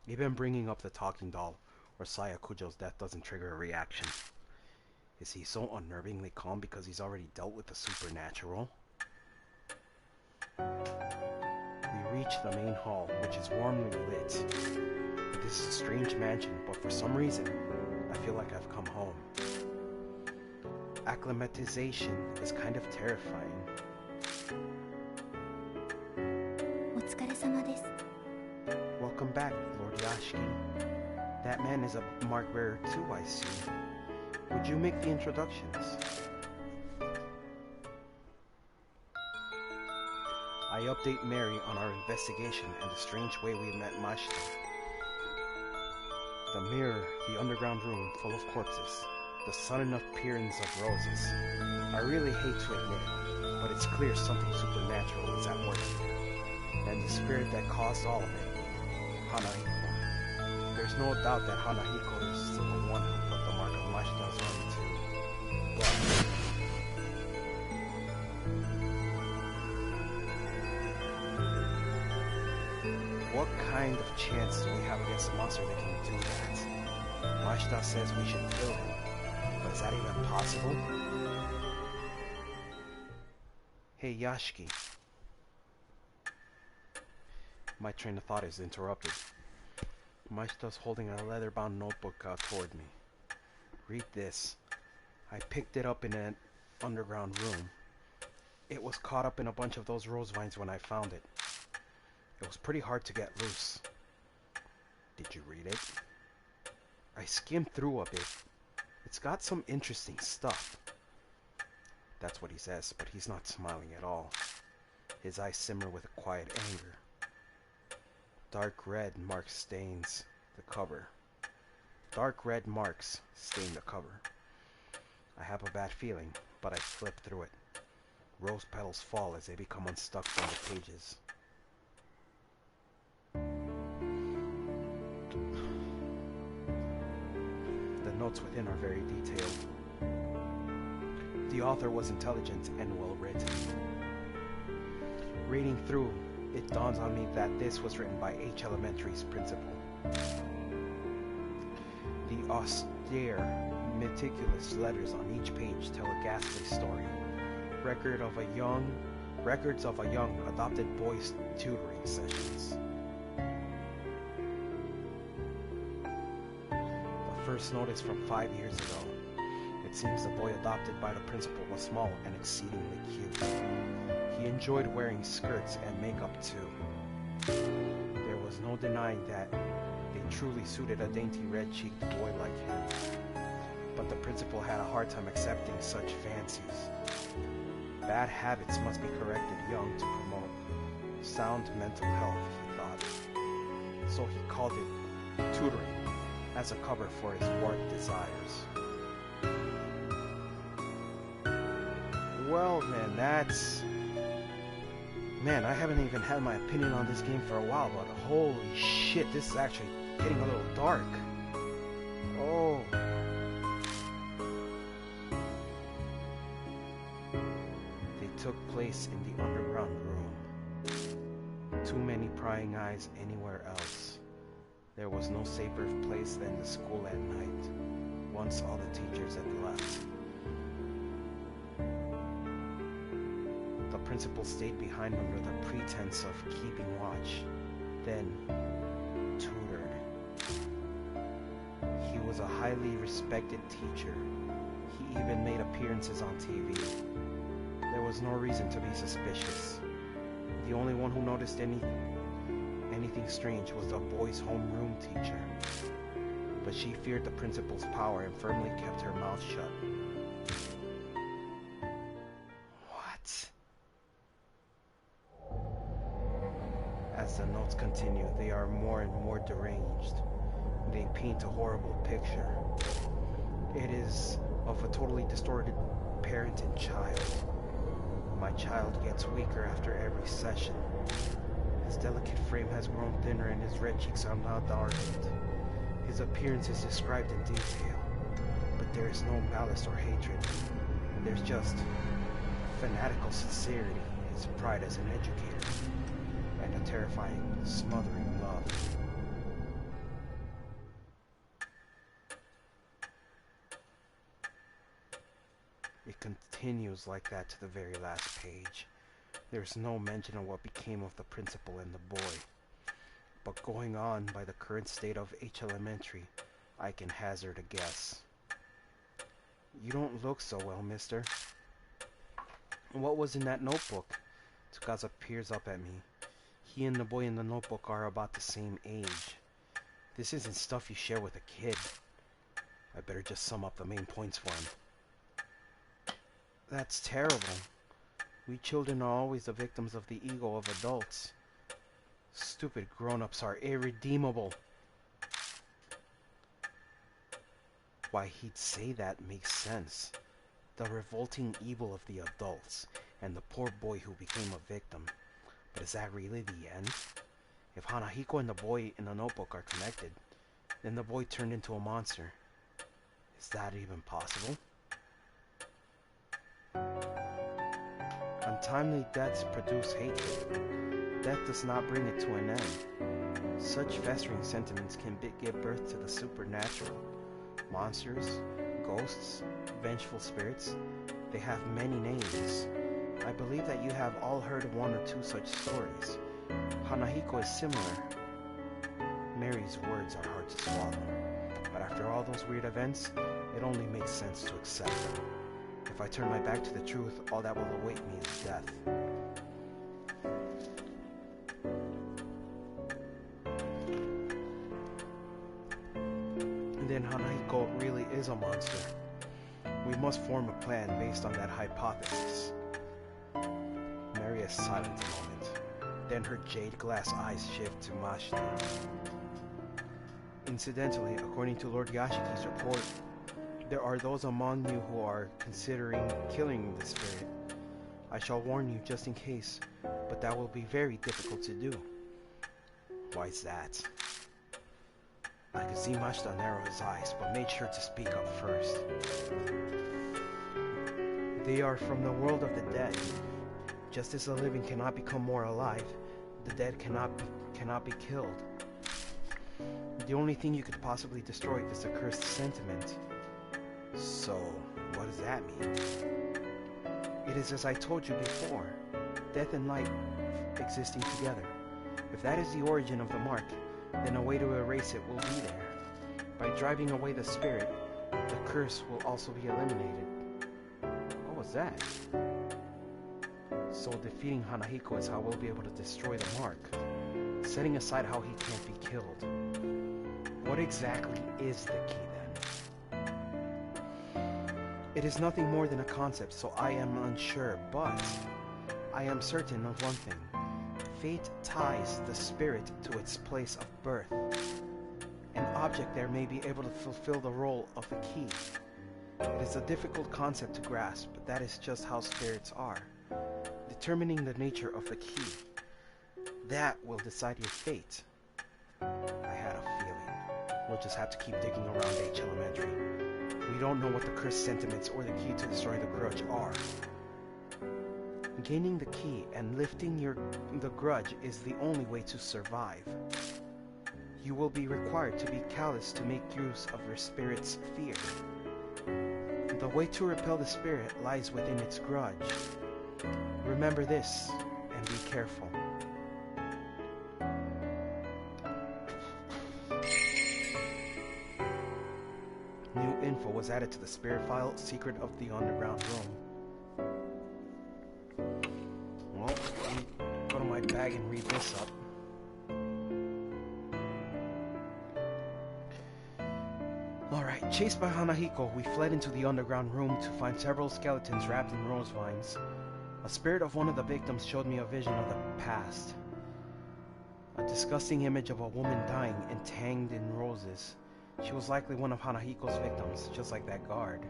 Even bringing up the talking doll or Saya Kujo's death doesn't trigger a reaction. Is he so unnervingly calm because he's already dealt with the supernatural? We reach the main hall, which is warmly lit. This is a strange mansion, but for some reason, I feel like I've come home. Acclimatization is kind of terrifying. Welcome back, Lord Yashiki. That man is a mark bearer too, I see. Would you make the introductions? I update Mary on our investigation and the strange way we met Mashita. The mirror, the underground room full of corpses, the sudden appearance of roses. I really hate to admit it, but it's clear something supernatural is at work here. And the spirit that caused all of it, Hanahiko. There's no doubt that Hanahiko is the one who put the mark of Mashita's arm too. But what kind of chance do we have against a monster that can do that? Mashita says we should kill him, but is that even possible? Hey Yashiki. My train of thought is interrupted. Mashita's holding a leather-bound notebook out toward me. Read this. I picked it up in an underground room. It was caught up in a bunch of those rose vines when I found it. It was pretty hard to get loose. Did you read it? I skimmed through a bit. It's got some interesting stuff. That's what he says, but he's not smiling at all. His eyes simmer with a quiet anger. Dark red marks stains the cover. Dark red marks stain the cover. I have a bad feeling, but I flip through it. Rose petals fall as they become unstuck from the pages. The notes within are very detailed. The author was intelligent and well written. Reading through, it dawns on me that this was written by H Elementary's principal. The austere, meticulous letters on each page tell a ghastly story. Records of a young adopted boy's tutoring sessions. The first note is from 5 years ago. It seems the boy adopted by the principal was small and exceedingly cute. He enjoyed wearing skirts and makeup too. There was no denying that they truly suited a dainty red-cheeked boy like him. But the principal had a hard time accepting such fancies. Bad habits must be corrected young to promote sound mental health, he thought. So he called it tutoring as a cover for his warped desires. Well then, Man, I haven't even had my opinion on this game for a while, but holy shit, this is actually getting a little dark. Oh. They took place in the underground room. Too many prying eyes anywhere else. There was no safer place than the school at night, once all the teachers had left. The principal stayed behind under the pretense of keeping watch, then tutored. He was a highly respected teacher. He even made appearances on TV. There was no reason to be suspicious. The only one who noticed anything strange was the boys' homeroom teacher. But she feared the principal's power and firmly kept her mouth shut. What? As the notes continue, they are more and more deranged. They paint a horrible picture. It is of a totally distorted parent and child. My child gets weaker after every session. His delicate frame has grown thinner and his red cheeks are now darkened. His appearance is described in detail, but there is no malice or hatred. There's just fanatical sincerity, his pride as an educator, and a terrifying, smothering love. It continues like that to the very last page. There's no mention of what became of the principal and the boy. But going on by the current state of H Elementary, I can hazard a guess. You don't look so well, mister. What was in that notebook? Tsukasa peers up at me. He and the boy in the notebook are about the same age. This isn't stuff you share with a kid. I better just sum up the main points for him. That's terrible. We children are always the victims of the ego of adults. Stupid grown-ups are irredeemable. Why he'd say that makes sense. The revolting evil of the adults, and the poor boy who became a victim. But is that really the end? If Hanahiko and the boy in the notebook are connected, then the boy turned into a monster. Is that even possible? Untimely deaths produce hatred. Death does not bring it to an end. Such festering sentiments can give birth to the supernatural. Monsters, ghosts, vengeful spirits, they have many names. I believe that you have all heard one or two such stories. Hanahiko is similar. Mary's words are hard to swallow, but after all those weird events, it only makes sense to accept them. If I turn my back to the truth, all that will await me is death. Then Hanahiko really is a monster. We must form a plan based on that hypothesis. Mary is silent a moment. Then her jade glass eyes shift to Mashita. Incidentally, according to Lord Yashiki's report, there are those among you who are considering killing the spirit. I shall warn you just in case, but that will be very difficult to do. Why is that? I could see Mashita narrow his eyes, but made sure to speak up first. They are from the world of the dead. Just as the living cannot become more alive, the dead cannot be killed. The only thing you could possibly destroy is the cursed sentiment. So, what does that mean? It is as I told you before, death and light existing together. If that is the origin of the mark, then a way to erase it will be there. By driving away the spirit, the curse will also be eliminated. What was that? So defeating Hanahiko is how we'll be able to destroy the mark, setting aside how he can't be killed. What exactly is the key then? It is nothing more than a concept, so I am unsure, but I am certain of one thing. Fate ties the spirit to its place of birth. An object there may be able to fulfill the role of the key. It is a difficult concept to grasp, but that is just how spirits are. Determining the nature of the key, that will decide your fate. I had a feeling. We'll just have to keep digging around H Elementary. We don't know what the cursed sentiments or the key to destroy the grudge are. Gaining the key and lifting the grudge is the only way to survive. You will be required to be callous to make use of your spirit's fear. The way to repel the spirit lies within its grudge. Remember this, and be careful. New info was added to the spirit file, Secret of the Underground Room. Well, let me go to my bag and read this up. Alright, chased by Hanahiko, we fled into the underground room to find several skeletons wrapped in rose vines. A spirit of one of the victims showed me a vision of the past. A disgusting image of a woman dying entangled in roses. She was likely one of Hanahiko's victims, just like that guard.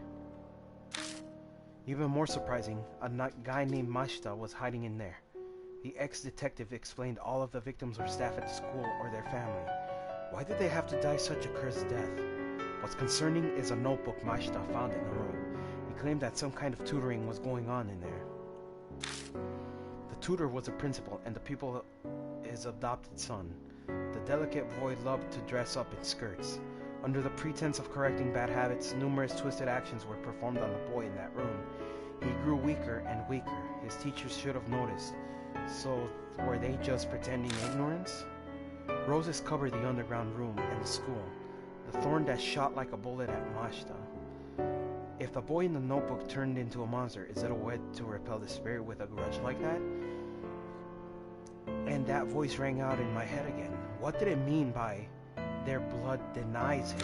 Even more surprising, a guy named Mashita was hiding in there. The ex-detective explained all of the victims were staff at the school or their family. Why did they have to die such a cursed death? What's concerning is a notebook Mashita found in the room. He claimed that some kind of tutoring was going on in there. The tutor was a principal and the pupil his adopted son. The delicate boy loved to dress up in skirts. Under the pretense of correcting bad habits, numerous twisted actions were performed on the boy in that room. He grew weaker and weaker. His teachers should have noticed. So, were they just pretending ignorance? Roses covered the underground room and the school. The thorn that shot like a bullet at Mashita. If the boy in the notebook turned into a monster, is it a way to repel the spirit with a grudge like that? And that voice rang out in my head again. What did it mean by their blood denies him?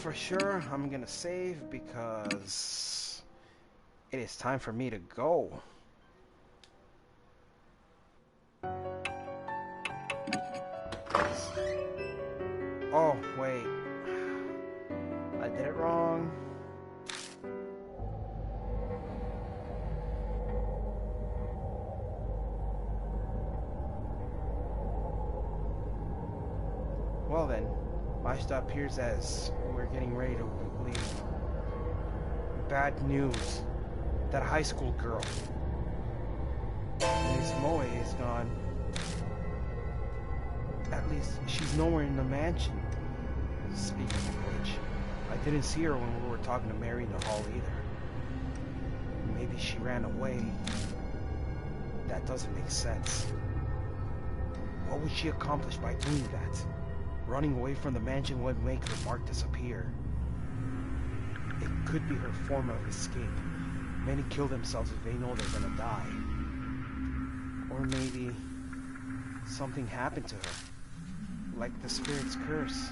for sure I'm gonna save because it is time for me to go. Oh, wait. I did it wrong. Well then, Mashita appears as we're getting ready to leave. Bad news. That high school girl, Miss Moe, is gone. At least she's nowhere in the mansion. Speaking of which, I didn't see her when we were talking to Mary in the hall either. Maybe she ran away. That doesn't make sense. What would she accomplish by doing that? Running away from the mansion would make her mark disappear. It could be her form of escape. Many kill themselves if they know they're gonna die. Or maybe something happened to her. Like the spirit's curse.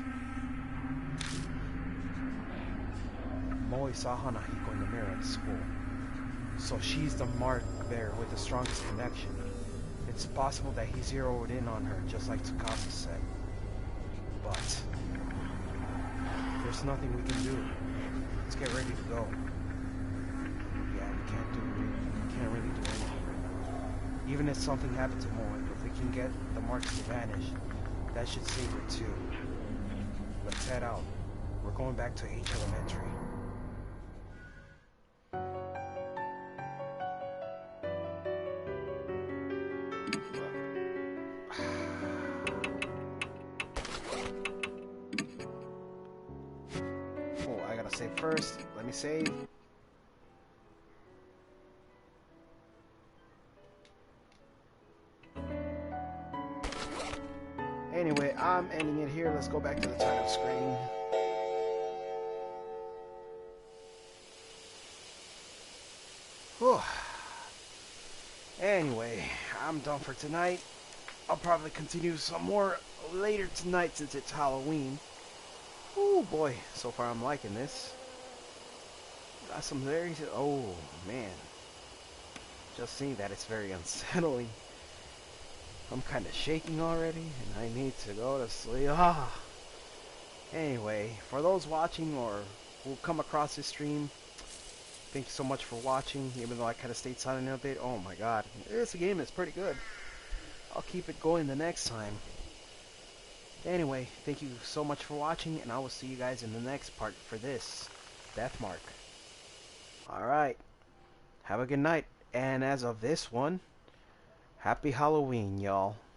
Moe saw Hanahiko in the mirror at school. So she's the mark there with the strongest connection. It's possible that he zeroed in on her, just like Tsukasa said. But there's nothing we can do. Let's get ready to go. Yeah, we can't really do anything right now. Even if something happened to Moe, if we can get the marks to vanish, that should save her too. Let's head out. We're going back to H Elementary. Oh, I gotta save first. Let me save. Anyway, I'm ending it here. Let's go back to the title screen. Whew. Anyway, I'm done for tonight. I'll probably continue some more later tonight since it's Halloween. Oh boy, so far I'm liking this. Got some very... Oh man. Just seeing that, it's very unsettling. I'm kind of shaking already, and I need to go to sleep. Anyway, for those watching or who come across this stream, thank you so much for watching, even though I kind of stayed silent a bit. Oh my god, this game is pretty good. I'll keep it going the next time. Anyway, thank you so much for watching, and I will see you guys in the next part for this Death Mark. Alright, have a good night, and as of this one, Happy Halloween, y'all.